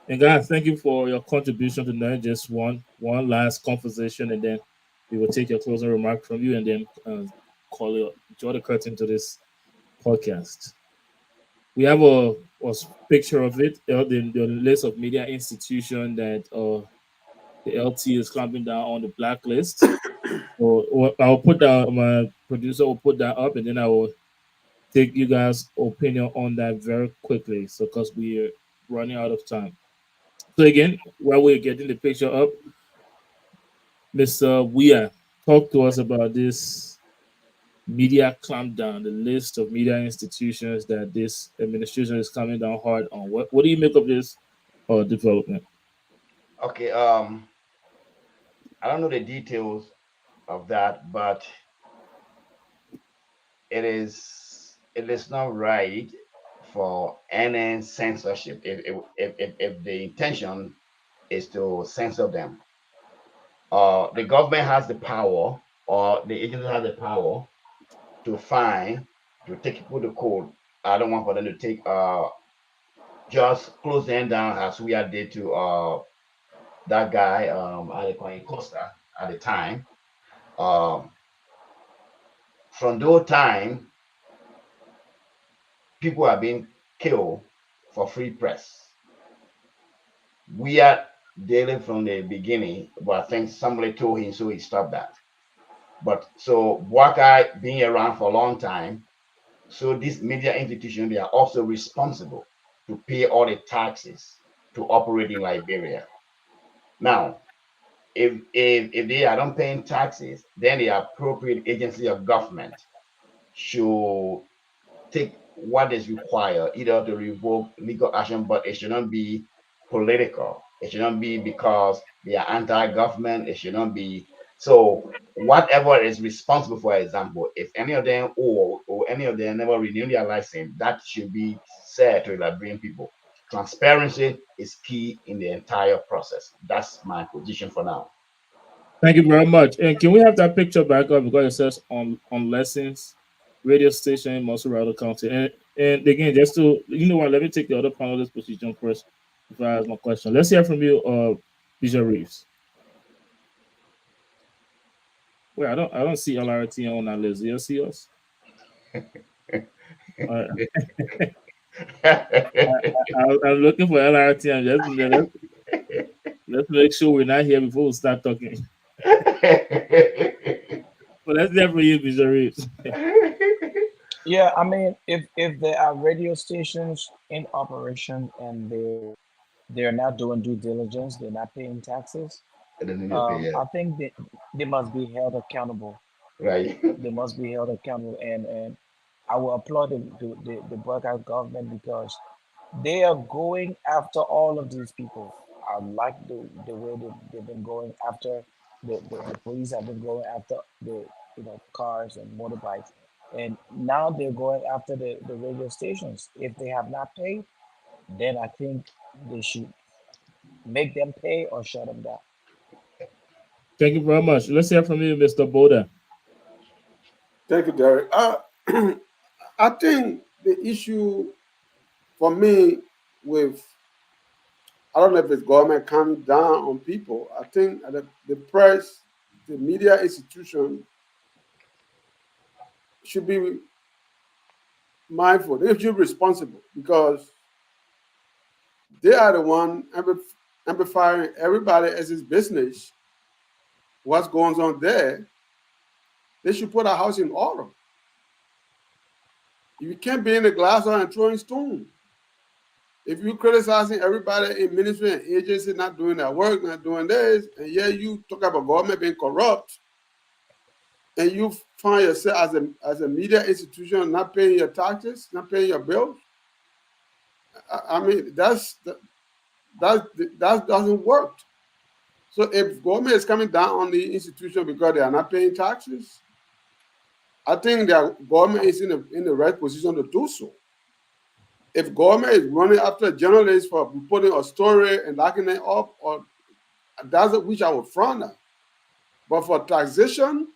And guys, thank you for your contribution tonight. Just one last conversation, and then we will take your closing remark from you, and then draw the curtain to this podcast. We have a picture of it, the list of media institutions that the LT is clamping down on the blacklist. I'll put that, my producer will put that up, and then I will take you guys' opinion on that very quickly. So, because we're running out of time. So again, while we're getting the picture up, Mr. Weah, talk to us about this media clampdown, the list of media institutions that this administration is coming down hard on. What do you make of this development? Okay, I don't know the details of that, but it is not right for any censorship if the intention is to censor them. The government has the power, or the agency has the power to fine, to take people to court. I don't want for them to take just close them down as we did to that guy Costa at the time. From those time, people are being killed for free press. We are dealing from the beginning, but I think somebody told him, so he stopped that. But so Bouakai being around for a long time, so this media institution, they are also responsible to pay all the taxes to operate in Liberia. Now, if they are not paying taxes, then the appropriate agency of government should take what is required, either to revoke legal action, but it should not be political. It should not be because they are anti-government. It should not be. So whatever is responsible, for example, if any of them or any of them never renew their license, that should be said to the Liberian people. Transparency is key in the entire process. That's my position for now. Thank you very much. And can we have that picture back up, because it says on Lessons radio station in Montserrat County. And again, just to, let me take the other panelist position first before I ask my question. Let's hear from you, Bishop Reeves. Wait, I don't see LRT on that list. Do you see us? I'm looking for LRT. Let's make sure we're not here before we start talking. But let's hear from you, Bishop Reeves. Yeah, I mean, if there are radio stations in operation and they're not doing due diligence, they're not paying taxes, I think they must be held accountable. Right. They must be held accountable, and I will applaud the Bouakai government, because they are going after all of these people. I like the way they've been going after the police have been going after the cars and motorbikes, and now they're going after the radio stations. If they have not paid, then I think they should make them pay or shut them down. Thank you very much. Let's hear from you, Mr. Boda. Thank you, Derek. I think the issue for me with, I don't know if it's government coming down on people. I think the press, the media institution should be mindful. They should be responsible, because they are the one amplifying everybody else's business. What's going on there? They should put our house in order. You can't be in the glass and throwing stones. If you're criticizing everybody in ministry and agency not doing their work, not doing this, and you talk about government being corrupt, and you find yourself as a media institution not paying your taxes, not paying your bills? I mean, that doesn't work. So if government is coming down on the institution because they are not paying taxes, I think that government is in the right position to do so. If government is running after journalists for reporting a story and locking it up, or that's which I would frown at. But for taxation,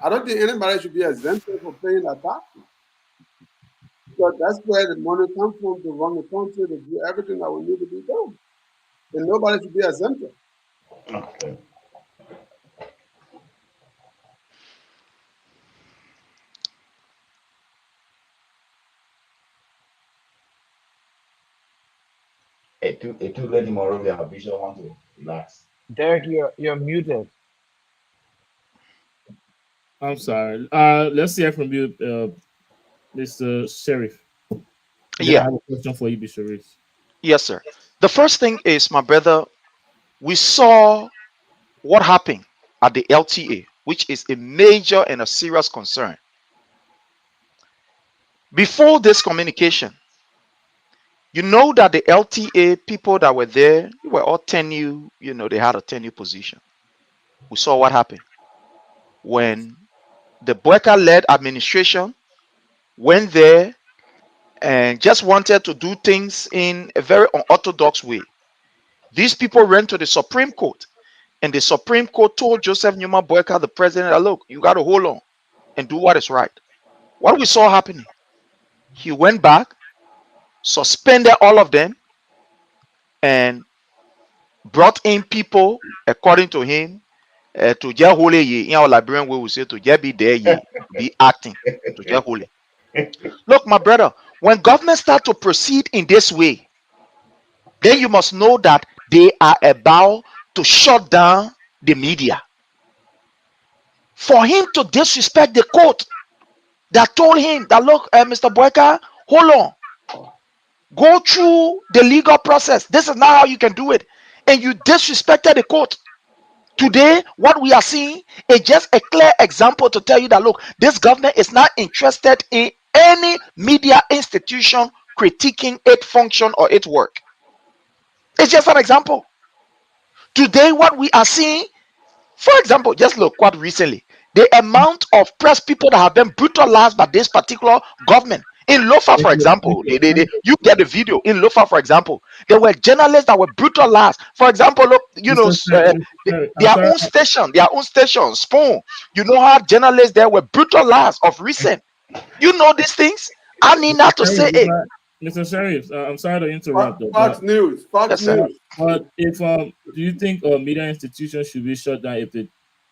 I don't think anybody should be exempted for paying their taxes. Because that's where the money comes from to run the country, to do everything that we need to be done. And nobody should be exempted. Okay. It took late tomorrow. We have Bishop want to relax. Derek, you're muted. I'm sorry. Let's hear from you, Mr. Sheriff. Yeah. I have a question for you, Bishop Reese. Yes, sir. The first thing is, my brother, we saw what happened at the LTA, which is a major and a serious concern. Before this communication, you know that the LTA people that were there, they were all tenure, they had a tenure position. We saw what happened when the Boyka-led administration went there and just wanted to do things in a very unorthodox way. These people went to the Supreme Court, and the Supreme Court told Joseph Newman Boyka, the president, that, look, you got to hold on and do what is right. What we saw happening, he went back, suspended all of them, and brought in people, according to him, to just hold ye. In our Liberian way, we say to just be there, ye, be acting, to just hold it. Look, my brother, when government start to proceed in this way, then you must know that they are about to shut down the media. For him to disrespect the court that told him that, look, Mr. Boyka, hold on, go through the legal process. This is not how you can do it. And you disrespected the court. Today, what we are seeing is just a clear example to tell you that, look, this government is not interested in any media institution critiquing its function or its work. It's just an example. Today, what we are seeing, for example, just look quite recently, the amount of press people that have been brutalized by this particular government. In Lofa, for example, you get the video. In Lofa, for example, there were journalists that were brutalized. For example, look, their own station, Spoon. You know how journalists there were brutalized of recent. You know these things. I need not to say it. Mr. Sheriff, I'm sorry to interrupt. Fox News. But if do you think media institutions should be shut down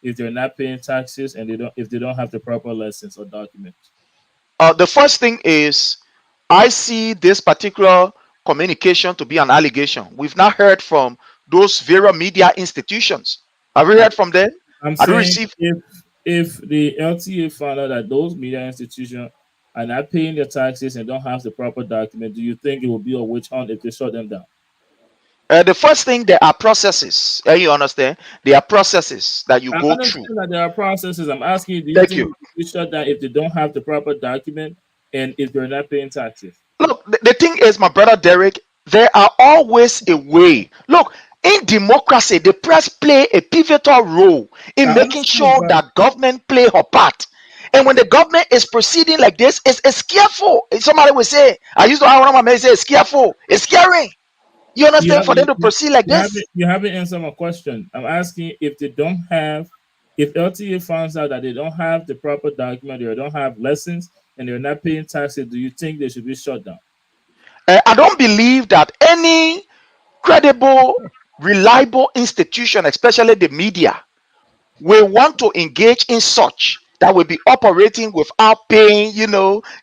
if they're not paying taxes and if they don't have the proper license or documents? The first thing is, I see this particular communication to be an allegation. We've not heard from those various media institutions. Have we heard from them? I'm saying if the LTA found out that those media institutions are not paying their taxes and don't have the proper document, do you think it will be a witch hunt if they shut them down? The first thing, there are processes. You understand? There are processes that you go through. That there are processes. I'm asking you, do you think you shut down if they don't have the proper document and if they're not paying taxes? Look, the thing is, my brother Derek, there are always a way. Look, in democracy, the press play a pivotal role in making sure that government play her part. And when the government is proceeding like this, it's careful. Somebody will say, I used to have one of my men say, it's careful. It's scary. You understand? For them to proceed like this. You haven't answered my question. I'm asking if LTA finds out that they don't have the proper document, they don't have lessons, and they're not paying taxes, do you think they should be shut down? I don't believe that any credible, reliable institution, especially the media, will want to engage in such that will be operating without paying,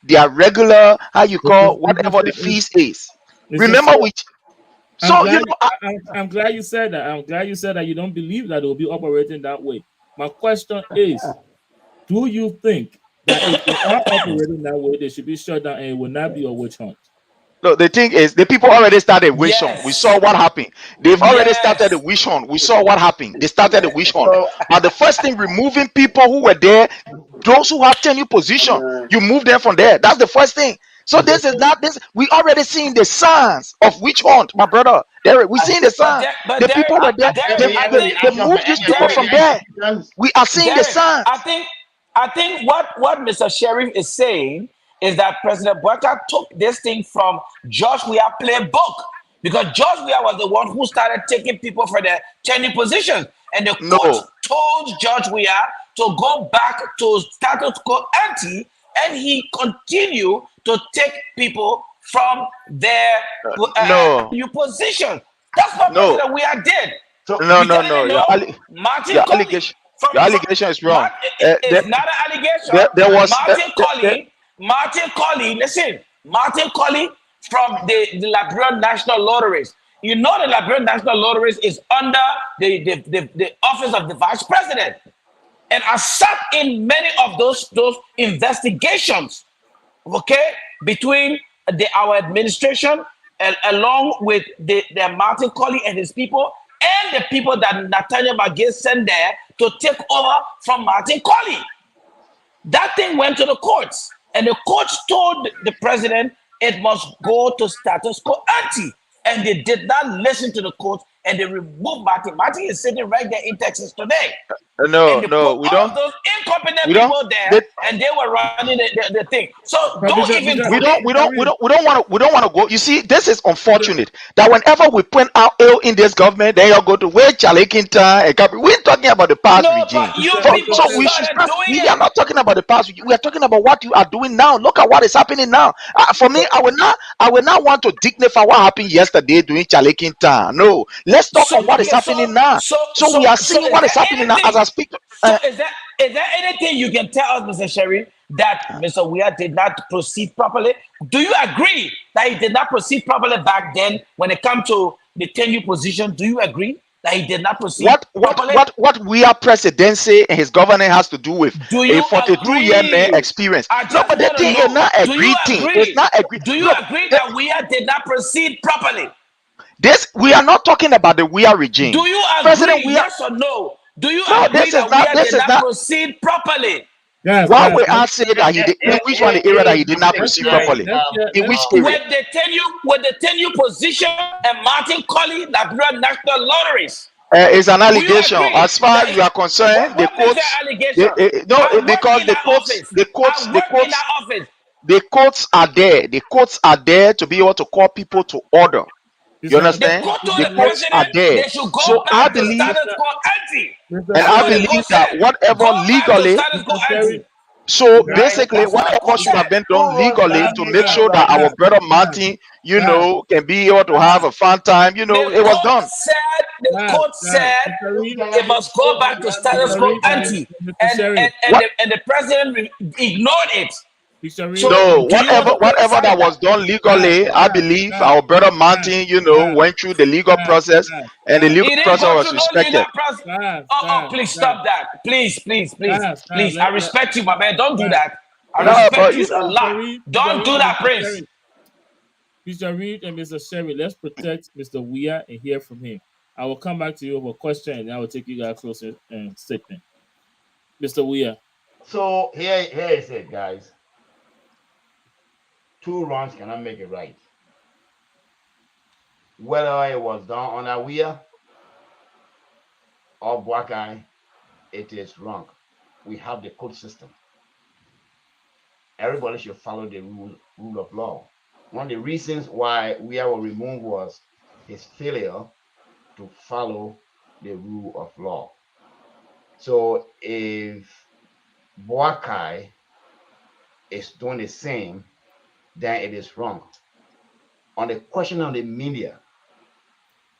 their regular, whatever the fees is. Remember which. I'm glad you said that. I'm glad you said that you don't believe that it will be operating that way. My question is, do you think that if they are operating that way, they should be shut down and it will not be a witch hunt? No, the thing is, the people already started wish hunt. We saw what happened. They've already started the wish hunt. We saw what happened. They started the wish hunt. But the first thing, removing people who were there, those who have tenure position, you move them from there. That's the first thing. So this is not this. We already seen the signs of witch hunt, my brother. Derek, we seen the signs. The people were there. They moved these people from there. We are seeing the Derek, signs. I think what Mr. Sheriff is saying is that President Boakai took this thing from George Weah playbook, because George Weah was the one who started taking people for their tenure positions, and the court told George Weah to go back to status quo ante, and he continued to take people from their new position. That's what President Weah did. So, no. Your allegation is wrong. It's not an allegation. There was Martin Colley, listen, Martin Colley from the Liberian National Lotteries. You know the Liberian National Lotteries is under the office of the vice president. And I sat in many of those investigations, okay, between our administration and along with the Martin Colley and his people, and the people that Nathaniel McGill sent there to take over from Martin Colley. That thing went to the courts, and the courts told the president it must go to status quo ante, and they did not listen to the courts, and they removed Martin. Martin is sitting right there in Texas today. No, we don't. Those incompetent people there, and they were running the thing. So we don't want to go. You see, this is unfortunate that whenever we point out ill in this government, then you go to where Charlie Kintan and Gabriel. We're talking about the past regime. So we are not talking about the past regime. We are talking about what you are doing now. Look at what is happening now. For me, I will not want to dignify what happened yesterday during Charlie Kintan. No, let's talk on what is happening now. So we are seeing what is happening now as I speak. So is there anything you can tell us, Mr. Sherry, that Mr. Weah did not proceed properly? Do you agree that he did not proceed properly back then when it comes to the tenure position? Do you agree that he did not proceed properly? What Weah presidency and his government has to do with a 42-year man experience? No, but the thing is not agree thing. It's not agree. Do you agree that Weah did not proceed properly? We are not talking about the Weah regime. Do you agree? Yes or no? Do you agree that Weah did not proceed properly? Yes, why would I say that he did? In which one the area that he did not proceed properly? In which area? With the tenure position and Martin Colley, Liberian National Lotteries. It's an allegation. As far as you are concerned, the courts. Because the courts are there. The courts are there to be able to call people to order. You understand? The courts are there. So I believe that whatever legally. So basically, whatever should have been done legally to make sure that our brother Martin, can be able to have a fun time, it was done. The court said it must go back to status quo ante, and the president ignored it. No, whatever that was done legally, I believe our brother Martin, went through the legal process, and the legal process was respected. Please stop that. Please. I respect you, my man. Don't do that. I respect you a lot. Don't do that, Prince. Mr. Reed and Mr. Sherry, let's protect Mr. Weah and hear from him. I will come back to you with a question, and I will take you guys closer statement. Mr. Weah. So here is it, guys. 2 wrongs cannot make it right. Whether it was done on Weah or Boakai, it is wrong. We have the court system. Everybody should follow the rule of law. One of the reasons why Weah was removed was his failure to follow the rule of law. So if Boakai is doing the same, then it is wrong. On the question of the media,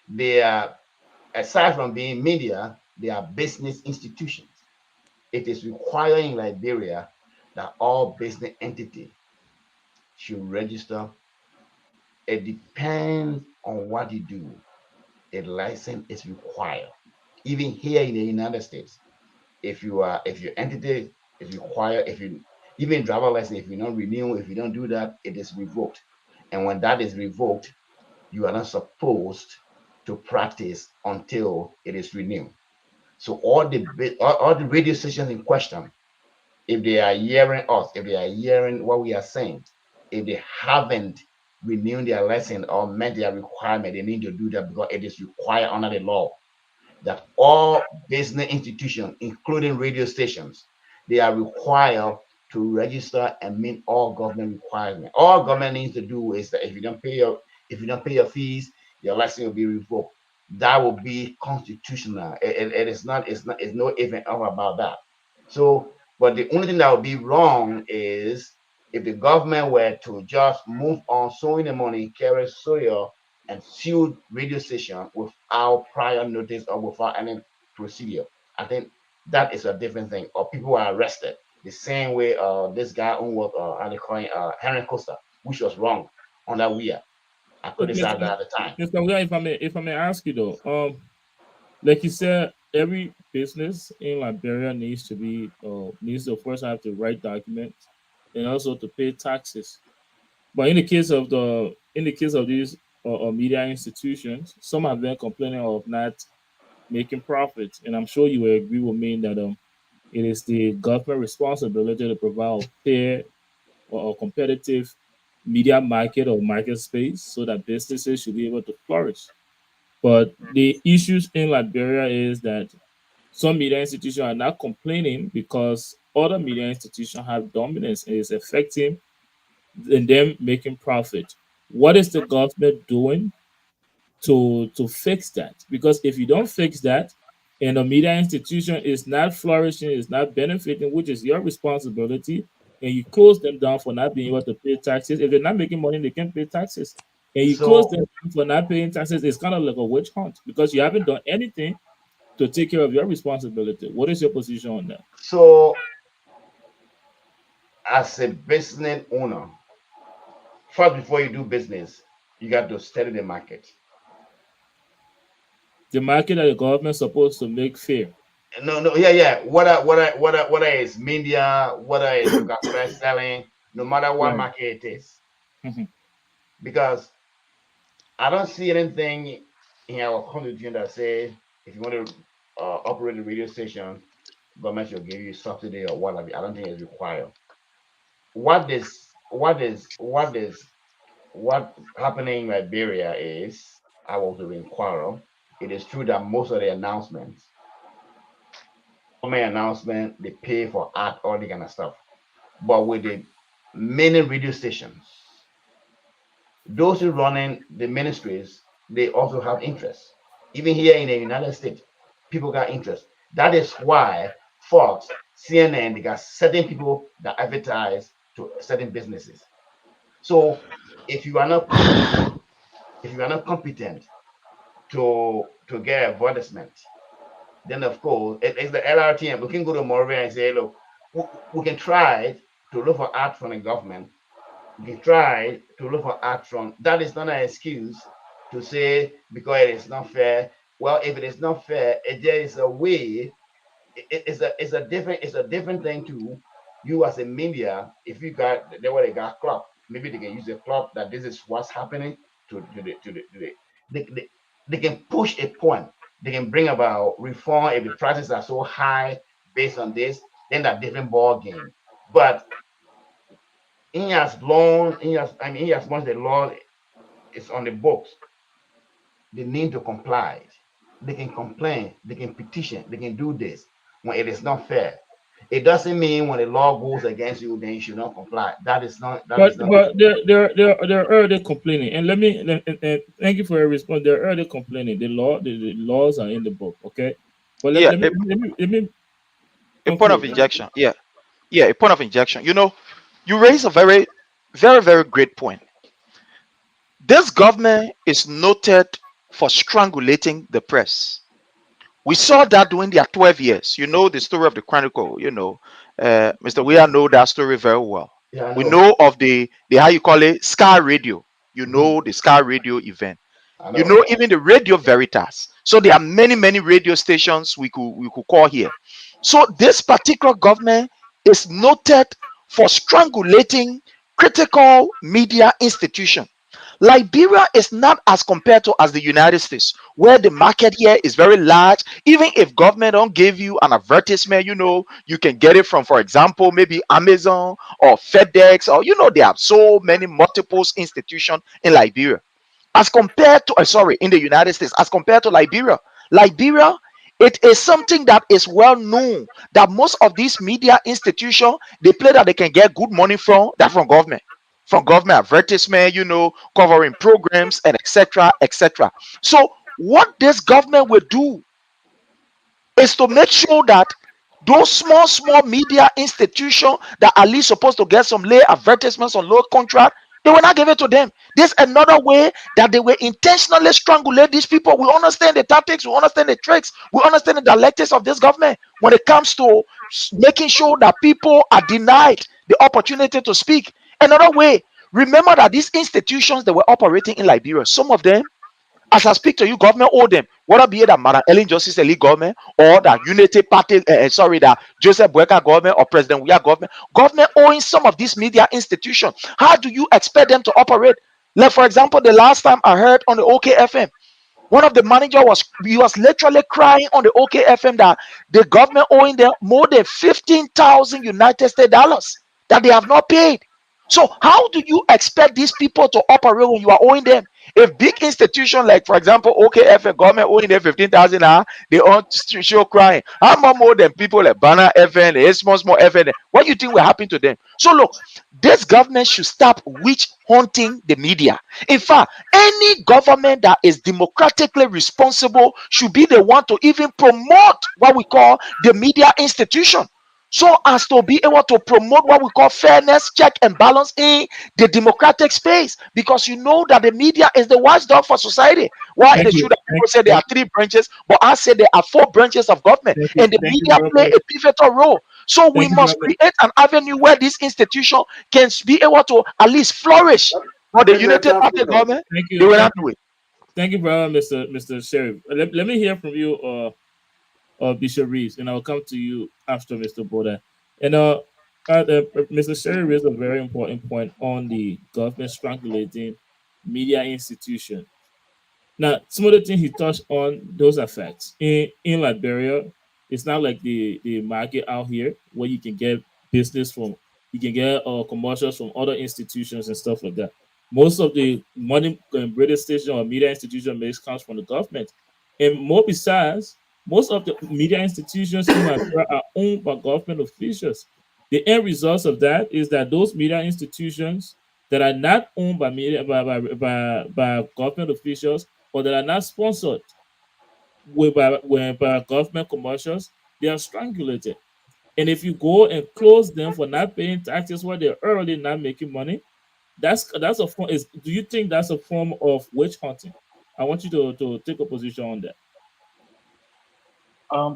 they are, aside from being media, they are business institutions. It is required in Liberia that all business entities should register. It depends on what you do. A license is required. Even here in the United States, if your entity is required, even driver license, if you don't renew, if you don't do that, it is revoked. And when that is revoked, you are not supposed to practice until it is renewed. So all the radio stations in question, if they are hearing us, if they are hearing what we are saying, if they haven't renewed their lesson or met their requirement, they need to do that because it is required under the law that all business institutions, including radio stations, they are required to register and meet all government requirements. All government needs to do is that if you don't pay your fees, your license will be revoked. That will be constitutional. It's no even about that. So, but the only thing that would be wrong is if the government were to just move on sowing the money, carry soil, and sue radio station without prior notice or without any procedure. I think that is a different thing. Or people are arrested the same way this guy who was Henry Costa, which was wrong on that weir. I criticized that at the time. Mr. William, if I may ask you though, like you said, every business in Liberia needs to first have to write documents and also to pay taxes. But in the case of these media institutions, some have been complaining of not making profits, and I'm sure you will agree with me that it is the government responsibility to provide a fair or competitive media market or market space so that businesses should be able to flourish. But the issues in Liberia is that some media institutions are not complaining because other media institutions have dominance and it's affecting them making profit. What is the government doing to fix that? Because if you don't fix that and the media institution is not flourishing, is not benefiting, which is your responsibility, and you close them down for not being able to pay taxes. If they're not making money, they can't pay taxes. And you close them down for not paying taxes, it's kind of like a witch hunt because you haven't done anything to take care of your responsibility. What is your position on that? So, as a business owner, first before you do business, you got to study the market. The market that the government is supposed to make fair. Yeah. Whether it's media, whether it's local selling, no matter what market it is. Mm-hmm. Because I don't see anything in our constitution that say if you want to operate a radio station, government should give you subsidy or whatever. I don't think it's required. What happening in Liberia is, I want to inquire. It is true that most of the announcements, they pay for art, all the kind of stuff. But with the many radio stations, those who running the ministries, they also have interest. Even here in the United States, people got interest. That is why Fox, CNN, they got certain people that advertise to certain businesses. So if you are not competent to get advertisement, then of course it's the LRTM. We can go to Moravia and say, look, we can try to look for art from the government. We can try to look for art from. That is not an excuse to say because it is not fair. Well, if it is not fair, there is a way. It's a different thing to you as a media. If you got they got club, maybe they can use a club that this is what's happening to the. They can push a point. They can bring about reform if the prices are so high based on this. Then that different ball game. But in as much the law is on the books, they need to comply. They can complain. They can petition. They can do this when it is not fair. It doesn't mean when the law goes against you, then you should not comply. That is not. But they're already complaining. And thank you for your response. They're already complaining. The laws are in the book. Okay. But let me a point of injection. A point of injection. You raise a very, very, very great point. This government is noted for strangulating the press. We saw that during their 12 years. You know the story of the Chronicle. Mr. Weir know that story very well. Yeah, we know of the how you call it, Sky Radio. You know the Sky Radio event. You know even the Radio Veritas. So there are many, many radio stations we could call here. So this particular government is noted for strangulating critical media institutions. Liberia is not as compared to as the United States, where the market here is very large. Even if government don't give you an advertisement, you can get it from, for example, maybe Amazon or FedEx, or there are so many multiple institutions in Liberia as compared to in the United States, as compared to Liberia, it is something that is well known that most of these media institutions, they play that they can get good money from government, advertisement, covering programs and etc. So what this government will do is to make sure that those small media institutions that are at least supposed to get some lay advertisements on low contract, they will not give it to them. There's another way that they will intentionally strangulate these people. We understand the tactics, we understand the tricks, we understand the dialectics of this government when it comes to making sure that people are denied the opportunity to speak. Another way, remember that these institutions that were operating in Liberia, some of them, as I speak to you, government owe them. Whether be it that Madam Ellen Justice Elite government or that Unity Party, that Joseph Boyka government or President Weah government owing some of these media institutions. How do you expect them to operate? Like, for example, the last time I heard on the OKFM, one of the manager was literally crying on the OKFM that the government owing them more than 15,000 United States dollars that they have not paid. So how do you expect these people to operate when you are owing them? If big institution like, for example, OKFM government owing them 15,000, they own show crying. How much more than people like Banner FN, small FN? What do you think will happen to them? So look, this government should stop witch hunting the media. In fact, any government that is democratically responsible should be the one to even promote what we call the media institution, so as to be able to promote what we call fairness, check and balance in the democratic space, because you know that the media is the watchdog for society. Why Thank they you. should people say there are 3 branches, but I say there are 4 branches of government, and the Thank you media very play much. a pivotal role. So we Thank you must very much. create an avenue where this institution can be able to at least flourish. But the Unity Party government, Thank they you. will Thank not you. do it. Thank you, brother, Mr. Sheriff. Let me hear from you, Bishop Reeves, and I'll come to you after Mr. Boda. And Mr. Sheriff raised a very important point on the government strangulating media institution. Now, some of the things he touched on, those effects in Liberia, it's not like the market out here where you can get business from, you can get commercials from other institutions and stuff like that. Most of the money radio station or media institution makes comes from the government, and more besides, most of the media institutions in Liberia are owned by government officials. The end result of that is that those media institutions that are not owned by media by government officials or that are not sponsored by government commercials, they are strangulated. And if you go and close them for not paying taxes while they're already not making money, that's a form. Do you think that's a form of witch hunting? I want you to take a position on that.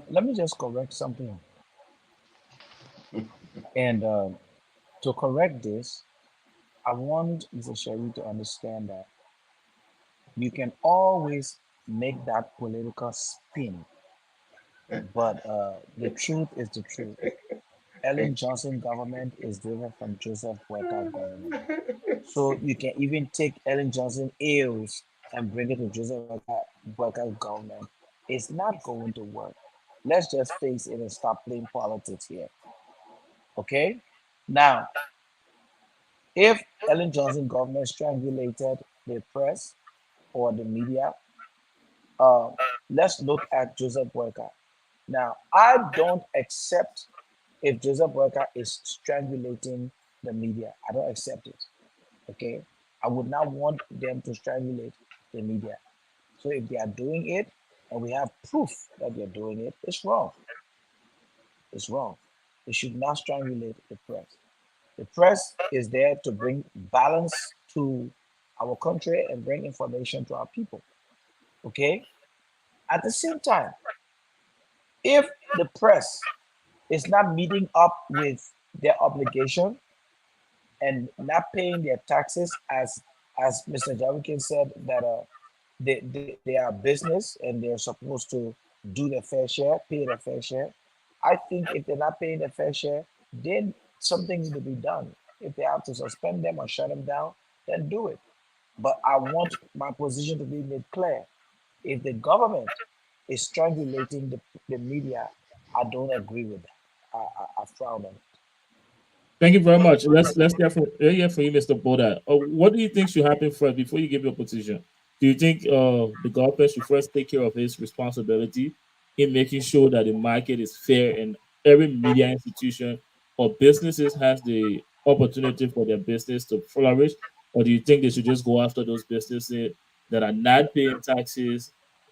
Let me just correct something. And to correct this, I want Mr. Sherry to understand that you can always make that political spin, but the truth is the truth. Ellen Johnson government is different from Joseph Boyka government. So you can even take Ellen Johnson ills and bring it to Joseph Boyka government. It's not going to work. Let's just face it and stop playing politics here. Okay? Now, if Ellen Johnson government strangulated the press or the media, let's look at Joseph Boyka. Now, I don't accept if Joseph Boyka is strangulating the media. I don't accept it. Okay? I would not want them to strangulate the media. So if they are doing it and we have proof that they're doing it, it's wrong. It's wrong. They should not strangulate the press. The press is there to bring balance to our country and bring information to our people. Okay? At the same time, if the press is not meeting up with their obligation and not paying their taxes, as Mr. Jawikin said, that they are business and they're supposed to do their fair share, pay their fair share. I think if they're not paying their fair share, then something needs to be done. If they have to suspend them or shut them down, then do it. But I want my position to be made clear. If the government is strangulating the media, I don't agree with that. I frown on it. Thank you very much. Let's hear from you, Mr. Boda. What do you think should happen first before you give your position? Do you think the government should first take care of its responsibility in making sure that the market is fair and every media institution or businesses has the opportunity for their business to flourish? Or do you think they should just go after those businesses that are not paying taxes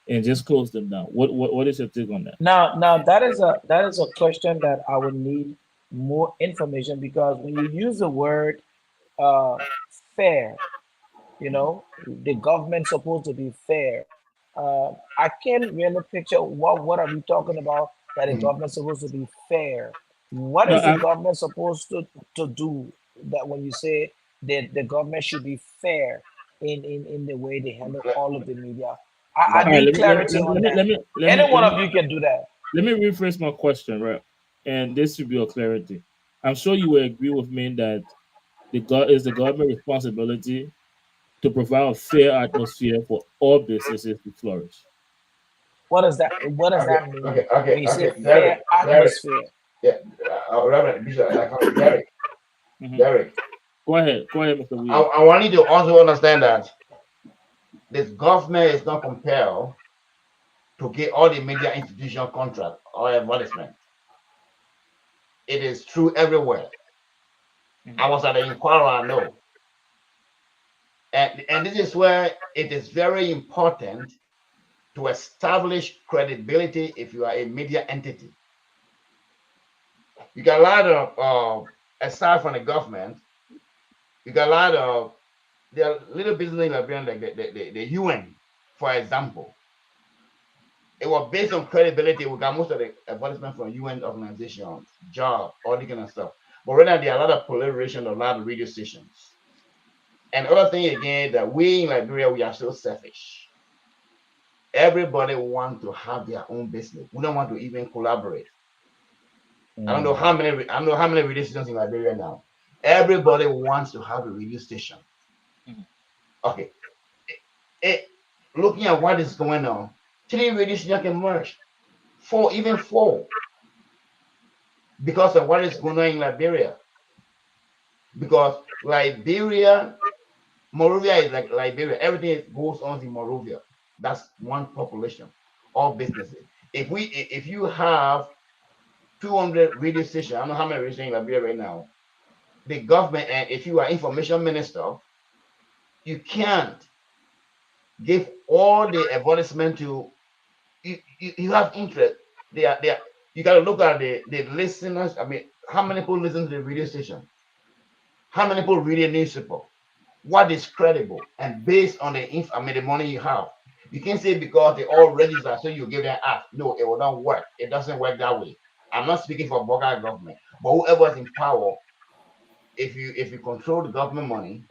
and just close them down? What is your take on that? Now that is a question that I would need more information, because when you use the word uh, fair, the government's supposed to be fair. I can't really picture what are we talking about that the government's supposed to be fair. What No, is the government supposed to do, that when you say that the government should be fair in the way they handle all of the media? I all right, need clarity on that. Any one of you can do that. let me rephrase my question, right? And this should be a clarity. I'm sure you will agree with me that the government responsibility to provide a fair atmosphere for all businesses to flourish. What does that mean when you say fair Derek, atmosphere? yeah, Reverend Bishop, Derek, Derek. Go ahead, Mr. Williams. I want you to also understand that the government is not compelled to get all the media institutional contract or advertisement. It is true everywhere. I was at the Inquirer, I know. And this is where it is very important to establish credibility if you are a media entity. You got a lot of, aside from the government, you got a lot of, there are little business in Liberia, like the UN, for example. It was based on credibility. We got most of the advertisement from UN organizations, job, all that kind of stuff. But right now, there are a lot of proliferation of a lot of radio stations. And other thing again, that we in Liberia, we are so selfish. Everybody wants to have their own business. We don't want to even collaborate. I don't know how many radio stations in Liberia now. Everybody wants to have a radio station. Okay. Looking at what is going on, 3 radio stations can merge. 4, even 4. Because of what is going on in Liberia. Because Liberia, Monrovia is like Liberia. Everything goes on in Monrovia. That's one population, all businesses. If you have 200 radio stations, I don't know how many radio stations in Liberia right now, the government, and if you are information minister, you can't give all the advertisement to, you have interest. You got to look at the listeners. I mean, how many people listen to the radio station? How many people read a newspaper? What is credible? And based on the money you have. You can't say because they all register, so you give them ads. No, it will not work. It doesn't work that way. I'm not speaking for Boga government, but whoever is in power, if you control the government money,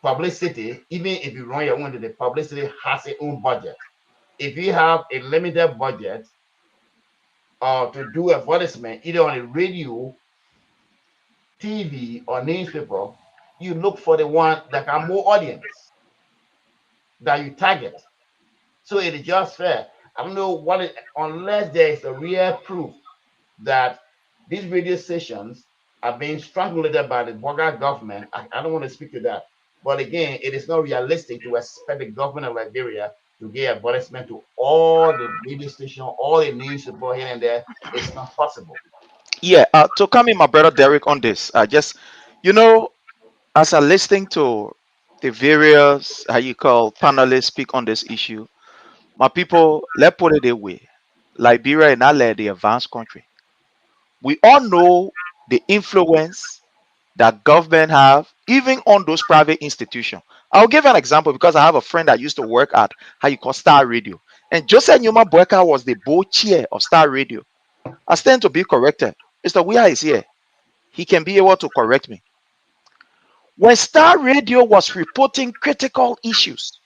publicity, even if you run your own, the publicity has its own budget. If you have a limited budget to do advertisement, either on the radio, TV, or newspaper, you look for the one that have more audience that you target. So it is just fair. I don't know unless there is a real proof that these radio stations are being strangulated by the Boga government. I don't want to speak to that. But again, it is not realistic to expect the government of Liberia to give advertisement to all the radio stations, all the news support here and there. It's not possible. Yeah, to come in, my brother Derek, on this, as I'm listening to the various panelists speak on this issue, my people, let's put it away. Liberia is not like the advanced country. We all know the influence that government have even on those private institutions. I'll give an example because I have a friend that used to work at Star Radio, and Joseph Newman Boyka was the board chair of Star Radio. I stand to be corrected. Mr. Weah is here. He can be able to correct me. When Star Radio was reporting critical issues,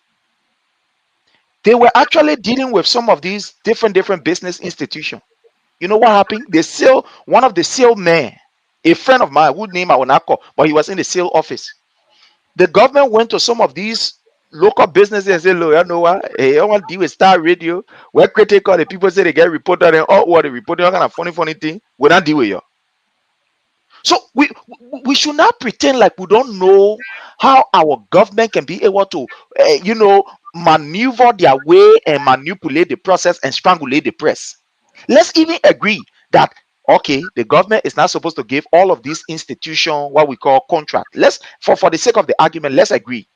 they were actually dealing with some of these different business institutions. You know what happened? One of the sale men, a friend of mine, whose name I will not call, but he was in the sale office. The government went to some of these local businesses and say, look, you know what? Hey, I want to deal with Star Radio. We're critical. The people say they get reported and all what they reported, all kind of funny thing. We not deal with you. So we should not pretend like we don't know how our government can be able to, maneuver their way and manipulate the process and strangulate the press. Let's even agree that okay, the government is not supposed to give all of these institutions what we call contract. Let's for the sake of the argument, let's agree.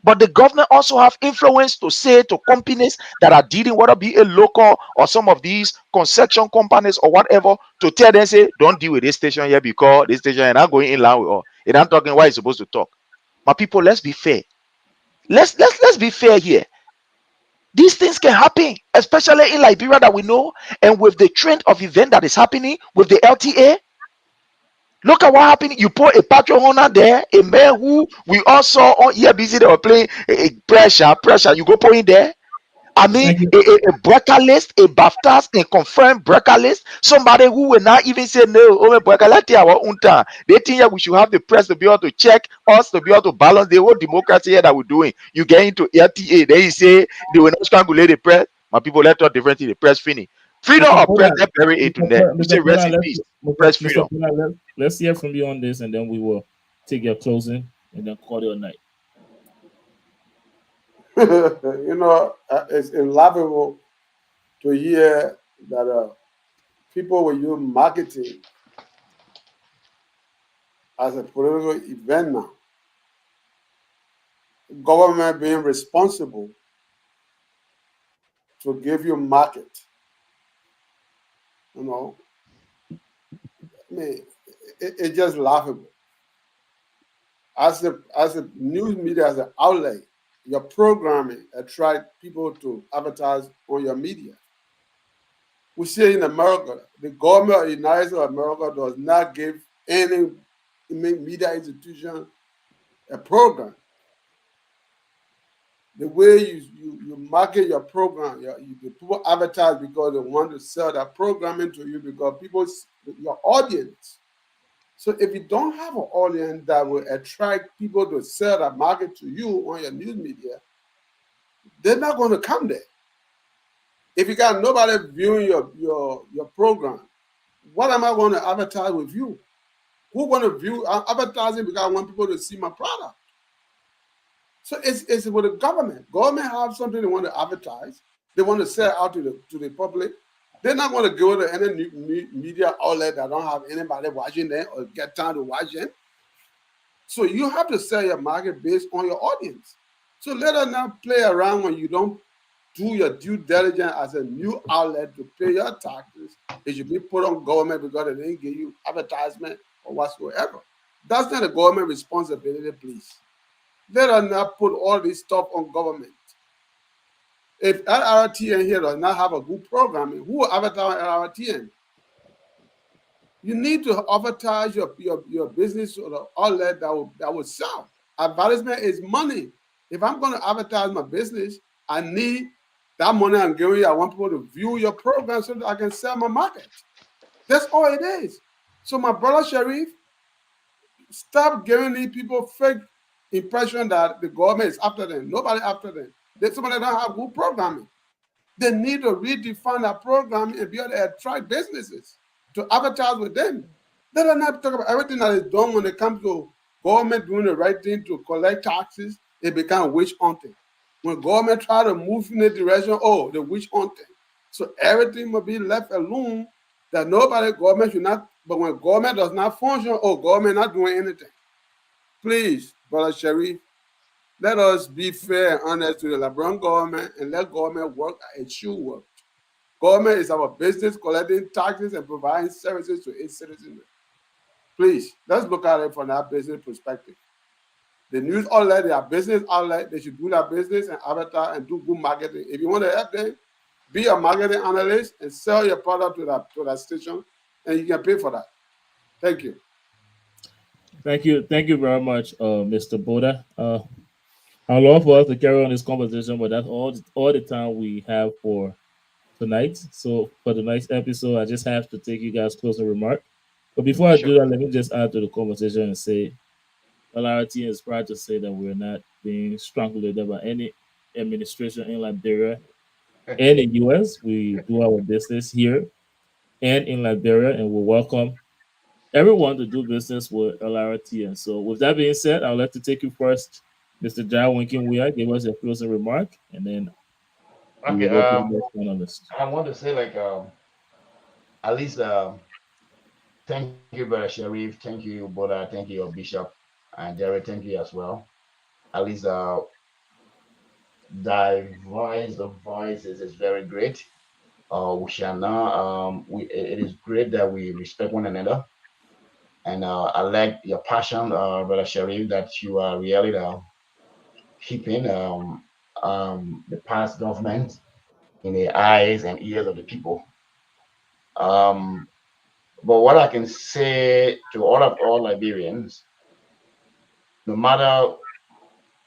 But the government also have influence to say to companies that are dealing, whether be a local or some of these construction companies or whatever, to tell them, say, don't deal with this station here because this station is not going in line with all. It not talking what it's supposed to talk. My people, let's be fair. Let's be fair here. These things can happen, especially in Liberia that we know, and with the trend of event that is happening with the LTA. Look at what happened. You put a patrol owner there, a man who we all saw on EBC, they were playing pressure. You go put in there. I mean, a breaker list, a BAFTAs, a confirmed breaker list. Somebody who will not even say no. Oh, breaker, let's take our own time. They think that we should have the press to be able to check us, to be able to balance the whole democracy here that we're doing. You get into LTA, then you say they will not strangulate the press. My people, let's talk differently. The press finish. Freedom of press, let's bury it in there. You say rest in peace. Press freedom. Let's hear from you on this, and then we will take your closing and then call it a night. It's laughable to hear that people will use marketing as a political event now. Government being responsible to give you market. It's just laughable. As a news media, as an outlet, your programming attract people to advertise on your media. We see in America, the government of the United States of America does not give any media institution a program. The way you market your program, the people advertise because they want to sell that programming to you because your audience. So if you don't have an audience that will attract people to sell that market to you on your news media, they're not going to come there. If you got nobody viewing your program, what am I going to advertise with you? Who's going to view advertising because I want people to see my product? So it's with the government. Government have something they want to advertise. They want to sell out to the public. They're not going to go to any media outlet that don't have anybody watching them or get time to watch them. So you have to sell your market based on your audience. So let us not play around when you don't do your due diligence as a new outlet to pay your taxes. It should be put on government because they didn't give you advertisement or whatsoever. That's not a government responsibility, please. Let us not put all this stuff on government. If LRTN here does not have a good programming, who will advertise LRTN? You need to advertise your business or the outlet that will sell. Advertisement is money. If I'm going to advertise my business, I need that money I'm giving you. I want people to view your program so that I can sell my market. That's all it is. So my brother Sharif, stop giving these people fake impression that the government is after them. Nobody after them. Somebody don't have good programming. They need to redefine that programming and be able to attract businesses to advertise with them. They don't have to talk about everything that is done when it comes to government doing the right thing to collect taxes. It becomes witch hunting. When government try to move in the direction, the witch hunting. So everything must be left alone. That government should not. But when government does not function, government not doing anything. Please, Brother Sharif, let us be fair and honest to the Liberian government and let government work as it should work. Government is our business, collecting taxes and providing services to its citizens. Please, let's look at it from that business perspective. The news outlet, they are business outlet. They should do their business and advertise and do good marketing. If you want to help them, be a marketing analyst and sell your product to that station, and you can pay for that. Thank you. Thank you very much, Mr. Boda. I'd love for us to carry on this conversation, but that's all the time we have for tonight. So for the next episode, I just have to take you guys' closing remark. But before I do that, let me just add to the conversation and say, LRT is proud to say that we're not being strangulated by any administration in Liberia and in US. We do our business here and in Liberia, and we welcome everyone to do business with LRT. And so, with that being said, I'd like to take you first, Mr. Jai Winking Weir. Give us a closing remark, and then we Okay. will go to the next panelist. I want to say at least thank you, Brother Sharif. Thank you, Boda. Thank you, Bishop, and Jerry. Thank you as well. At least the voices is very great. We shall now. It is great that we respect one another, and I like your passion, Brother Sharif, that you are really keeping the past government in the eyes and ears of the people. Um, but what I can say to all Liberians, no matter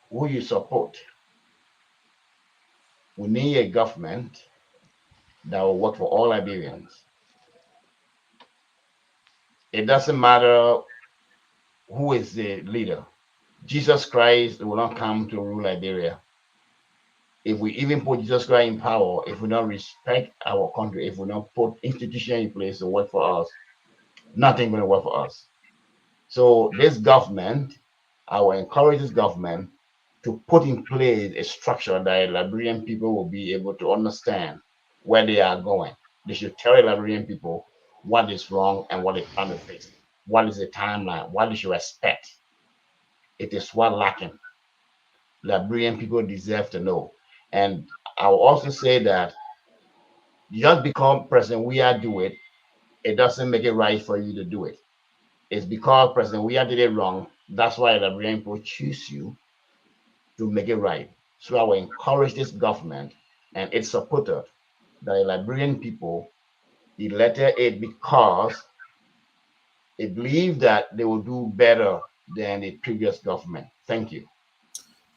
who you support, we need a government that will work for all Liberians. It doesn't matter who is the leader. Jesus Christ will not come to rule Liberia. If we even put Jesus Christ in power, if we don't respect our country, if we don't put institutions in place to work for us, nothing going to work for us. So this government, I will encourage this government to put in place a structure that Liberian people will be able to understand where they are going. They should tell the Liberian people what is wrong and what they plan to fix. What is the timeline? What they should expect? It is what lacking. Liberian people deserve to know. And I will also say that just because President Weah do it, it doesn't make it right for you to do it. It's because President Weah did it wrong. That's why the Liberian people choose you to make it right. So I will encourage this government and its supporter, the Liberian people, elected it because they believe that they will do better than the previous government. Thank you.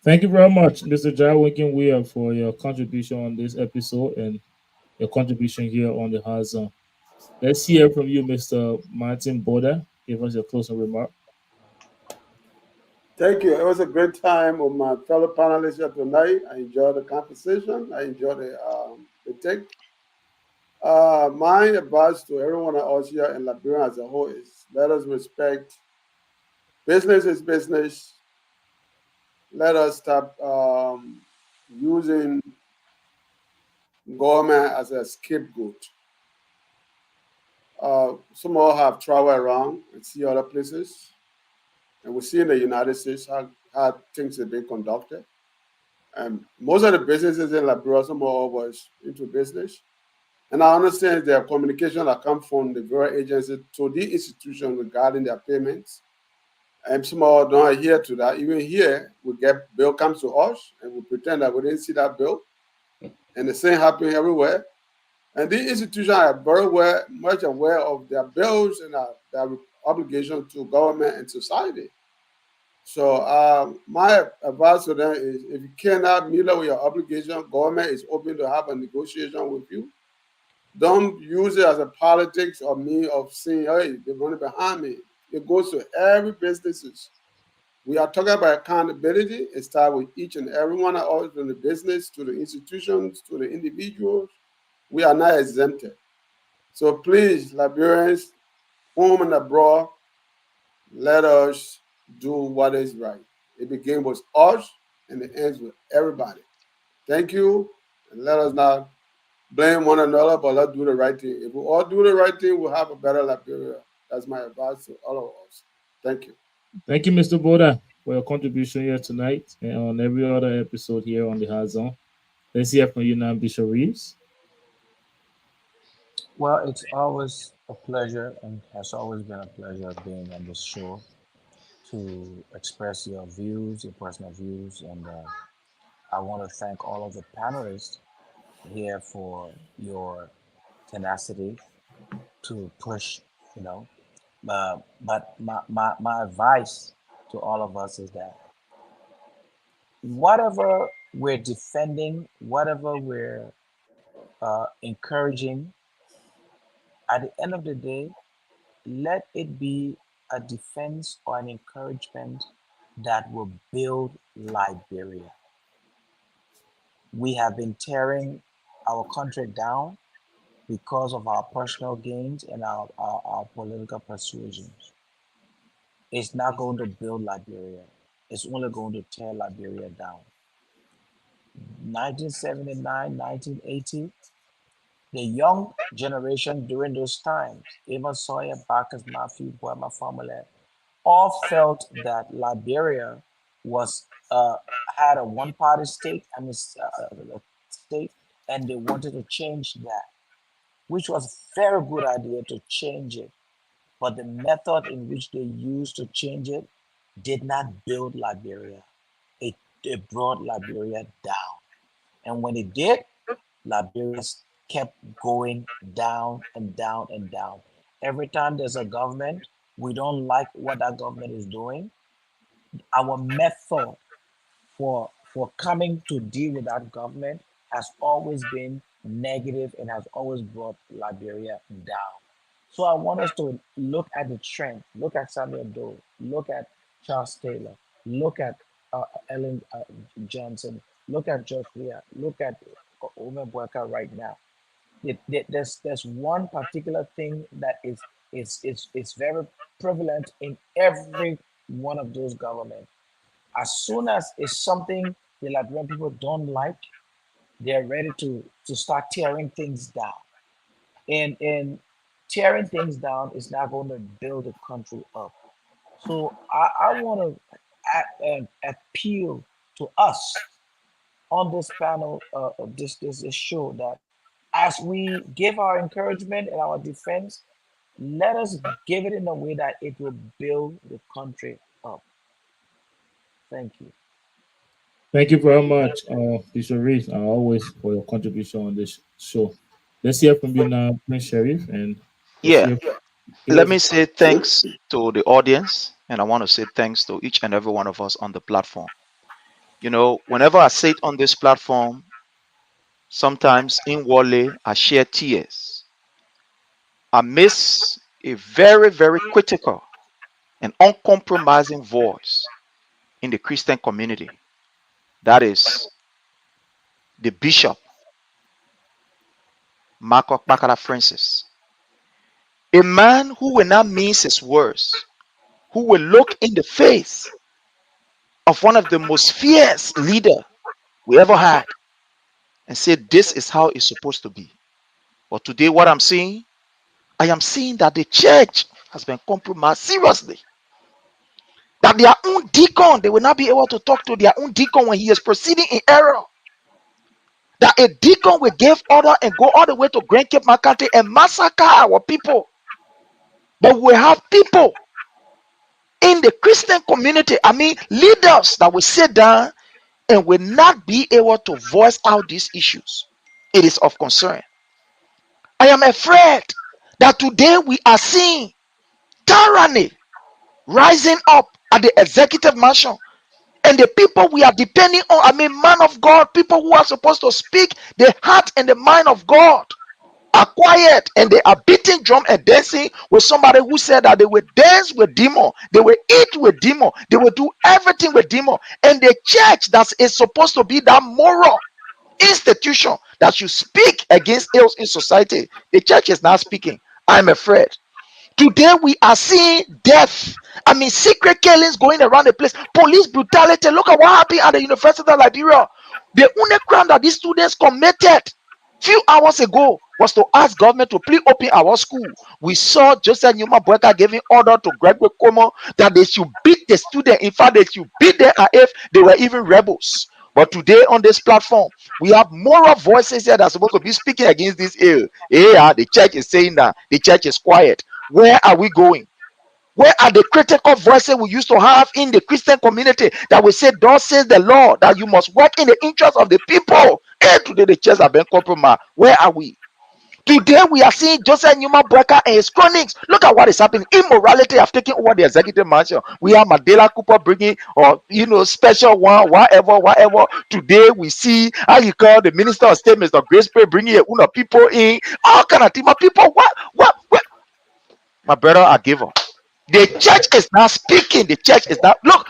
Thank you very much, Mr. Jai Winking Weir, for your contribution on this episode and your contribution here on the Horizon. Let's hear from you, Mr. Martin Boda. Give us your closing remark. Thank you. It was a great time with my fellow panelists here tonight. I enjoyed the conversation. I enjoyed the take. My advice to everyone else here in Liberia as a whole is let us respect business is business. Let us stop using government as a scapegoat. Some all have traveled around and see other places. And we see in the United States how things have been conducted. And most of the businesses in Liberia, some all was into business. And I understand there are communication that come from the very agency to the institution regarding their payments. And some all don't adhere to that. Even here, we get bill comes to us and we pretend that we didn't see that bill. And the same happen everywhere. And these institutions are very much aware of their bills and their obligation to government and society. So my advice to them is if you cannot meet up with your obligation, government is open to have a negotiation with you. Don't use it as a politics or me of saying, hey, they're running behind me. It goes to every businesses. We are talking about accountability. It starts with each and every one of us, from the business to the institutions to the individuals. We are not exempted. So please, Liberians, home and abroad, let us do what is right. It begins with us and it ends with everybody. Thank you. And let us not blame one another, but let's do the right thing. If we all do the right thing, we'll have a better Liberia. That's my advice to all of us. Thank you. Thank you, Mr. Boda, for your contribution here tonight and on every other episode here on the Horizon. Let's hear from you now, Bishop Reeves. Well, it's always a pleasure and has always been a pleasure being on this show to express your views, your personal views. And I want to thank all of the panelists here for your tenacity to push, but my advice to all of us is that whatever we're defending, whatever we're encouraging, at the end of the day, let it be a defense or an encouragement that will build Liberia. We have been tearing our country down because of our personal gains and our political persuasions. It's not going to build Liberia. It's only going to tear Liberia down. 1979, 1980, the young generation during those times, even Sawyer, Bacchus, Matthew, Boema, Famile, all felt that Liberia was had a one-party state, state, and they wanted to change that, which was a very good idea to change it. But the method in which they used to change it did not build Liberia. It brought Liberia down. And when it did, Liberia kept going down and down and down. Every time there's a government, we don't like what that government is doing. Our method for coming to deal with that government has always been negative and has always brought Liberia down. So I want us to look at the trend. Look at Samuel Doe. Look at Charles Taylor. Look at Ellen Johnson. Look at George Weah. Look at Omer Boaka right now. There's one particular thing that is very prevalent in every one of those governments. As soon as it's something the Liberian people don't like, they're ready to start tearing things down. And tearing things down is not going to build the country up. So I want to appeal to us on this panel, this show, that as we give our encouragement and our defense, let us give it in a way that it will build the country up. Thank you. Thank you very much, Bishop Reed, always for your contribution on this show. Let's hear from you now, Prince Sheriff. And let me say thanks to the audience, and I want to say thanks to each and every one of us on the platform. You know, whenever I sit on this platform, sometimes inwardly I share tears. I miss a very, very critical and uncompromising voice in the Christian community. That is the Bishop, Marco Bakara Francis. A man who will not mince his words, who will look in the face of one of the most fierce leaders we ever had and say, this is how it's supposed to be. But today, what I'm seeing, I am seeing that the church has been compromised seriously. That their own deacon, they will not be able to talk to their own deacon when he is proceeding in error. That a deacon will give order and go all the way to Grand Cape Makati and massacre our people. But we have people in the Christian community, leaders that will sit down and will not be able to voice out these issues. It is of concern. I am afraid that today we are seeing tyranny rising up at the executive mansion, and the people we are depending on, man of God, people who are supposed to speak the heart and the mind of God, are quiet, and they are beating drum and dancing with somebody who said that they will dance with demon, they will eat with demon, they will do everything with demon. And the church that is supposed to be that moral institution that should speak against ills in society, the church is not speaking. I'm afraid. Today we are seeing death. Secret killings going around the place. Police brutality. Look at what happened at the University of Liberia. The only crime that these students committed few hours ago was to ask government to please open our school. We saw Joseph Numa Boeka giving order to Gregory Como that they should beat the student. In fact, they should beat them as if they were even rebels. But today on this platform, we have moral voices here that are supposed to be speaking against this ill. Yeah, the church is saying that the church is quiet. Where are we going? Where are the critical voices we used to have in the Christian community that will say, thus says the Lord, that you must work in the interest of the people? And today the church have been compromised. Where are we? Today we are seeing Joseph Numa Boeka and his chronics. Look at what is happening. Immorality have taken over the executive mansion. We have Mandela Cooper bringing, special one, whatever. Today we see how you call the Minister of State, Mr. Grace Pray, bringing people in, all kind of things. My people, what? My brother, I give up. The church is not speaking. The church is not. Look,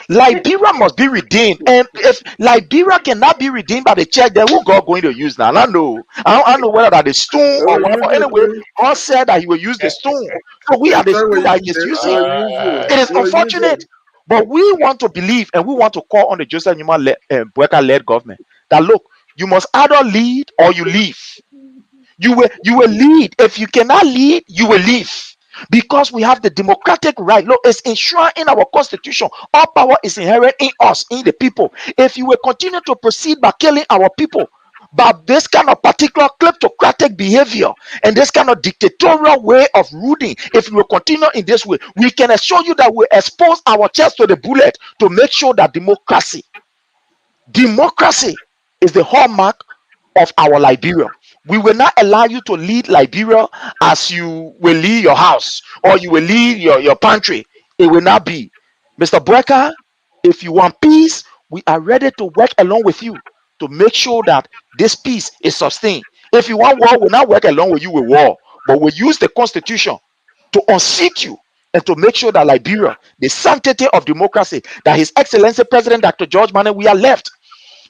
Liberia must be redeemed, and if Liberia cannot be redeemed by the church, then who God going to use now? I don't know whether that is stone or whatever. Anyway, God said that He will use the stone. So we are the stone that He is using. It is unfortunate, but we want to believe, and we want to call on the Joseph Numa Boyka-led government that look, you must either lead or you leave. You will lead. If you cannot lead, you will leave. Because we have the democratic right. Look, it's enshrined in our constitution. All power is inherent in us, in the people. If you will continue to proceed by killing our people, by this kind of particular kleptocratic behavior and this kind of dictatorial way of ruling, if you will continue in this way, we can assure you that we expose our chest to the bullet to make sure that democracy is the hallmark of our Liberia. We will not allow you to lead Liberia as you will lead your house or you will lead your pantry. It will not be. Mr. Boyka, if you want peace, we are ready to work along with you to make sure that this peace is sustained. If you want war, we'll not work along with you with war, but we'll use the constitution to unseat you and to make sure that Liberia, the sanctity of democracy, that His Excellency President Dr. George Manneh, we are left.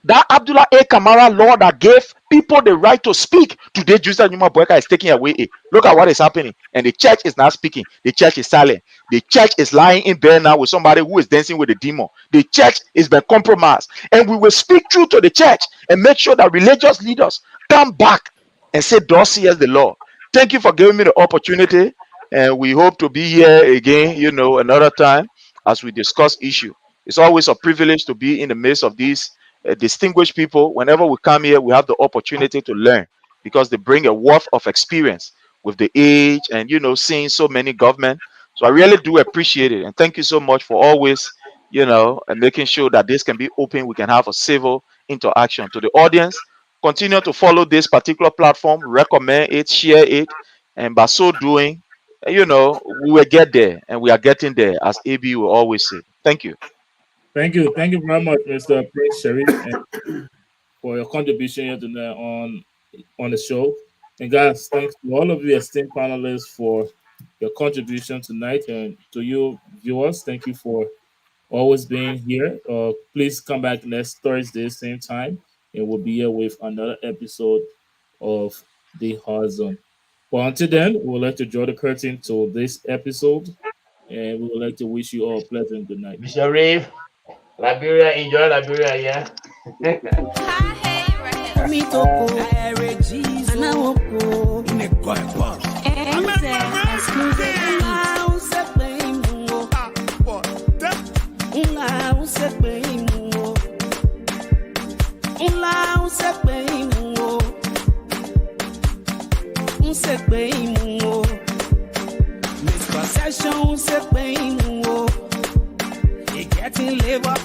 That Abdullah A. Kamara law that gave people the right to speak, today Joseph Numa Boyka is taking away it. Look at what is happening. And the church is not speaking. The church is silent. The church is lying in bed now with somebody who is dancing with the demon. The church is been compromised. And we will speak true to the church and make sure that religious leaders come back and say, thus says the Lord. Thank you for giving me the opportunity. And we hope to be here again, another time as we discuss issue. It's always a privilege to be in the midst of these distinguished people. Whenever we come here, we have the opportunity to learn because they bring a wealth of experience with the age and seeing so many government. So I really do appreciate it, and thank you so much for always and making sure that this can be open. We can have a civil interaction. To the audience, continue to follow this particular platform, recommend it, share it, and by so doing, we will get there, and we are getting there, as AB will always say. Thank you. Thank you very much, Mr. Prince Sharif, for your contribution here tonight on the show. And guys, thanks to all of you esteemed panelists for your contribution tonight, and to you viewers, thank you for always being here. Please come back next Thursday, same time, and we'll be here with another episode of The Horizon. But until then, we would like to draw the curtain to this episode, and we would like to wish you all a pleasant good night. Mr. Reeve, Liberia, enjoy Liberia, yeah. Getting live up,